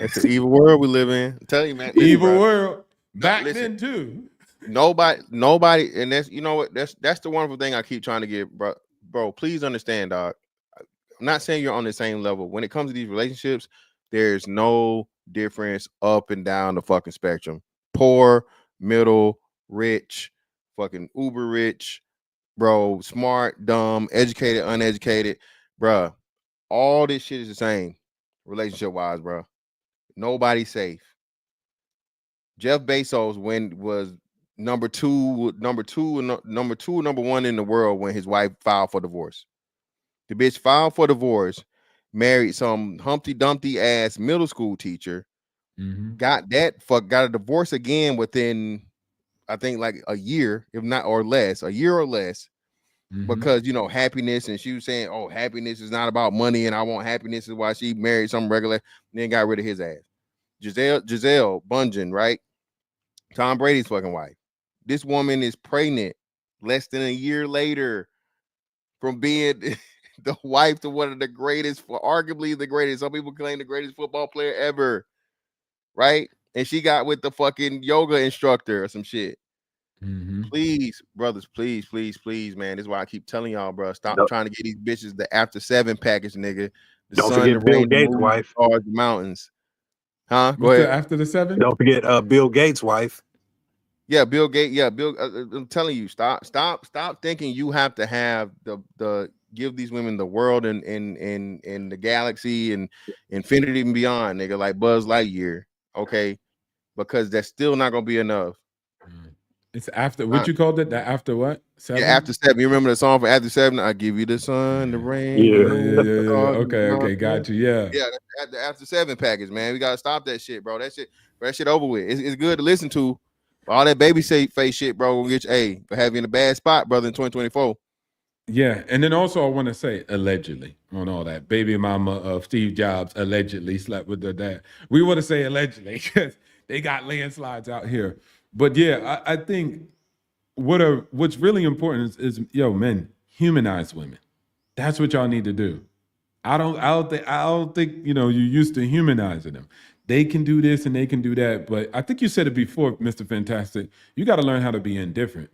It's an evil world we live in. I'm telling you, man. Listen, evil world. Back then too. Nobody, and that's, you know what, that's the wonderful thing I keep trying to get, bro. Please understand, dog. I'm not saying you're on the same level. When it comes to these relationships, there's no difference up and down the fucking spectrum. Poor, middle, rich, fucking uber rich, bro, smart, dumb, educated, uneducated, bro. All this shit is the same relationship wise, bro. Nobody's safe. Jeff Bezos was number one in the world when his wife filed for divorce. The bitch filed for divorce, married some Humpty Dumpty ass middle school teacher, got a divorce again within, I think, like a year, if not or less, because, you know, happiness. And she was saying, oh, happiness is not about money, and I want happiness, is why she married some regular, and then got rid of his ass. Giselle Bundchen, right? Tom Brady's fucking wife. This woman is pregnant less than a year later from being the wife to one of the greatest, arguably the greatest. Some people claim the greatest football player ever, right? And she got with the fucking yoga instructor or some shit. Please, brothers, please, man. This is why I keep telling y'all, bro. Stop trying to get these bitches the after 7 package, nigga. Don't forget Bill Gates' wife. The mountains. Huh? Go What's ahead. After the 7? Don't forget Bill Gates' wife. Yeah, Bill Gates. Yeah, Bill. I'm telling you, stop thinking you have to have the give these women the world and the galaxy and infinity and beyond, nigga, like Buzz Lightyear. Okay, because that's still not gonna be enough. It's after what you called it? The after what? 7? Yeah, after 7. You remember the song for After 7? I give you the sun, the rain. Yeah. Okay, got you. Yeah. Yeah, that's the After 7 package, man. We gotta stop that shit, bro. That shit over with. It's good to listen to. All that baby face shit, bro, will get you for having a bad spot, brother, in 2024. Yeah, and then also I want to say allegedly on all that. Baby mama of Steve Jobs allegedly slept with their dad. We want to say allegedly because they got landslides out here. But yeah, I think what's really important is men, humanize women. That's what y'all need to do. I don't think you're used to humanizing them. They can do this and they can do that, but I think you said it before, Mr. Fantastic. You got to learn how to be indifferent.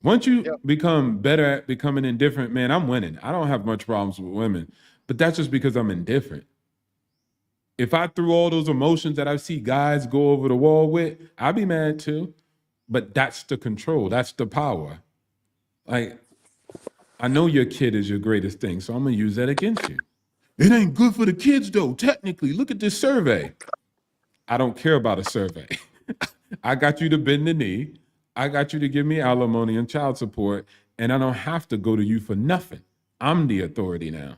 Once you become better at becoming indifferent, man, I'm winning. I don't have much problems with women, but that's just because I'm indifferent. If I threw all those emotions that I see guys go over the wall with, I'd be mad too. But that's the control. That's the power. Like, I know your kid is your greatest thing, so I'm going to use that against you. It ain't good for the kids, though. Technically, look at this survey. I don't care about a survey. I got you to bend the knee. I got you to give me alimony and child support, and I don't have to go to you for nothing. I'm the authority now.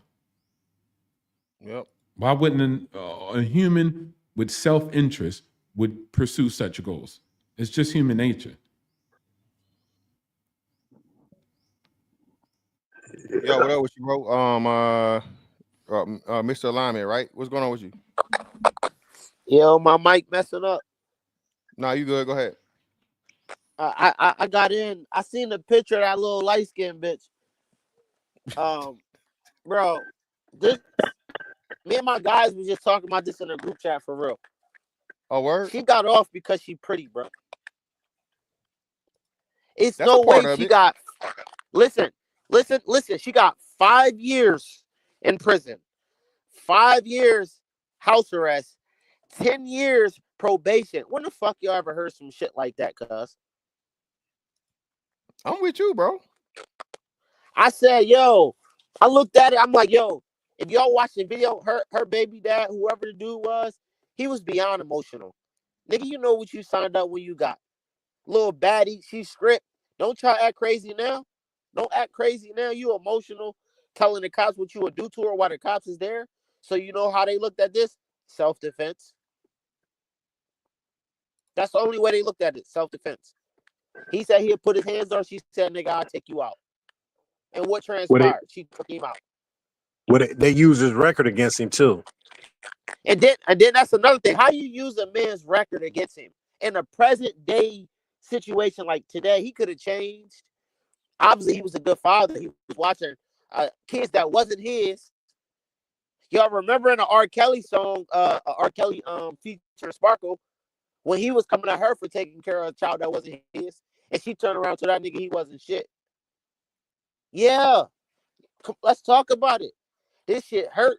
Yep. Why wouldn't a human with self-interest would pursue such goals? It's just human nature. Yo, what up with you, bro? Mr. Alignment, right? What's going on with you? Yo, my mic messing up. Nah, you good. Go ahead. I got in. I seen the picture of that little light skinned bitch. Bro, this me and my guys was just talking about this in a group chat for real. Oh, word? She got off because she pretty, bro. It's That's no a part way of she it. got. Listen. She got 5 years in prison, 5 years house arrest, 10 years probation. When the fuck y'all ever heard some shit like that, cuz? I'm with you, bro. I said, yo, I looked at it. I'm like, yo, if y'all watch the video, her baby dad, whoever the dude was, he was beyond emotional. Nigga, you know what you signed up when you got. Little baddie, she script. Don't try to act crazy now. Don't act crazy now. You emotional, telling the cops what you would do to her while the cops is there. So you know how they looked at this? Self-defense. That's the only way they looked at it. Self-defense. He said he'd put his hands on her. She said, nigga, I'll take you out. And what transpired? She took him out. They use his record against him too. And then that's another thing. How you use a man's record against him in a present day situation like today? He could have changed. Obviously, he was a good father. He was watching kids that wasn't his. Y'all remember in the R. Kelly song, R. Kelly featuring Sparkle, when he was coming at her for taking care of a child that wasn't his, and she turned around to that nigga he wasn't shit. Yeah, let's talk about it. This shit hurt.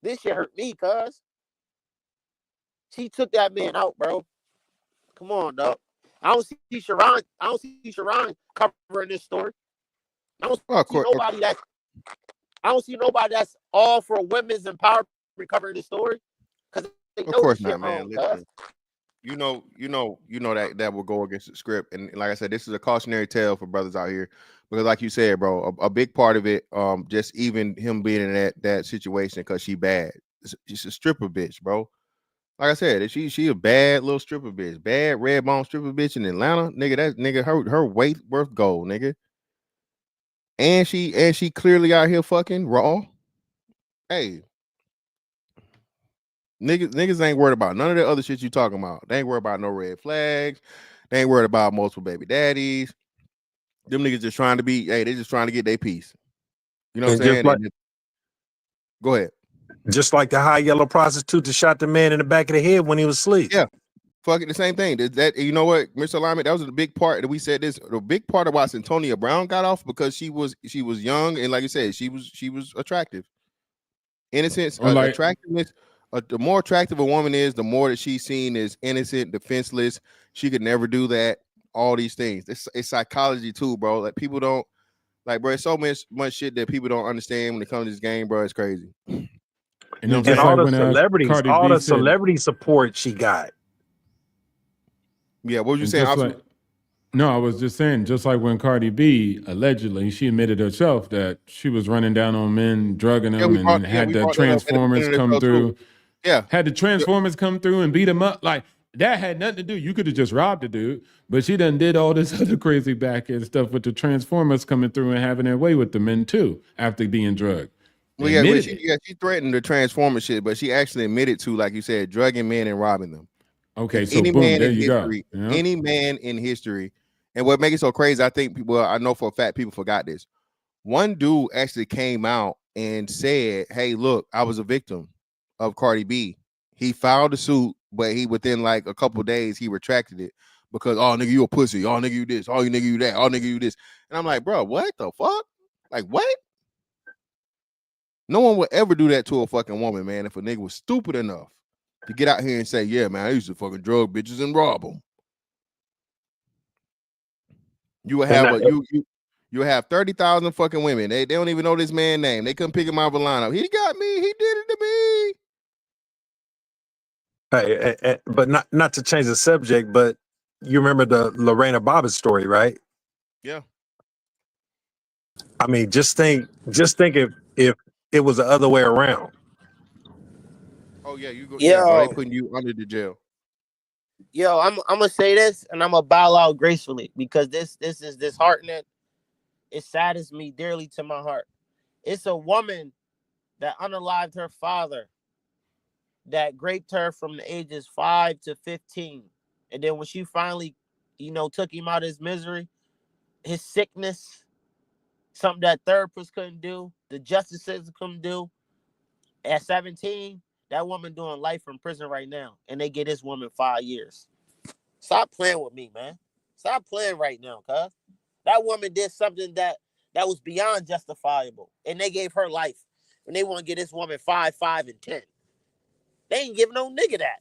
This shit hurt me, cuz. She took that man out, bro. Come on, dog. I don't see Sharon covering this story. I don't see nobody that's all for women's empowerment covering this story. Because of course not, man. Listen, you know that will go against the script. And like I said, this is a cautionary tale for brothers out here. Because like you said, bro, a big part of it, just even him being in that situation because she bad. She's a stripper bitch, bro. Like I said, she a bad little stripper bitch, bad red bone stripper bitch in Atlanta, nigga. That nigga her weight worth gold, nigga. And she clearly out here fucking raw. Hey, niggas ain't worried about none of the other shit you talking about. They ain't worried about no red flags. They ain't worried about multiple baby daddies. Them niggas just trying to be. Hey, they just trying to get their piece. You know what I'm saying? Go ahead. Just like the high yellow prostitute that shot the man in the back of the head when he was asleep. Yeah. Fucking the same thing. That you know what, Mr. Alignment, that was the big part that we said this. The big part of why Cyntoia Brown got off because she was young and like you said, she was attractive. Innocence, attractiveness. The more attractive a woman is, the more that she's seen as innocent, defenseless. She could never do that. All these things. It's psychology too, bro. Like people don't like, bro. It's so much shit that people don't understand when it comes to this game, bro. It's crazy. And all the celebrity support she got. Yeah, what was you saying? No, I was just saying, just like when Cardi B allegedly, she admitted herself that she was running down on men, drugging them, and had the Transformers come through. Yeah, had the Transformers come through and beat him up. Like that had nothing to do. You could have just robbed the dude, but she done did all this other crazy back end stuff with the Transformers coming through and having their way with the men too after being drugged. Well, she threatened the Transformer shit, but she actually admitted to, like you said, drugging men and robbing them. Okay, so boom, there you go. Any man in history, and what makes it so crazy, I think I know for a fact people forgot this. One dude actually came out and said, "Hey, look, I was a victim of Cardi B." He filed a suit, but within like a couple of days he retracted it because, "Oh nigga, you a pussy. Oh nigga, you this. Oh you nigga, you that. Oh nigga, you this." And I'm like, bro, what the fuck? Like what? No one would ever do that to a fucking woman, man. If a nigga was stupid enough to get out here and say, "Yeah, man, I used to fucking drug bitches and rob them." You will have you have 30,000 fucking women. They don't even know this man's name. They couldn't pick him out of a lineup. He got me. He did it to me. Hey, but not to change the subject, but you remember the Lorena Bobbitt story, right? Yeah. I mean, just think if it was the other way around. Oh yeah, you go. Yo. Yeah, bro. They putting you under the jail. Yo, I'm gonna say this, and I'm gonna bow out gracefully because this is disheartening. It saddens me dearly to my heart. It's a woman that unalived her father, that raped her from the ages 5 to 15, and then when she finally, took him out of his misery, his sickness, something that therapists couldn't do, the justice system couldn't do. At 17, that woman doing life in prison right now, and they get this woman 5 years. Stop playing with me, man. Stop playing right now, cuz. That woman did something that was beyond justifiable, and they gave her life. And they want to give this woman 5, 5, and 10. They ain't giving no nigga that.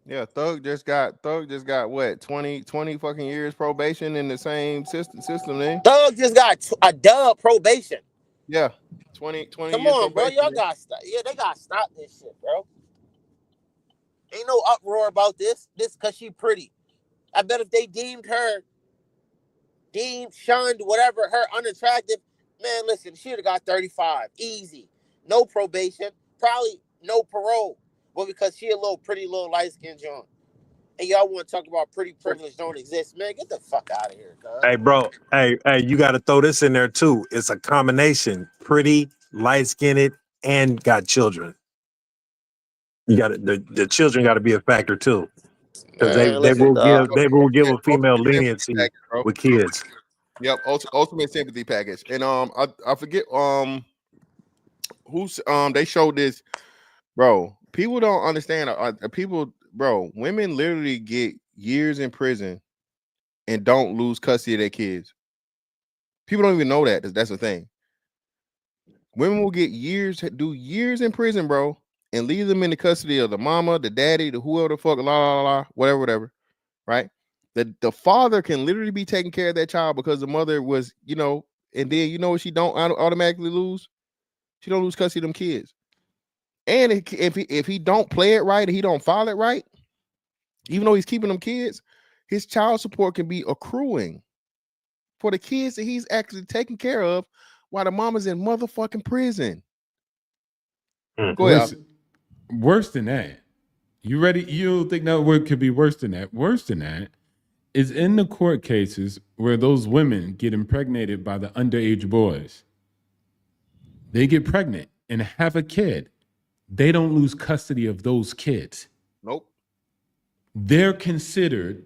Yeah, Thug just got what 20 fucking years probation in the same system. Thug just got a dub probation. Yeah, 20 Come years on, bro. probation. Y'all got stop. Yeah, they got to stop this shit, bro. Ain't no uproar about this. This because she pretty. I bet if they shunned, whatever, her unattractive, man, listen, she'd have got 35. Easy. No probation. Probably no parole. But because she a little pretty, little light-skinned joint. And y'all want to talk about pretty privilege don't exist. Man, get the fuck out of here, cuz. Hey, bro. Hey, you got to throw this in there too. It's a combination: pretty, light-skinned, and got children. You got the children got to be a factor too, because they will give a female leniency with kids. Yep, ultimate sympathy package. And I forget who's they showed this, bro. People don't understand. People, bro. Women literally get years in prison and don't lose custody of their kids. People don't even know that. That's the thing. Women will get years in prison, bro, and leave them in the custody of the mama, the daddy, the whoever the fuck, whatever, right? The father can literally be taking care of that child because the mother was, and then what she don't automatically lose? She don't lose custody of them kids. And if he don't play it right and he don't file it right, even though he's keeping them kids, his child support can be accruing for the kids that he's actually taking care of while the mama's in motherfucking prison. Go ahead. Worse than that. You ready? You don't think that word could be worse than that? Worse than that is in the court cases where those women get impregnated by the underage boys. They get pregnant and have a kid. They don't lose custody of those kids. Nope. They're considered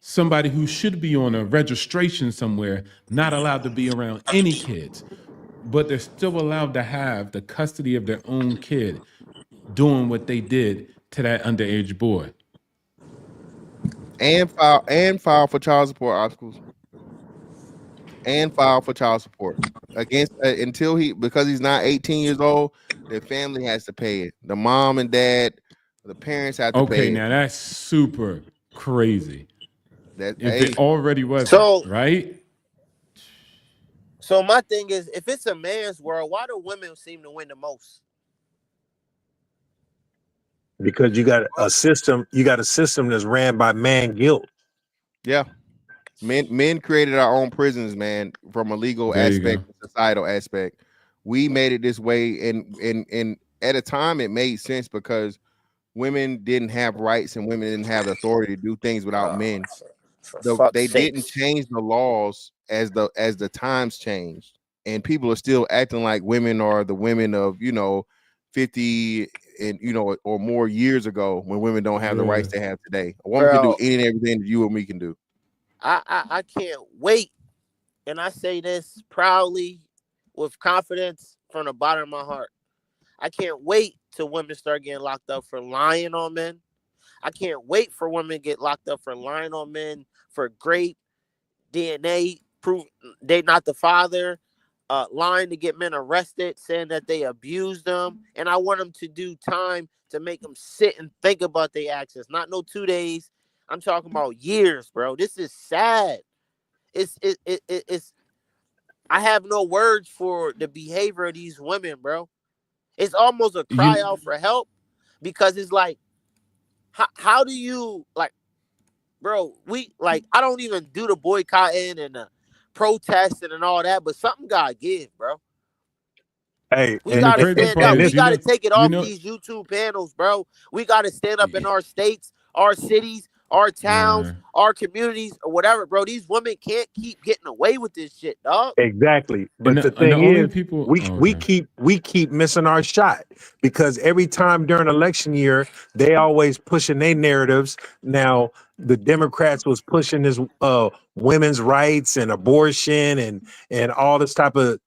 somebody who should be on a registration somewhere, not allowed to be around any kids, but they're still allowed to have the custody of their own kid doing what they did to that underage boy. And file for child support obstacles. And file for child support against because he's not 18 years old. The family has to pay it. The mom and dad, the parents have to pay it. Okay, now that's super crazy. It already was right. So my thing is, if it's a man's world, why do women seem to win the most? Because you got a system. You got a system that's ran by man guilt. Yeah. Men created our own prisons, man, from a legal aspect, societal aspect. We made it this way, and at a time it made sense because women didn't have rights and women didn't have the authority to do things without men. They didn't change the laws as the times changed, and people are still acting like women are the women of 50 and or more years ago when women don't have the rights they have today. A woman can do any and everything that you and me can do. I can't wait, and I say this proudly with confidence from the bottom of my heart. I can't wait till women start getting locked up for lying on men. I can't wait for women to get locked up for lying on men, for rape, DNA, proof they not the father, lying to get men arrested, saying that they abused them. And I want them to do time to make them sit and think about their actions. Not no 2 days. I'm talking about years, bro. This is sad. It's I have no words for the behavior of these women, bro. It's almost a cry out for help, because it's like, how do you, like, bro, I don't even do the boycotting and the protesting and all that, but something gotta give, bro. Hey, We gotta stand up. We gotta take it off know, these YouTube panels, bro. We gotta stand up in our states, our cities, our towns, our communities, or whatever, bro. These women can't keep getting away with this shit, dog. Exactly. But and the the thing only is, people we keep missing our shot, because every time during election year, they always pushing their narratives. Now, the Democrats was pushing this women's rights and abortion and all this type of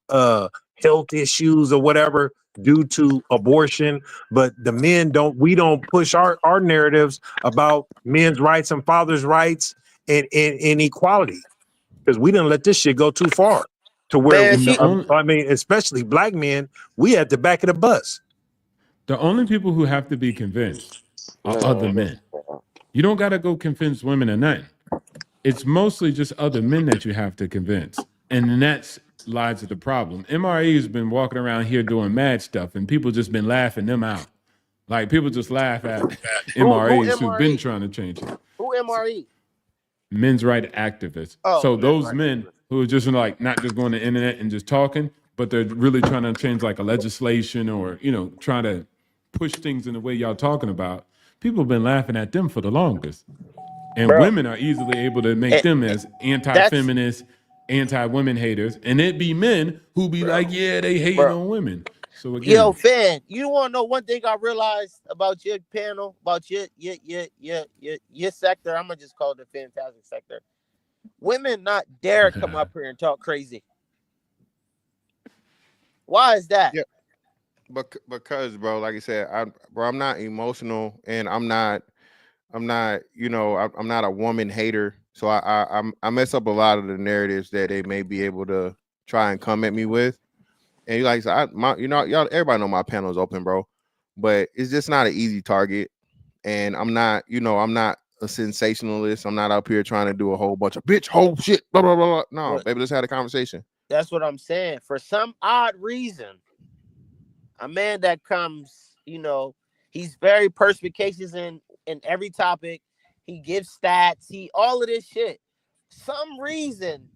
health issues or whatever due to abortion. But the men we don't push our narratives about men's rights and fathers' rights and equality, because we didn't let this shit go too far to where I mean, especially black men, we at the back of the bus. The only people who have to be convinced are other men. You don't got to go convince women or nothing. It's mostly just other men that you have to convince. And that's lies of the problem. MRE has been walking around here doing mad stuff, and people just been laughing them out. Like, people just laugh at MREs who've been trying to change it. Who MRE? Men's right activists. So those men who are just like not just going to the internet and just talking, but they're really trying to change like a legislation or, trying to push things in the way y'all talking about. People have been laughing at them for the longest. And women are easily able to make them as anti-feminist, anti-women haters. And it be men who be like, yeah, they hating on women. So again, yo, Fan, you want to know one thing I realized about your panel, about your sector? I'm gonna just call it the fantastic sector. Women not dare come up here and talk crazy. Why is that? Yeah, because bro, like I said, I'm not emotional, and I'm not I'm not a woman hater. So I mess up a lot of the narratives that they may be able to try and come at me with. And you like, y'all, everybody know my panel is open, bro, but it's just not an easy target. And I'm not a sensationalist. I'm not up here trying to do a whole bunch of bitch, whole shit, blah, blah, blah, blah. No, baby, let's have a conversation. That's what I'm saying. For some odd reason, a man that comes, he's very perspicacious in every topic. He gives stats, all of this shit. Some reason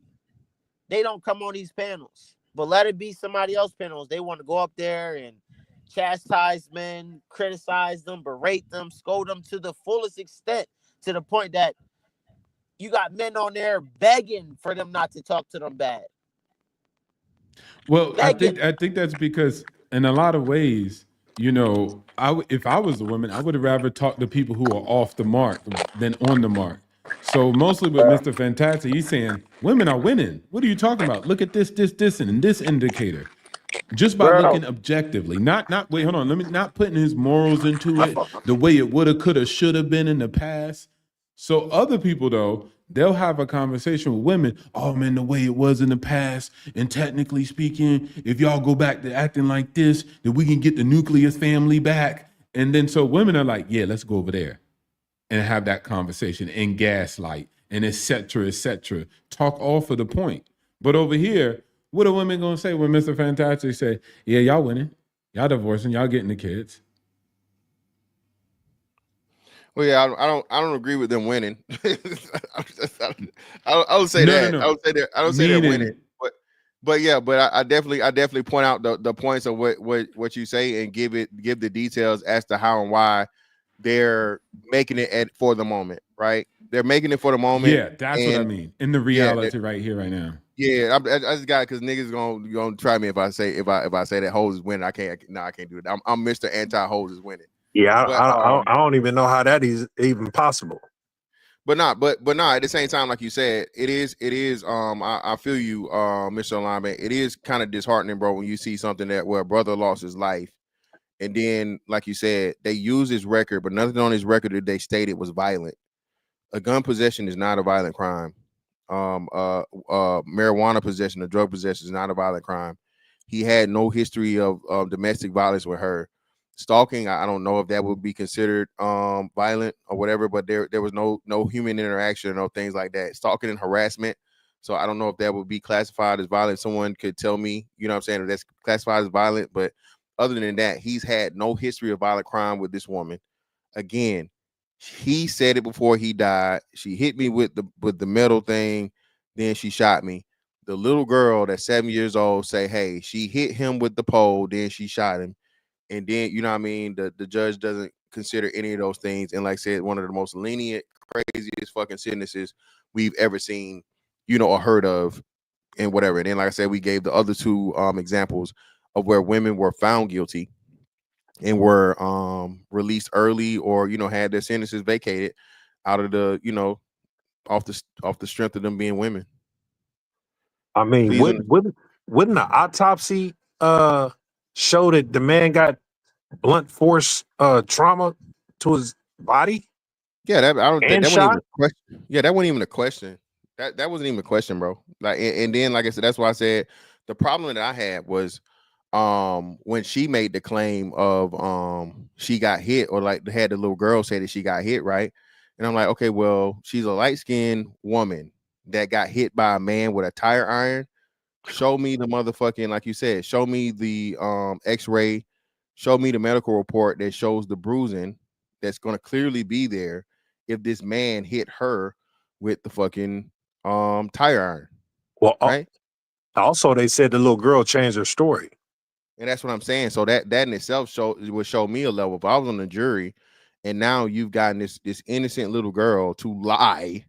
they don't come on these panels. But let it be somebody else's panels. They want to go up there and chastise men, criticize them, berate them, scold them to the fullest extent, to the point that you got men on there begging for them not to talk to them bad. Well, I think that's because in a lot of ways, if I was a woman, I would have rather talk to people who are off the mark than on the mark. So mostly with Mr. Fantastic, he's saying women are winning. What are you talking about? Look at this, and this indicator. Just by looking objectively, not wait, hold on. Not putting his morals into it the way it woulda, coulda, shoulda been in the past. So other people though, they'll have a conversation with women. Oh man, the way it was in the past, and technically speaking, if y'all go back to acting like this, then we can get the nuclear family back. And then so women are like, yeah, let's go over there and have that conversation and gaslight and et cetera, talk all for the point. But over here, what are women gonna say when Mr. Fantastic say, yeah, y'all winning, y'all divorcing, y'all getting the kids? Well, yeah, I don't agree with them winning. I would say that. No. I don't say they're winning. But yeah, I definitely point out the points of what you say and give the details as to how and why they're making it for the moment, right? They're making it for the moment. Yeah, that's what I mean. In the reality right here, right now. Yeah, I just got it because niggas gonna try me if I say that hoes is winning. I can't do it. I'm Mr. Anti-hoes is winning. Yeah, I don't even know how that is even possible. But at the same time, like you said, it is. I feel you, Mr. Alignment. It is kind of disheartening, bro, when you see something where a brother lost his life, and then, like you said, they use his record, but nothing on his record that they stated was violent. A gun possession is not a violent crime. Marijuana possession or drug possession is not a violent crime. He had no history of domestic violence with her. Stalking, I don't know if that would be considered violent or whatever, but there was no human interaction or things like that. Stalking and harassment. So I don't know if that would be classified as violent. Someone could tell me, you know what I'm saying, if that's classified as violent. But other than that, he's had no history of violent crime with this woman. Again, he said it before he died. She hit me with the metal thing, then she shot me. The little girl that's 7 years old say, hey, she hit him with the pole, then she shot him. And then, you know what I mean, the judge doesn't consider any of those things. And like I said, one of the most lenient, craziest fucking sentences we've ever seen, you know, or heard of, and whatever. And then, like I said, we gave the other two examples of where women were found guilty and were released early, or, you know, had their sentences vacated out of the, you know, off the strength of them being women. I mean, wouldn't the autopsy show that the man got blunt force trauma to his body? Yeah, that I don't think And that wasn't even shot? a question. Yeah, that wasn't even a question. That wasn't even a question, bro. Like, and then, like I said, that's why I said the problem that I had was when she made the claim of she got hit, or like had the little girl say that she got hit, right? And I'm like, okay, well, she's a light-skinned woman that got hit by a man with a tire iron. Show me the motherfucking, like you said, show me the x-ray, show me the medical report that shows the bruising that's going to clearly be there if this man hit her with the fucking tire iron. Well, right? Also, they said the little girl changed her story. And that's what I'm saying. So that in itself would show me a level. If I was on the jury and now you've gotten this innocent little girl to lie,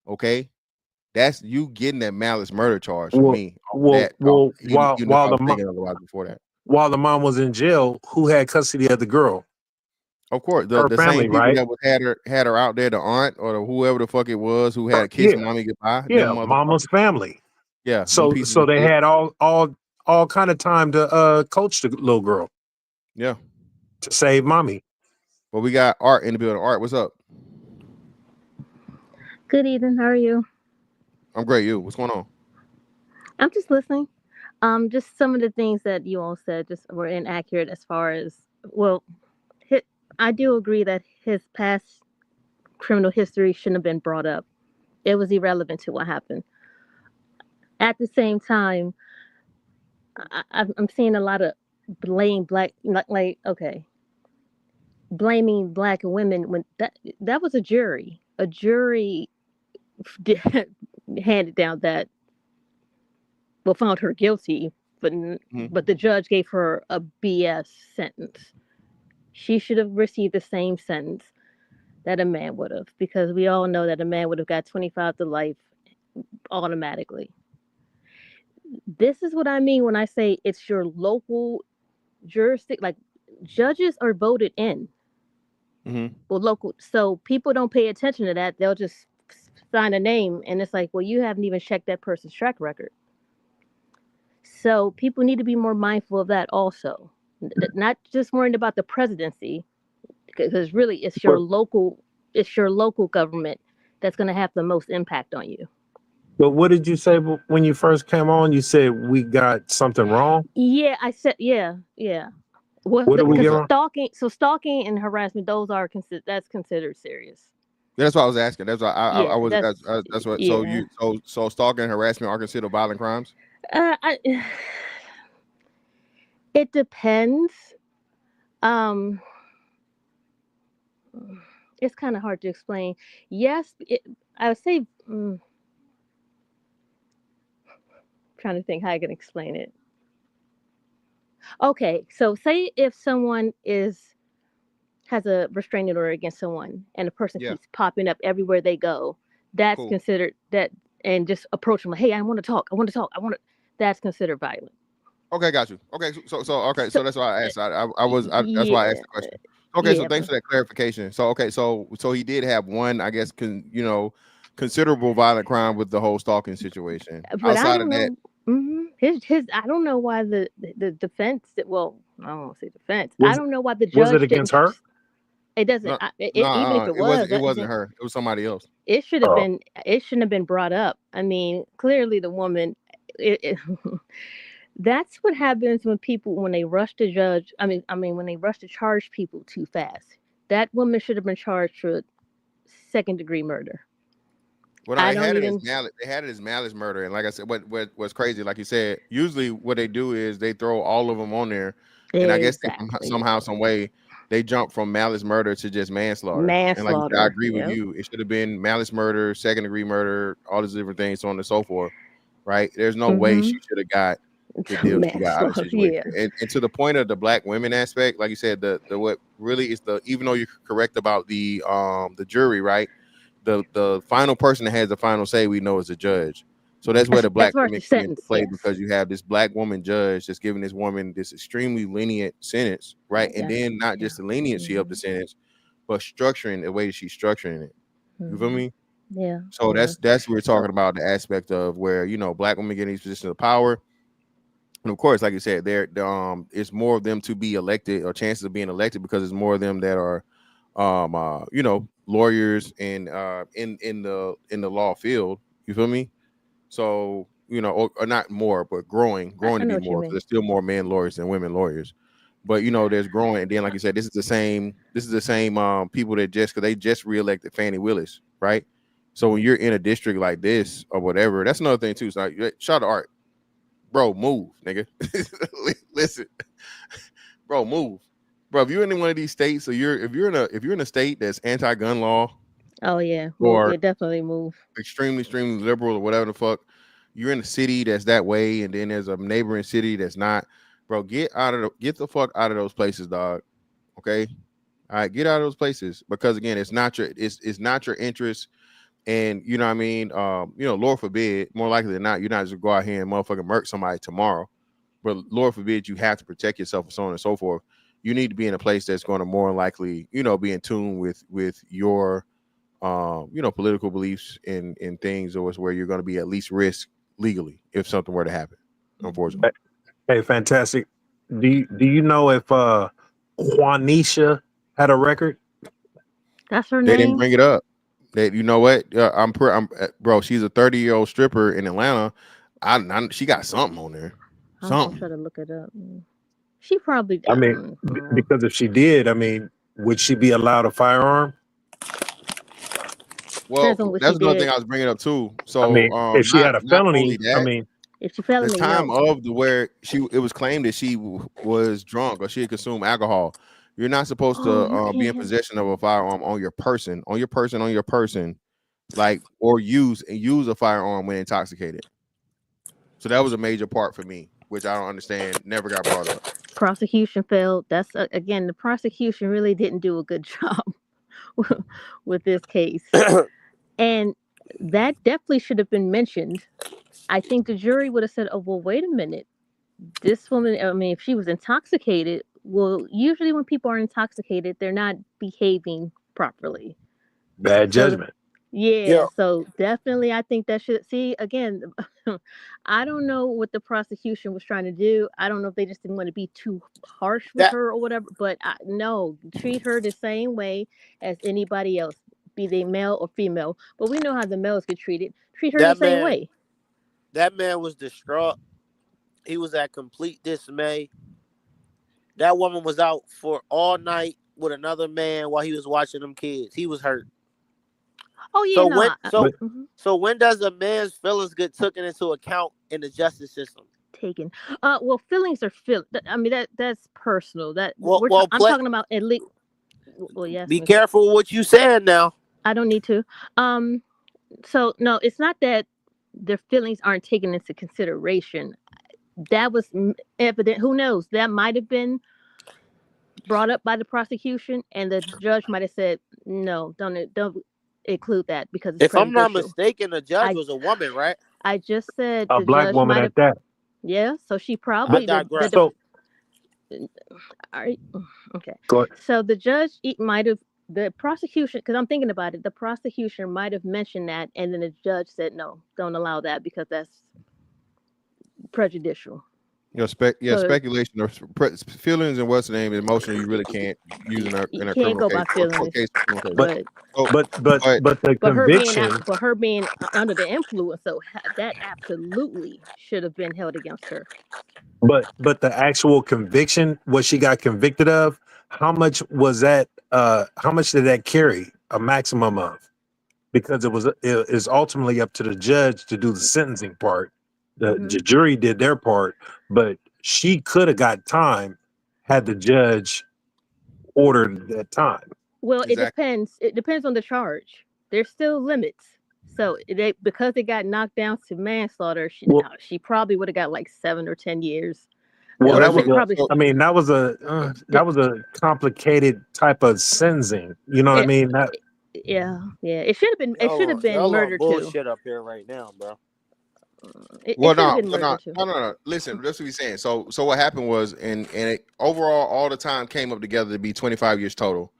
okay, that's you getting that malice murder charge for me. While the thinking otherwise before that. While the mom was in jail, who had custody of the girl? Of course, her the family, same people right? that had her out there, the aunt or whoever the fuck it was who had kissed mommy goodbye. Yeah, them mama's family. Yeah. So they had all kind of time to coach the little girl. Yeah. To save mommy. Well, we got Art in the building. Art, what's up? Good evening. How are you? I'm great. You? What's going on? I'm just listening. Just some of the things that you all said just were inaccurate as far as, well, I do agree that his past criminal history shouldn't have been brought up. It was irrelevant to what happened. At the same time, I'm seeing a lot of blaming black women when that was a jury. A jury handed down that, well, found her guilty, but the judge gave her a BS sentence. She should have received the same sentence that a man would have, because we all know that a man would have got 25 to life automatically. This is what I mean when I say it's your local jurisdiction. Like, judges are voted in. Well, local, so people don't pay attention to that. They'll just sign a name, and it's like, well, you haven't even checked that person's track record. So people need to be more mindful of that also. Not just worrying about the presidency, because really it's your local government that's going to have the most impact on you. But what did you say when you first came on? You said we got something wrong? Yeah, I said, yeah. Well, What do we get wrong? Stalking and harassment, those are that's considered serious. Yeah, that's what I was asking. That's why I was. that's what. yeah. So stalking and harassment are considered violent crimes. It depends. It's kind of hard to explain. Yes, I would say. Trying to think how I can explain it. Okay, so say if someone has a restraining order against someone, and the person keeps popping up everywhere they go, that's considered that, and just approach them like, hey, I want to talk. That's considered violent. Okay, got you. Okay, so that's why I asked. That's why I asked the question. Okay, so thanks for that clarification. So so he did have one, I guess, considerable violent crime with the whole stalking situation. But outside of that, his I don't know why the defense. Well, I don't want to say defense. I don't know why the judge. Was it against her? It doesn't. Even if it wasn't her. It was somebody else. It should have been. It shouldn't have been brought up. I mean, clearly the woman. That's what happens when they rush to judge. When they rush to charge people too fast. That woman should have been charged for second-degree murder. Well, no, they had it as malice murder, and like I said, what's crazy, like you said, usually what they do is they throw all of them on there, and I guess somehow, some way, they jump from malice murder to just manslaughter. And like you said, I agree with you. It should have been malice murder, second-degree murder, all these different things, so on and so forth. Right? There's no way she should have got the deal she got out of the situation. And to the point of the black women aspect, like you said, the what really is even though you're correct about the jury, right? The final person that has the final say, we know, is the judge. So that's where the black women come into play, because you have this black woman judge that's giving this woman this extremely lenient sentence, right? And then not just the leniency of the sentence, but structuring the way that she's structuring it. You feel me? Yeah. So that's what we're talking about, the aspect of where, black women get in these positions of power. And of course, like you said, it's more of them to be elected, or chances of being elected, because it's more of them that are lawyers and in the law field. You feel me? So or not more, but growing to be more, because there's still more men lawyers than women lawyers. But there's growing, and then like you said, this is the same people that because they just reelected Fannie Willis, right? So when you're in a district like this or whatever, that's another thing too. So shout out to Art, bro, move, nigga. Listen, bro, move. Bro, if you're in one of these states, if you're in a state that's anti-gun law, or they definitely move, extremely liberal or whatever the fuck, you're in a city that's that way, and then there's a neighboring city that's not, bro, get the fuck out of those places, dog. Okay, all right, get out of those places, because again, it's not your interest, and you know what I mean. Lord forbid, more likely than not, you're not just go out here and motherfucking murk somebody tomorrow, but Lord forbid, you have to protect yourself and so on and so forth. You need to be in a place that's going to more likely, be in tune with your, political beliefs and things, or where you're going to be at least risk legally if something were to happen, unfortunately. Hey, fantastic. Do you know if Quanisha had a record? That's her name. They didn't bring it up. You know what? Bro, she's a 30-year-old stripper in Atlanta. She got something on there. I'm gonna try to look it up. She probably. Because if she did, would she be allowed a firearm? Well, that's another thing I was bringing up too. So, if she had a felony, if she felony, the time of where it was claimed that she was drunk or she had consumed alcohol, you're not supposed to be in possession of a firearm on your person, like, or use a firearm when intoxicated. So that was a major part for me, which I don't understand. Never got brought up. Prosecution failed. That's again, the prosecution really didn't do a good job with this case. And that definitely should have been mentioned. I think the jury would have said, oh, well, wait a minute. This woman, if she was intoxicated, well, usually when people are intoxicated, they're not behaving properly. Bad judgment. Yeah, so definitely I think that should, see, again, I don't know what the prosecution was trying to do. I don't know if they just didn't want to be too harsh with her or whatever, but no, treat her the same way as anybody else, be they male or female. But we know how the males get treated. Treat her the same way. That man was distraught. He was at complete dismay. That woman was out for all night with another man while he was watching them kids. He was hurt. Oh yeah. So when does a man's feelings get taken into account in the justice system? Taken. Well, feelings are that's personal. I'm talking about at least. Well, yes. Be careful what you saying now. I don't need to. So no, it's not that their feelings aren't taken into consideration. That was evident. Who knows? That might have been brought up by the prosecution, and the judge might have said, "No, don't include that because it's if I'm not mistaken, the judge was a woman, right? I just said a black woman at that. Yeah, so she probably. All right, okay. Go ahead. So the judge might have, the prosecution, because I'm thinking about it, the prosecution might have mentioned that, and then the judge said, no, don't allow that because that's prejudicial. Yeah, So speculation or feelings and what's the name, emotional. You really can't use in a you can't criminal go case. by feelings, But So, but the conviction. but her being under the influence, so that absolutely should have been held against her. But the actual conviction, what she got convicted of, how much was that? How much did that carry? A maximum of? Because it is ultimately up to the judge to do the sentencing part. The jury did their part, but she could have got time had the judge ordered that time. Well, it depends. It depends on the charge. There's still limits. So because it got knocked down to manslaughter, she probably would have got like 7 or 10 years. Well, that was probably. I mean, that was a complicated type of sentencing. You know what I mean? That, yeah. It should have been. It should have been y'all murder too. bullshit up here right now, bro. No. Listen, that's what he's saying. So what happened was, and it overall all the time came up together to be 25 years total.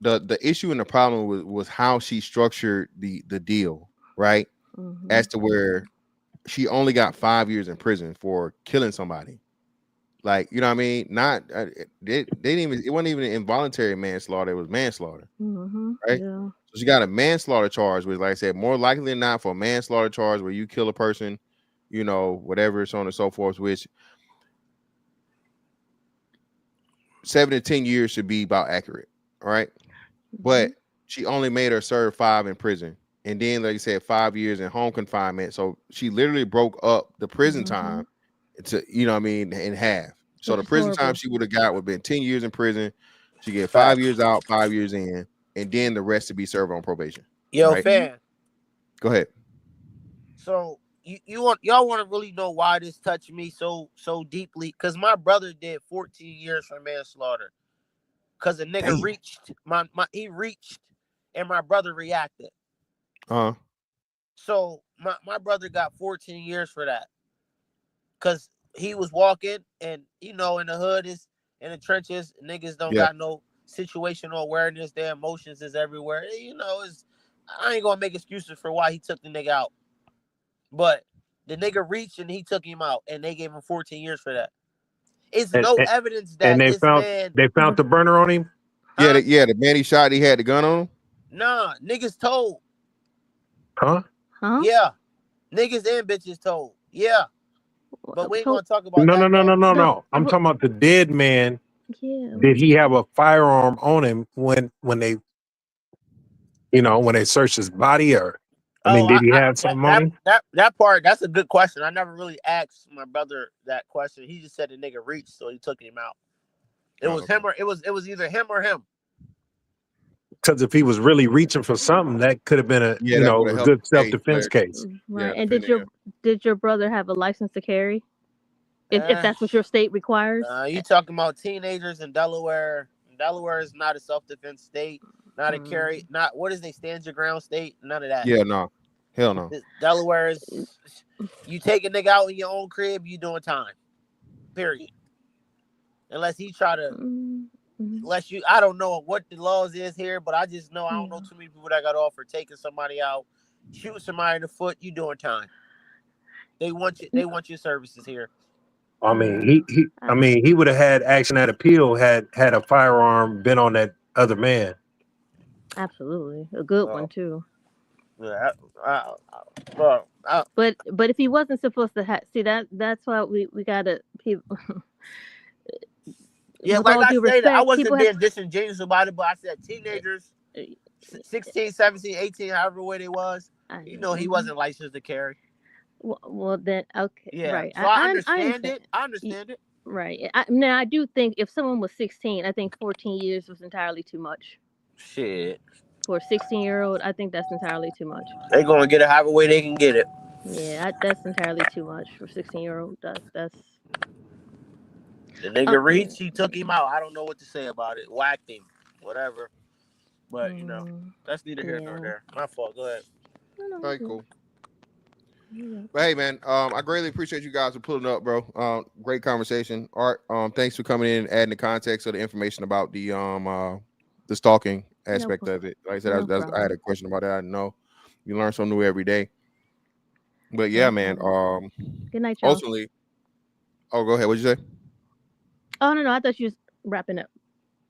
The issue and the problem was how she structured the deal, right? As to where she only got 5 years in prison for killing somebody. Like, you know what I mean? Not they didn't even, it wasn't even involuntary manslaughter, it was manslaughter. Right? Yeah. So she got a manslaughter charge, which, like I said, more likely than not, for a manslaughter charge where you kill a person, you know, whatever, so on and so forth, which 7 to 10 years should be about accurate. All right. But she only made her serve 5 in prison. And then, like you said, 5 years in home confinement. So she literally broke up the prison time to, you know what I mean, in half. So the prison time she would have got would have been 10 years in prison. She get 5 years out, 5 years in, and then the rest to be served on probation. Yo, right? fan. Go ahead. So y'all want to really know why this touched me so deeply? Because my brother did 14 years for manslaughter. Because a nigga reached he reached and my brother reacted. So my brother got 14 years for that. Because he was walking, and you know, in the hood is in the trenches, niggas don't got no situational awareness. Their emotions is everywhere. You know, I ain't gonna make excuses for why he took the nigga out. But the nigga reached and he took him out, and they gave him 14 years for that. It's no evidence that and they this found man. they found the burner on him. Yeah, the man he shot, he had the gun on him. Nah, niggas told. Huh? Yeah, niggas and bitches told. Yeah, but we ain't gonna talk about No. I'm talking about the dead man. Yeah. Did he have a firearm on him when they, you know, when they searched his body, or I mean, did he have something on him? That part, that's a good question. I never really asked my brother that question. He just said the nigga reached, so he took him out. It was him or it was either him or him. Because if he was really reaching for something, that could have been a a good self-defense case. Right. And did your brother have a license to carry? If that's what your state requires? You talking about teenagers in Delaware? Delaware is not a self-defense state, not a carry, not what is they stand your ground state? None of that. Yeah, no. Hell no. Delaware is you take a nigga out in your own crib, you doing time. Period. Unless he try to unless you, I don't know what the laws is here, but I just know I don't know too many people that got off for taking somebody out, shooting somebody in the foot. You doing time? They want you. They want your services here. I mean, he would have had action at appeal had a firearm been on that other man. Absolutely, a good one too. Yeah, but if he wasn't supposed to see that's why we gotta people. Yeah, like I said, I wasn't being disingenuous about it, but I said teenagers, 16, 17, 18, however way they was, you know, he wasn't licensed to carry. Well, then, okay. Yeah, Right. so I understand it. I understand it. Right. Now, I do think if someone was 16, I think 14 years was entirely too much. Shit. For a 16-year-old, I think that's entirely too much. They're going to get it however way they can get it. Yeah, that's entirely too much for a 16-year-old. That's... The nigga reached, he took him out. I don't know what to say about it. Whacked him. Whatever. But, you know, that's neither here nor there. My fault. Go ahead. Very cool. But hey, man, I greatly appreciate you guys for pulling up, bro. Great conversation. Art, thanks for coming in and adding the context of the information about the stalking aspect of it. Like I said, I had a question about that. I didn't know. You learn something new every day. But yeah, man. Good night, y'all. Ultimately, Oh, go ahead. What'd you say? Oh no, I thought you was wrapping up.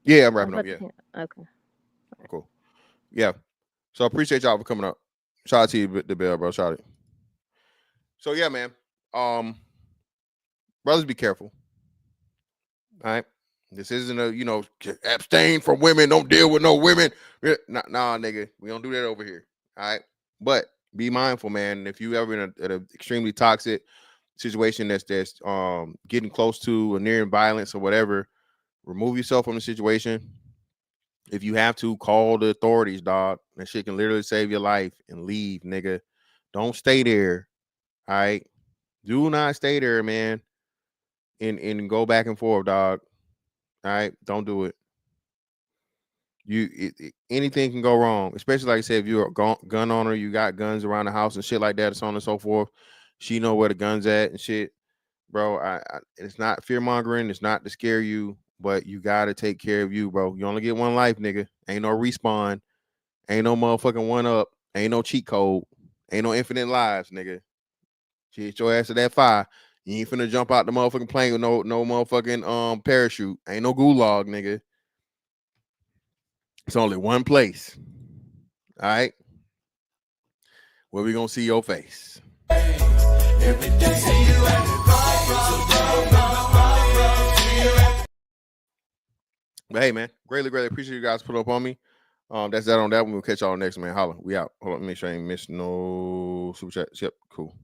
Yeah, I'm wrapping up. Yeah. Okay. Cool. Yeah. So I appreciate y'all for coming up. Shout out to you, the bell, bro. Shout out. So yeah, man. Brothers, be careful. All right. This isn't a, abstain from women, don't deal with no women. Nah, nigga. We don't do that over here. All right. But be mindful, man. If you ever in an extremely toxic situation that's getting close to or near violence or whatever, remove yourself from the situation. If you have to, call the authorities, dog. That shit can literally save your life and leave, nigga. Don't stay there. All right. Do not stay there, man. And go back and forth, dog. All right. Don't do it. Anything can go wrong, especially like I said, if you're a gun owner, you got guns around the house and shit like that, so on and so forth. She know where the gun's at and shit, bro. It's not fear mongering, it's not to scare you, but you gotta take care of you, bro. You only get one life, nigga. Ain't no respawn, ain't no motherfucking one up, ain't no cheat code, ain't no infinite lives, nigga. She hit your ass to that fire. You ain't finna jump out the motherfucking plane with no motherfucking parachute. Ain't no gulag, nigga. It's only one place. All right. Where we gonna see your face. Every day. But hey, man, greatly appreciate you guys put up on me. That's that on that one. We'll catch y'all next, man. Holla. We out. Hold on, make sure I ain't missed no super chat. Yep, cool.